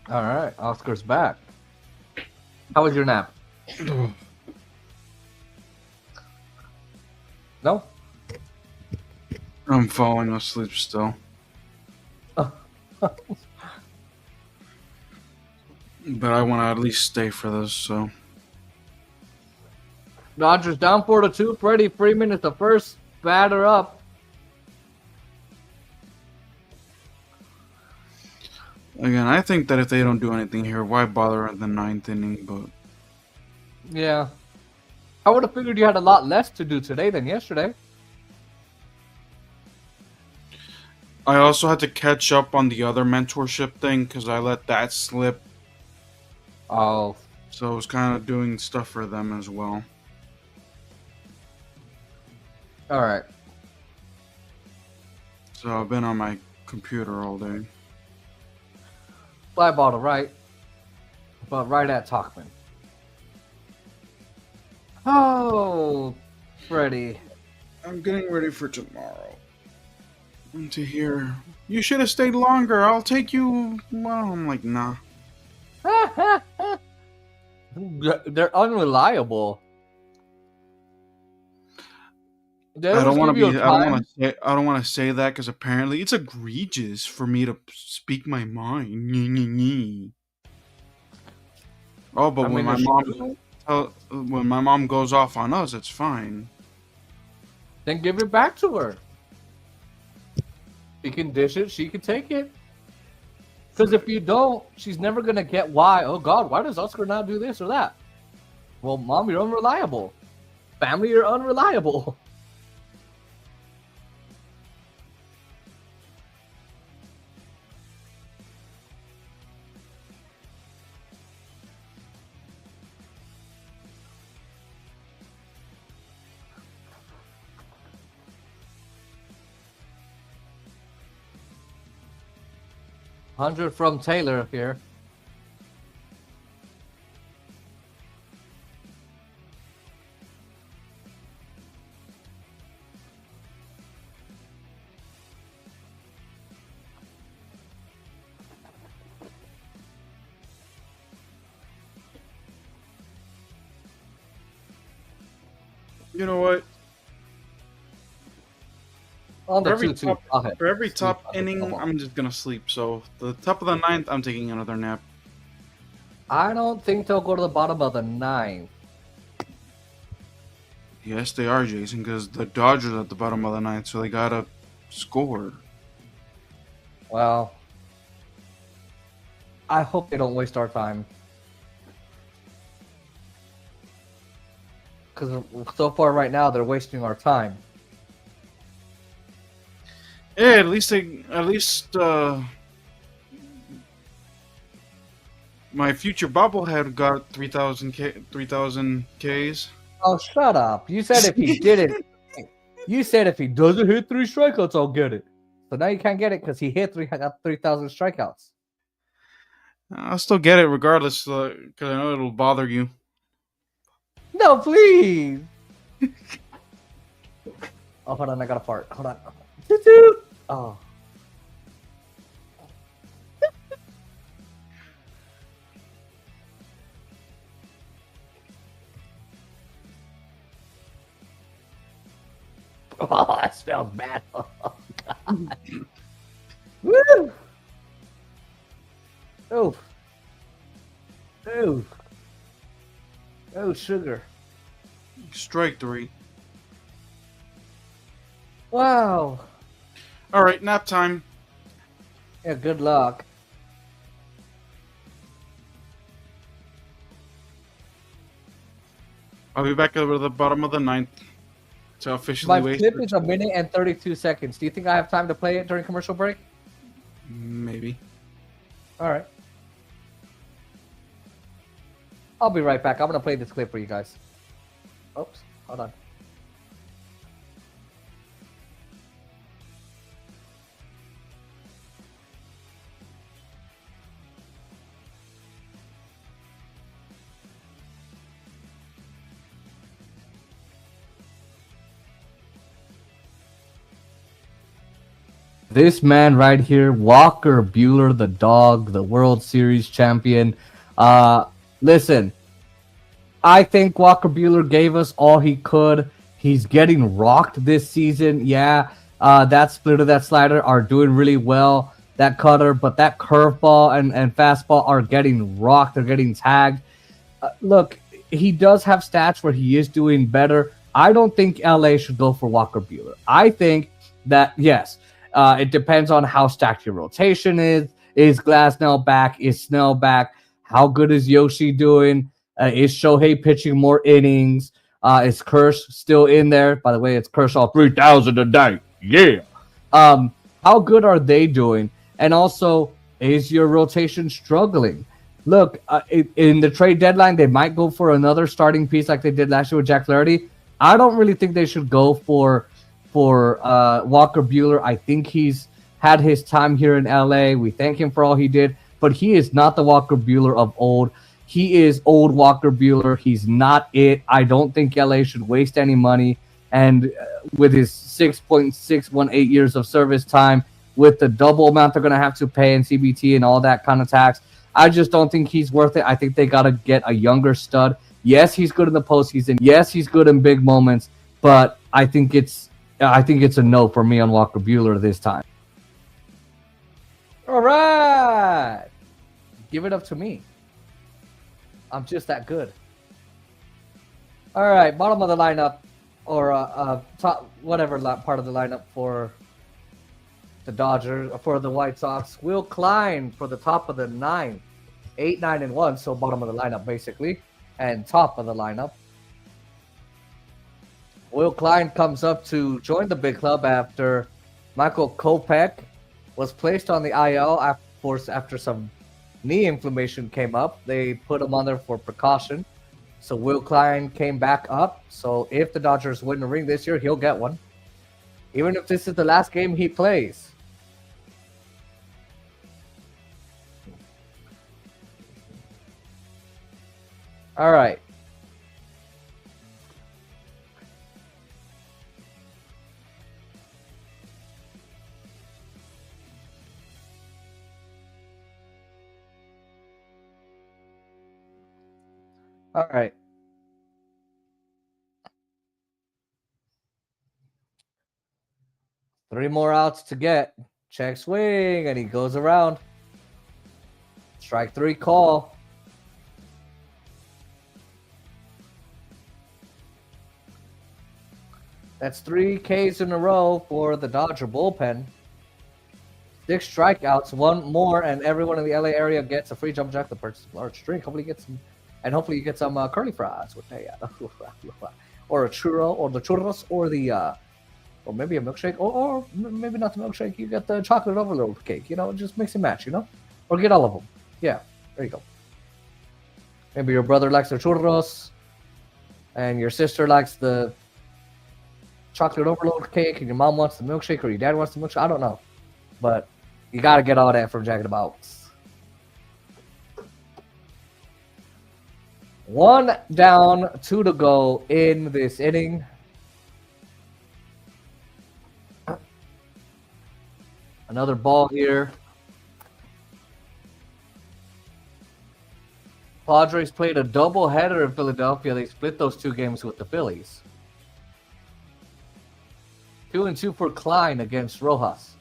All right, Oscar's back. How was your nap? No? I'm falling asleep still. But I want to at least stay for this, so. Dodgers down 4-2. Freddie Freeman is the first batter up. Again, I think that if they don't do anything here, why bother in the 9th inning? But yeah. I would have figured you had a lot less to do today than yesterday. I also had to catch up on the other mentorship thing because I let that slip. Oh. So I was kind of doing stuff for them as well. All right. So I've been on my computer all day. Fly ball to right. But right at Tauchman. Oh, Freddie. I'm getting ready for tomorrow. And to hear, you should have stayed longer. I'll take you. Well, I'm like, nah. They're unreliable. They I always don't want give to you a be. time. I don't want to say that because apparently it's egregious for me to speak my mind. Nyeh, nyeh, nyeh. Oh, but I when mean, when my mom goes off on us, it's fine. then give it back to her. She can dish it. She can take it. Because if you don't, she's never gonna get why. Oh God, why does Oscar not do this or that? Well, Mom, you're unreliable. Family, you're unreliable. $100 from Taylor here. You know what? On the For every 2-2. top, Okay. for every top Sleep. inning, I'm just gonna sleep. So the top of the ninth, I'm taking another nap. I don't think they'll go to the bottom of the 9th. Yes, they are, Jason, because the Dodgers are at the bottom of the ninth, so they gotta score. Well, I hope they don't waste our time. Because so far right now, they're wasting our time. Yeah, at least my future bobblehead got 3,000 Ks. Oh, shut up. You said if he didn't. You said if he doesn't hit 3 strikeouts, I'll get it. So now you can't get it because he got 3,000 strikeouts. I'll still get it regardless, because I know it'll bother you. No, please. Oh, hold on. I got a fart. Hold on. Toot-toot. Oh. Oh, that smells bad. Oh, God. Woo! Oh. Oh. Oh, sugar. Strike 3. Wow. All right, nap time. Yeah, good luck. I'll be back over the bottom of the ninth to officially My waste clip it. is 1 minute and 32 seconds. Do you think I have time to play it during commercial break? Maybe. All right. I'll be right back. I'm going to play this clip for you guys. Oops. Hold on. This man right here, Walker Buehler, the dog, the World Series champion. Listen, I think Walker Buehler gave us all he could. He's getting rocked this season. Yeah, that splitter, that slider are doing really well. That cutter, but that curveball and fastball are getting rocked. They're getting tagged. Look, he does have stats where he is doing better. I don't think LA should go for Walker Buehler. I think that, yes, it depends on how stacked your rotation is. Is Glasnow back? Is Snell back? How good is Yoshi doing? Is Shohei pitching more innings? Is Kersh still in there? By the way, it's Kershaw 3,000 a day. Yeah. How good are they doing? And also, is your rotation struggling? Look, in the trade deadline, they might go for another starting piece like they did last year with Jack Flaherty. I don't really think they should go for Walker Buehler. I think he's had his time here in LA. We thank him for all he did, but he is not the Walker Buehler of old. He is old Walker Buehler. He's not it. I don't think LA should waste any money. And with his 6.618 years of service time, with the double amount they're going to have to pay in CBT and all that kind of tax, I just don't think he's worth it. I think they got to get a younger stud. Yes, he's good in the postseason. Yes, he's good in big moments. But I think it's a no for me on Walker Buehler this time. All right. Give it up to me. I'm just that good. All right, bottom of the lineup, or top, whatever part of the lineup for the Dodgers, for the White Sox. Will Klein for the top of the 9, 8, 9, and 1, so bottom of the lineup basically, and top of the lineup. Will Klein comes up to join the big club after Michael Kopech was placed on the IL after some knee inflammation came up. They put him on there for precaution. So Will Klein came back up. So if the Dodgers win the ring this year, he'll get one. Even if this is the last game he plays. All right. All right. Three more outs to get. Check swing, and he goes around. Strike 3 call. That's 3 Ks in a row for the Dodger bullpen. 6 strikeouts, 1 more, and everyone in the LA area gets a free jump jack to purchase a large drink. Hopefully, you get some curly fries with that, or a churro, or the churros, or the or maybe a milkshake, or maybe not the milkshake. You get the chocolate overload cake. Just mix and match. Or get all of them. Yeah, there you go. Maybe your brother likes the churros, and your sister likes the chocolate overload cake, and your mom wants the milkshake, or your dad wants the milkshake. I don't know, but you got to get all that from Jack in the Box. 1 down, 2 to go in this inning. Another ball here. Padres played a doubleheader in Philadelphia. They split those 2 games with the Phillies. 2-2 for Klein against Rojas.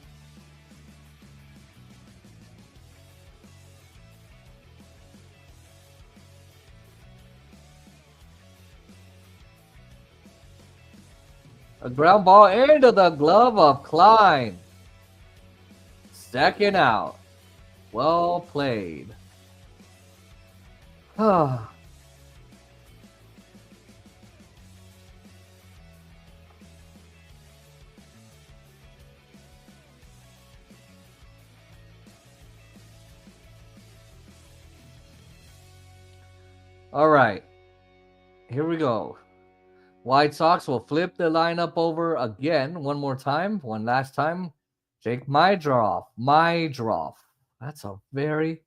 A ground ball into the glove of Klein. Second out. Well played. All right. Here we go. White Sox will flip the lineup over again, one last time. Jake Mydroff. That's a very...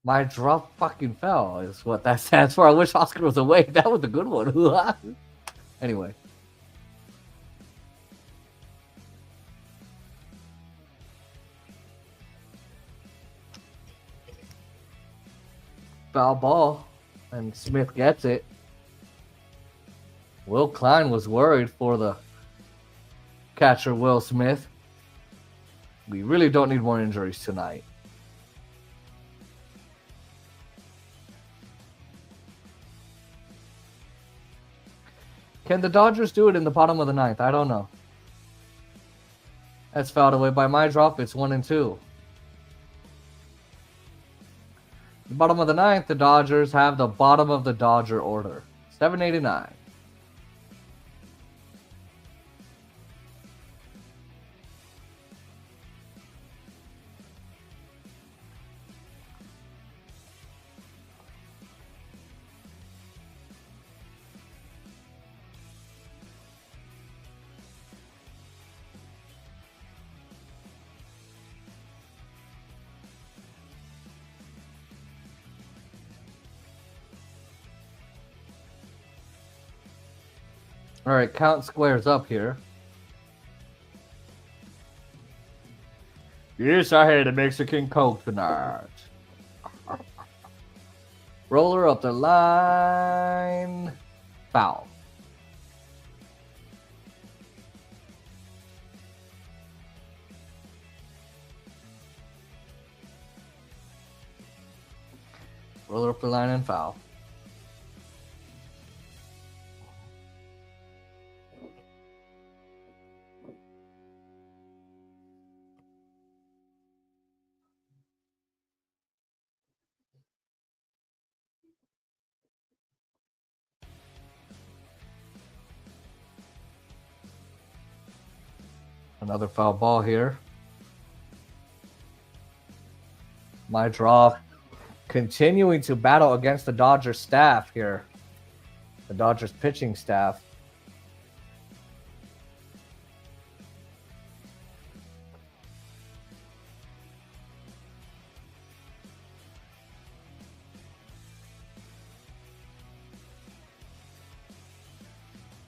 Mydroff fucking fell is what that stands for. I wish Oscar was awake. That was a good one. Anyway. Foul ball. And Smith gets it. Will Klein was worried for the catcher, Will Smith. We really don't need more injuries tonight. Can the Dodgers do it in the bottom of the 9th? I don't know. That's fouled away by my drop. It's 1-2. The bottom of the 9th, the Dodgers have the bottom of the Dodger order. 789. All right, count squares up here. Yes, I had a Mexican Coke tonight. Roller up the line. Foul. Roller up the line and foul. Another foul ball here. My draw continuing to battle against the Dodgers staff here. The Dodgers pitching staff.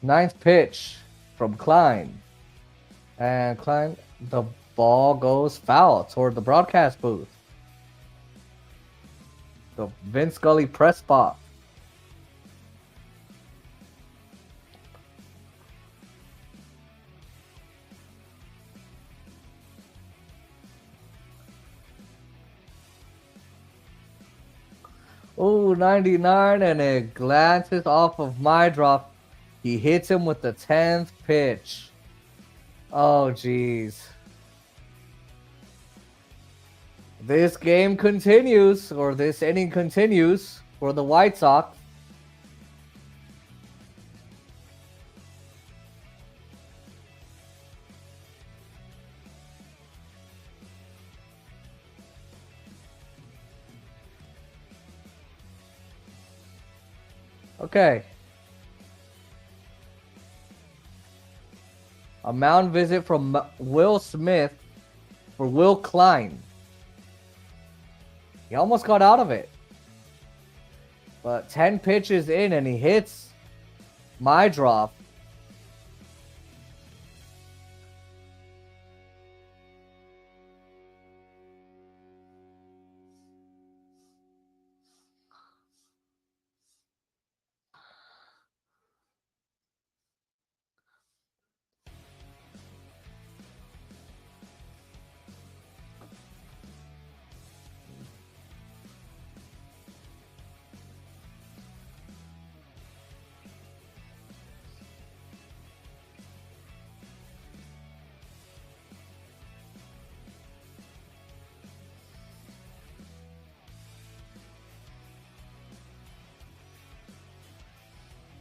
Ninth pitch from Klein. And Klein, the ball goes foul toward the broadcast booth. The Vince Scully press spot. Oh, 99, and it glances off of my drop. He hits him with the 10th pitch. Oh, geez. This game continues, or this inning continues for the White Sox. Okay. A mound visit from Will Smith for Will Klein. He almost got out of it. But 10 pitches in and he hits my drop.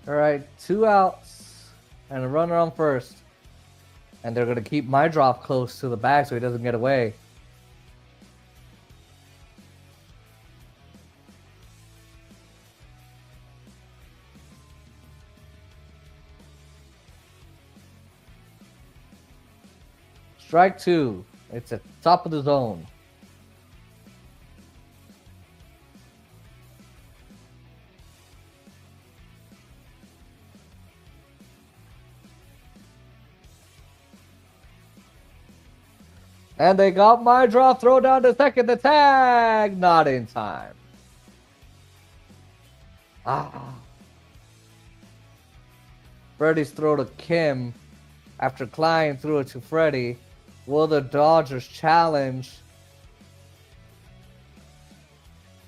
All right, 2 outs and a runner on first. And they're going to keep my drop close to the bag so he doesn't get away. Strike 2. It's at the top of the zone. And they got my draw. Throw down to second. The tag. Not in time. Freddie's throw to Kim after Klein threw it to Freddie. Will the Dodgers challenge?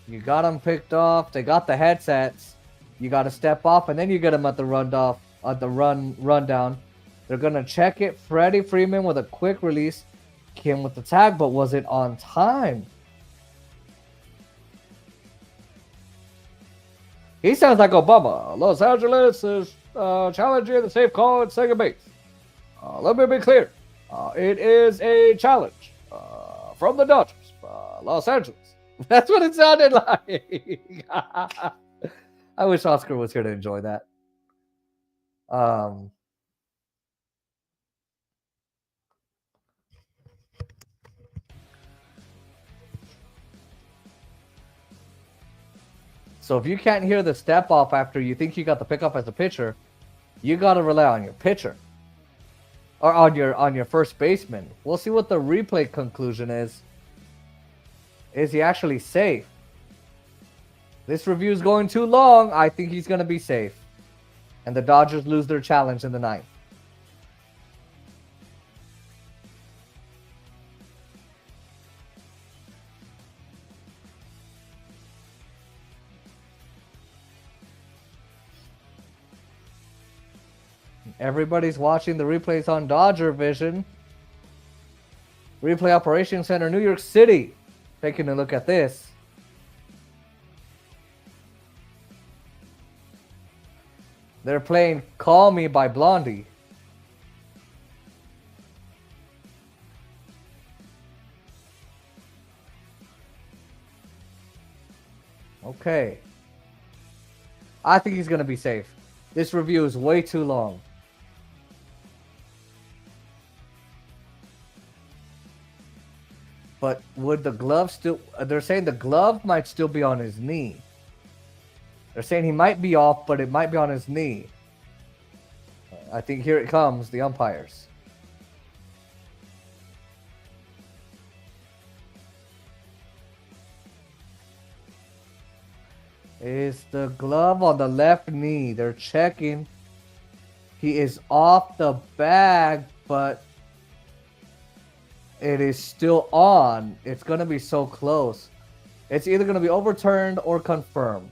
You got them picked off. They got the headsets. You got to step off, and then you get them at the rundown. They're gonna check it. Freddie Freeman with a quick release. Kim with the tag, but was it on time? He sounds like Obama. Los Angeles is challenging the safe call at second base. Let me be clear. It is a challenge from the Dodgers, Los Angeles. That's what it sounded like. I wish Oscar was here to enjoy that. So if you can't hear the step off after you think you got the pickoff as a pitcher, You got to rely on your pitcher or on your first baseman. We'll see what the replay conclusion is. Is he actually safe? This review is going too long. I think he's going to be safe. And the Dodgers lose their challenge in the ninth. Everybody's watching the replays on Dodger Vision. Replay Operations Center, New York City. Taking a look at this. They're playing Call Me by Blondie. Okay. I think he's going to be safe. This review is way too long. But would the glove still... They're saying the glove might still be on his knee. They're saying he might be off, but it might be on his knee. I think here it comes, the umpires. Is the glove on the left knee? They're checking. He is off the bag, but it is still on. It's going to be so close. It's either going to be overturned or confirmed.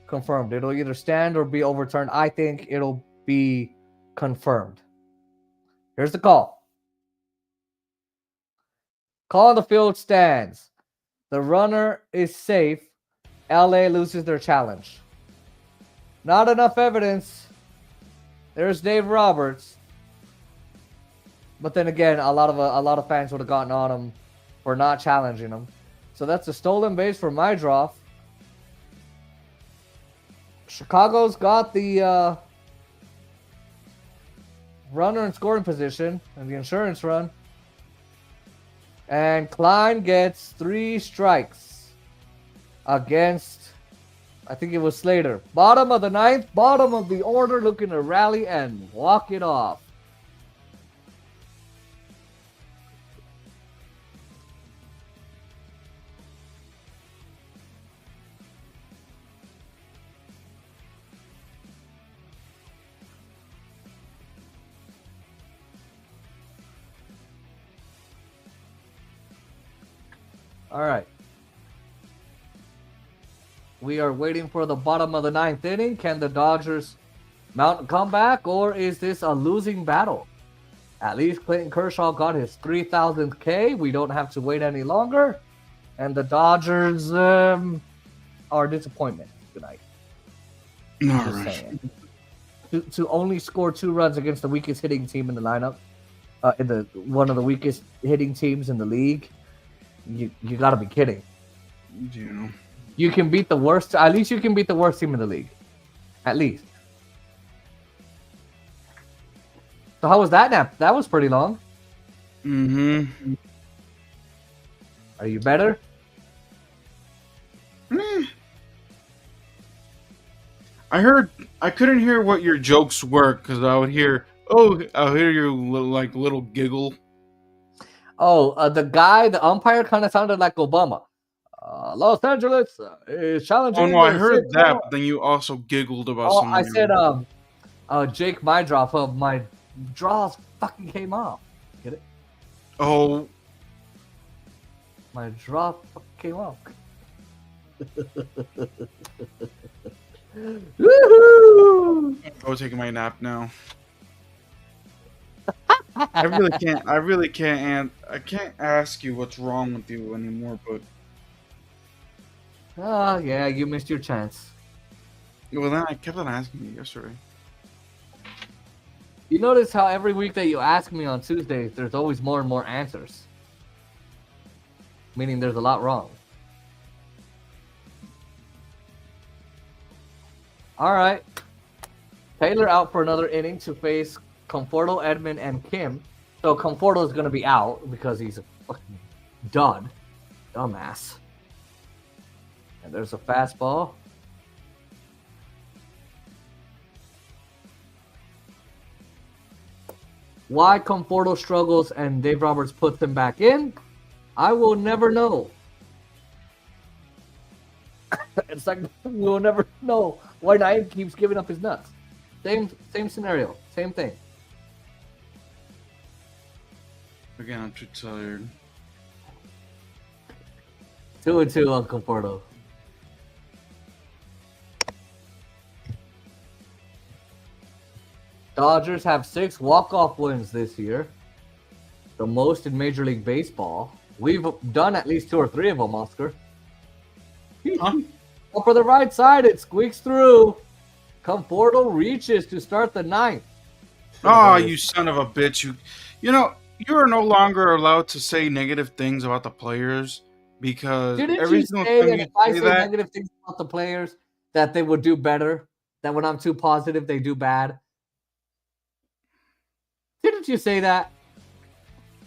Confirmed. It'll either stand or be overturned. I think it'll be confirmed. Here's the call. Call on the field stands. The runner is safe. LA loses their challenge. Not enough evidence. There's Dave Roberts. But then again, a lot of fans would have gotten on him for not challenging him. So that's a stolen base for my draw. Chicago's got the runner in scoring position and the insurance run. And Klein gets 3 strikes against, I think it was Slater. Bottom of the ninth, bottom of the order, looking to rally and walk it off. All right. We are waiting for the bottom of the ninth inning. Can the Dodgers mount a comeback, or is this a losing battle? At least Clayton Kershaw got his 3,000th K. We don't have to wait any longer. And the Dodgers are a disappointment tonight. All Just right. saying. To only score 2 runs against the weakest hitting team in the lineup, in the one of the weakest hitting teams in the league, you got to be kidding. You know. You can beat the worst. At least you can beat the worst team in the league. At least. So how was that nap? That was pretty long. Mm-hmm. Are you better? I couldn't hear what your jokes were because I would hear, I'll hear your little giggle. Oh, the umpire kind of sounded like Obama. Los Angeles is challenging. Oh no, I the heard sixth that, ball. but then you also giggled about Oh, something. I said, Jake, my draws fucking came off. Get it? Oh, My draw fucking came off. Woohoo! I was taking my nap now. I really can't I can't ask you what's wrong with you anymore, but Oh, yeah, you missed your chance. well then I kept on asking you yesterday. You notice how every week that you ask me on Tuesdays, there's always more and more answers. Meaning there's a lot wrong. All right. Taylor out for another inning to face Conforto, Edman, and Kim. So Conforto is going to be out because he's a fucking dud. Dumbass. And there's a fastball. Why Conforto struggles and Dave Roberts puts him back in, I will never know. It's like we'll never know why Naeem keeps giving up his nuts. Same scenario, same thing. Again, I'm too tired. 2-2 on Conforto. Dodgers have 6 walk-off wins this year, the most in Major League Baseball. We've done at least 2 or 3 of them, Oscar. Huh? Up for the right side, it squeaks through. Conforto reaches to start the 9th. Oh, you son of a bitch! You know you are no longer allowed to say negative things about the players because Didn't every you single say time that you if I say say that, negative things about the players, that they would do better? That when I'm too positive, they do bad? Didn't you say that?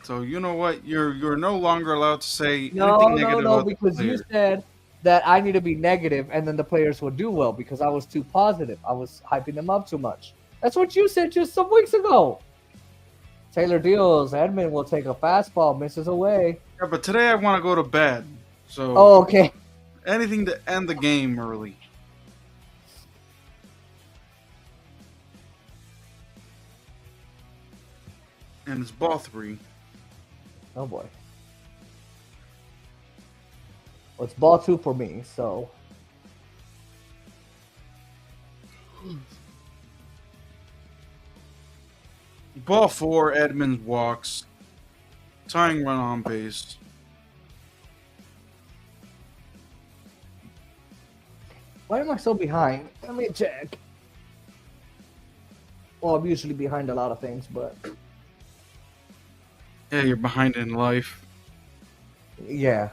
so you know what? You're no longer allowed to say No, anything negative no, about the because you players. said that I need to be negative and then the players will do well because I was too positive. I was hyping them up too much. That's what you said just some weeks ago. Taylor deals. Edmund will take a fastball, misses away. Yeah, but today I want to go to bed. So Oh, okay. anything to end the game early. And it's ball 3. Oh boy. Well, it's ball 2 for me, so. Ball 4, Edmonds walks. Tying run on base. Why am I so behind? Let me check. Well, I'm usually behind a lot of things, but Yeah, you're behind in life. yeah,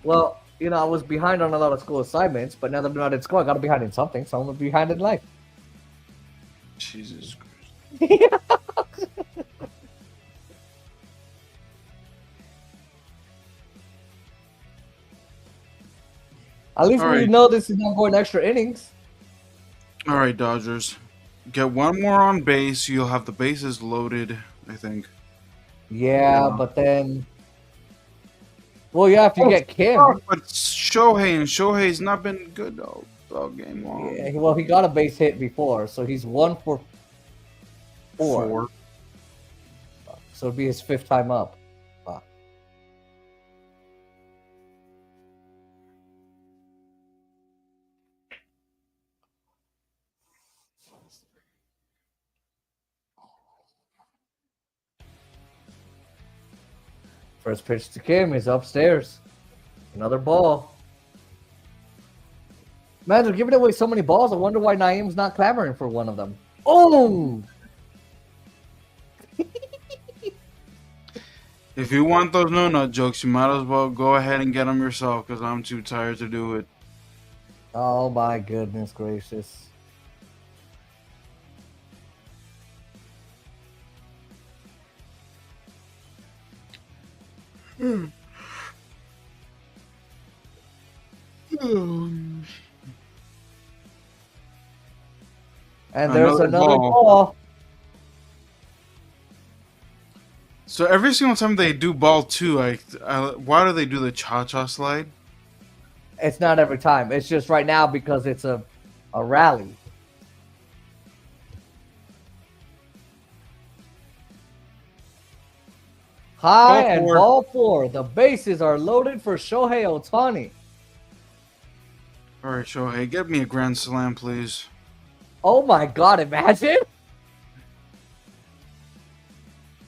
Well, I was behind on a lot of school assignments, but now that I'm not in school, I got to be behind in something, so I'm behind in life. Jesus Christ. At least All we right. know this is not going extra innings. All right, Dodgers. Get one more on base. You'll have the bases loaded, I think. Yeah, but then. Well, yeah, if you get Kim. Oh, but Shohei, and Shohei's not been good all game long. Yeah, well, he got a base hit before, so he's 1 for 4. 4. So it'd be his 5th time up. Wow. First pitch to Kim is upstairs. Another ball. Man, they're giving away so many balls. I wonder why Naeem's not clamoring for one of them. Oh! If you want those no-nut jokes, you might as well go ahead and get them yourself because I'm too tired to do it. Oh my goodness gracious. And there's another ball. So every single time they do ball 2, why do they do the cha-cha slide? It's not every time. It's just right now because it's a rally. High Ball and 4. ball 4. The bases are loaded for Shohei Ohtani. All right, Shohei, get me a grand slam, please. Oh my God, imagine.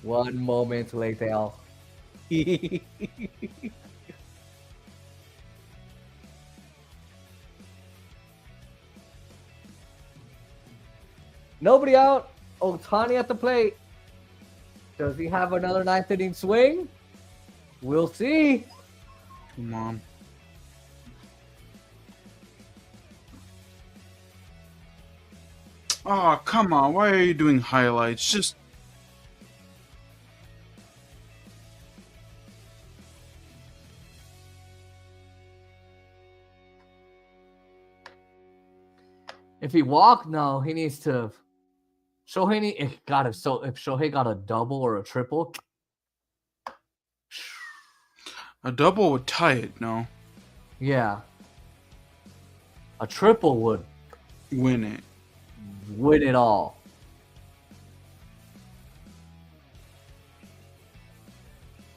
One moment later. Nobody out. Ohtani at the plate. Does he have another 9th inning swing? We'll see. Come on. Oh, come on. Why are you doing highlights? Just... If he walked, no, he needs to. If Shohei got a double or a triple, A double would tie it. No, yeah, a triple would win it. win it all.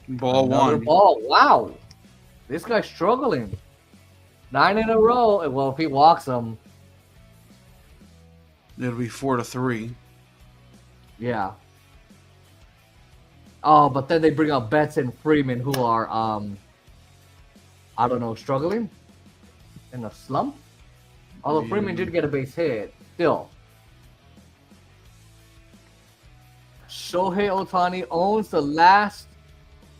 Ball Another one. ball. Wow, this guy's struggling. 9 in a row. Well, if he walks them, It'll be 4-3. yeah. Oh, but then they bring up Betts and Freeman, who are I don't know, struggling in a slump. Although Freeman did get a base hit, still. Shohei Ohtani owns the last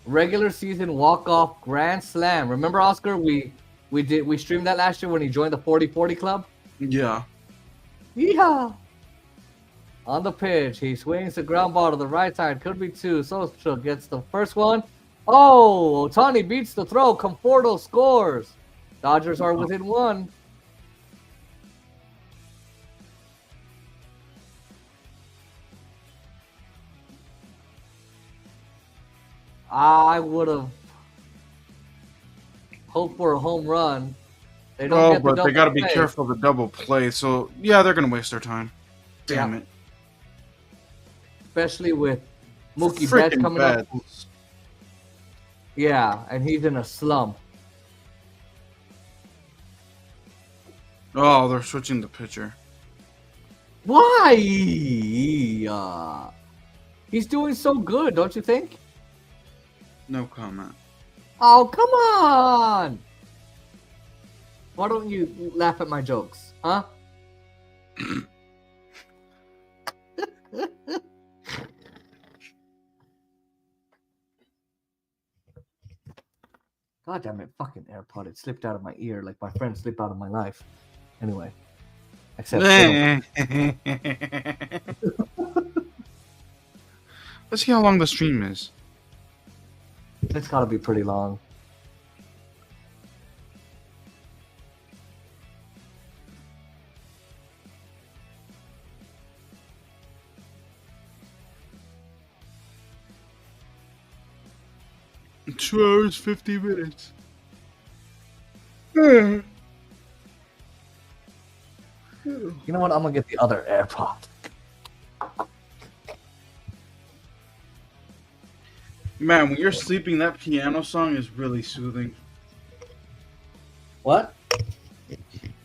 regular season walk-off grand slam. Remember, Oscar? We streamed that last year when he joined the 40-40 club. Yeah. Yeah. On the pitch, he swings the ground ball to the right side. Could be two. Sosa gets the first one. Oh, Ohtani beats the throw. Conforto scores. Dodgers are within one. I would have hoped for a home run. They don't get the But double they got to be play. careful of the double play. So, yeah, they're going to waste their time. Damn it. Especially with Mookie Betts Freaking coming bad. up. Yeah, and he's in a slump. Oh, they're switching the pitcher. Why? He's doing so good, don't you think? No comment. Oh, come on! Why don't you laugh at my jokes, huh? God damn it, fucking AirPod. It slipped out of my ear like my friend slipped out of my life. Anyway. Except Let's see how long the stream is. it's gotta be pretty long. Two hours, 50 minutes. You know what? I'm gonna get the other AirPod. Man, when you're sleeping, that piano song is really soothing. What?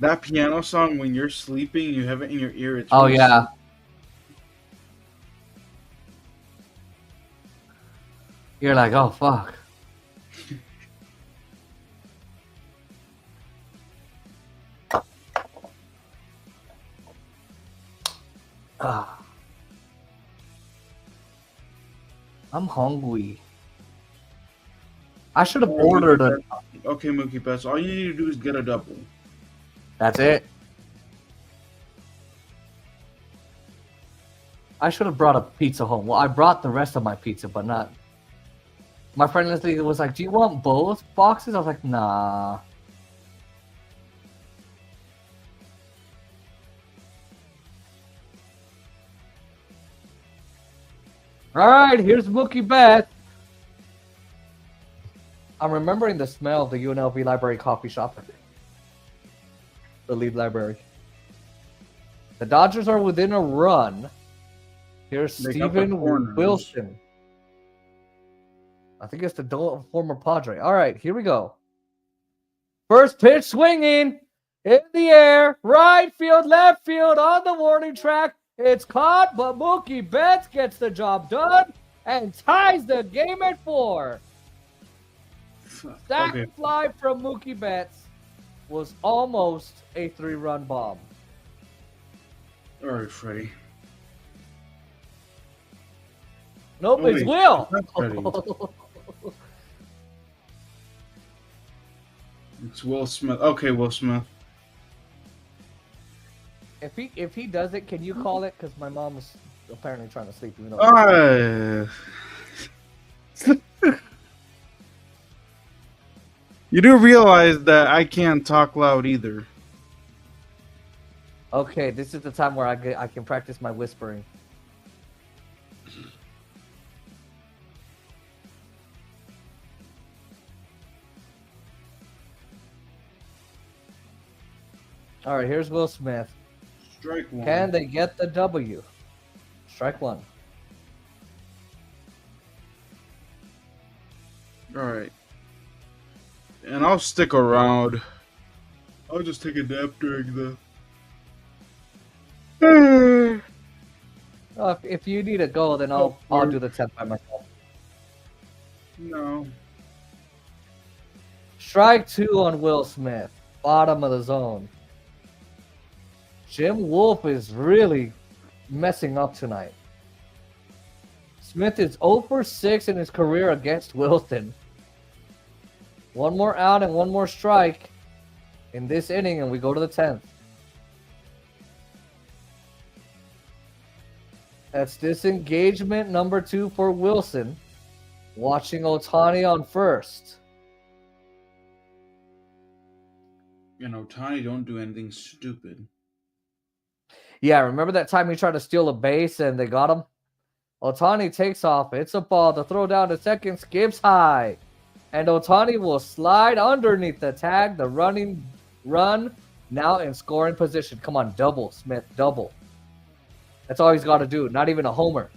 That piano song, when you're sleeping, you have it in your ear. It's Oh really yeah. You're like, oh fuck. Ah. I'm hungry. I should have ordered a. Okay, Mookie Betts, all you need to do is get a double. That's it. I should have brought a pizza home. Well, I brought the rest of my pizza, but not. My friend Leslie was like, "Do you want both boxes?" I was like, "Nah." All right, here's Mookie Betts. I'm remembering the smell of the UNLV Library coffee shop. The lead library. The Dodgers are within a run. Here's They got the Steven corners. Wilson. I think it's the former Padre. All right, here we go. First pitch swinging in the air. Right field, left field on the warning track. It's caught, but Mookie Betts gets the job done and ties the game at 4. That Okay. fly from Mookie Betts was almost a 3-run bomb. All right, Freddie. Nope, Oh, it's wait, Will. that's Freddie. It's Will Smith. Okay, Will Smith. If he does it, can you call it? Because my mom is apparently trying to sleep. Even though You do realize that I can't talk loud either. Okay, this is the time where I can practice my whispering. All right, here's Will Smith. Strike one. Can they get the W? Strike one. All right. And I'll stick around. I'll just take a nap during the. If you need to go, then I'll do the 10th by myself. No. Strike two on Will Smith. Bottom of the zone. Jim Wolf is really messing up tonight. Smith is 0 for 6 in his career against Wilson. One more out and one more strike in this inning, and we go to the 10th. That's disengagement number 2 for Wilson. Watching Ohtani on first. And Ohtani don't do anything stupid. Yeah, remember that time he tried to steal a base and they got him? Ohtani takes off. It's a ball. The throw down to second skips high. And Ohtani will slide underneath the tag. The running run now in scoring position. Come on, double, Smith, double. That's all he's got to do. Not even a homer.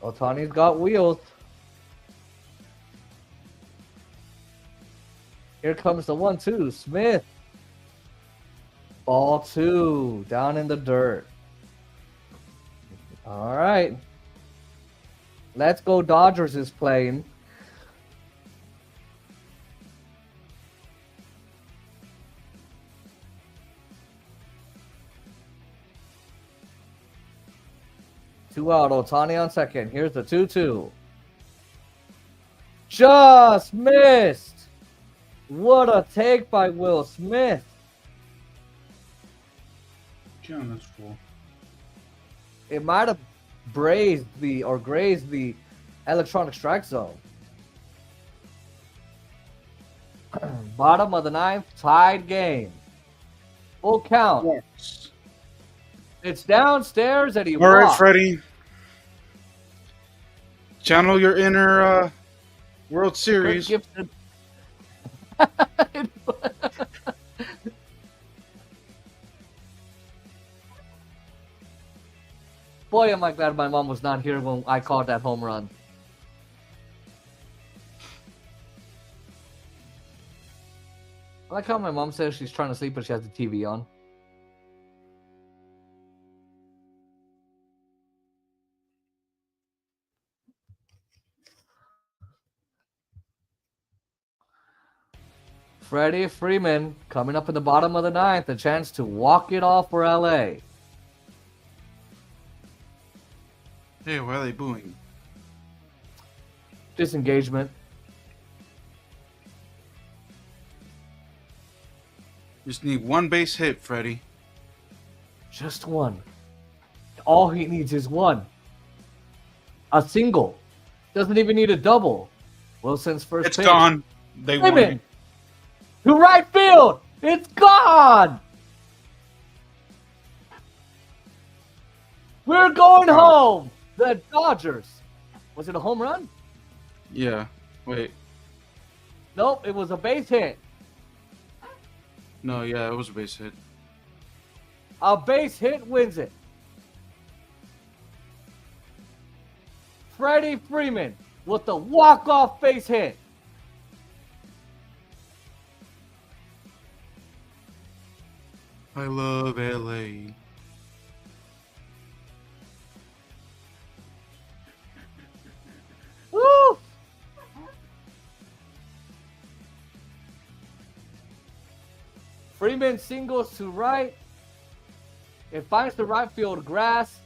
Ohtani's got wheels. Here comes the 1-2. Smith. Ball 2. Down in the dirt. All right. Let's Go Dodgers is playing. Two out. Ohtani on second. Here's the 2-2. Just missed. What a take by Will Smith. Yeah, that's cool. It might have grazed the electronic strike zone. Bottom of the 9th, tied game. Full count. Yes. It's downstairs and he All right, walked. Freddie. Channel your inner World Kirk Series. Gibson. Boy, am I glad my mom was not here when I called that home run. I like how my mom says she's trying to sleep, but she has the TV on. Freddie Freeman coming up in the bottom of the 9th, a chance to walk it off for LA. Hey, why are they booing? Disengagement. Just need one base hit, Freddie. Just one. All he needs is one. A single. Doesn't even need a double. Wilson's first It's pitch. gone. They won. Freeman to right field. It's gone. We're going home. The Dodgers. Was it a home run? Yeah. Wait. Nope, it was a base hit. No, yeah, it was a base hit. A base hit wins it. Freddie Freeman with the walk-off base hit. I love LA. Woo! Freeman singles to right. It finds the right field grass.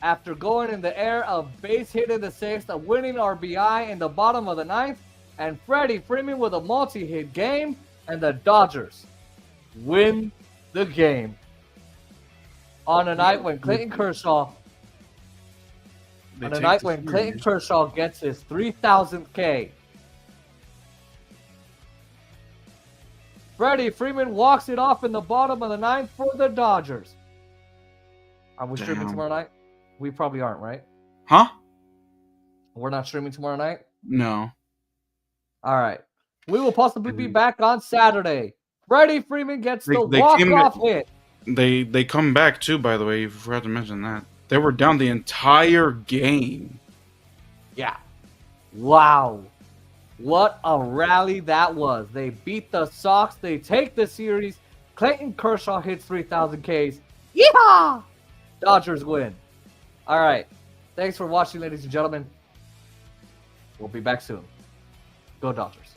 After going in the air, a base hit in the 6th, a winning RBI in the bottom of the 9th, and Freddie Freeman with a multi-hit game, and the Dodgers win the game. on a night when Clayton Kershaw gets his 3,000th K. Freddie Freeman walks it off in the bottom of the ninth for the Dodgers. Are we streaming tomorrow night? We probably aren't, right? Huh? We're not streaming tomorrow night? No. All right. We will possibly be back on Saturday. Freddie Freeman gets the They walk-off hit. They come back too, by the way. You forgot to mention that. They were down the entire game. Yeah. Wow. What a rally that was. They beat the Sox. They take the series. Clayton Kershaw hits 3,000 Ks. Yeehaw! Dodgers win. All right. Thanks for watching, ladies and gentlemen. We'll be back soon. Go Dodgers.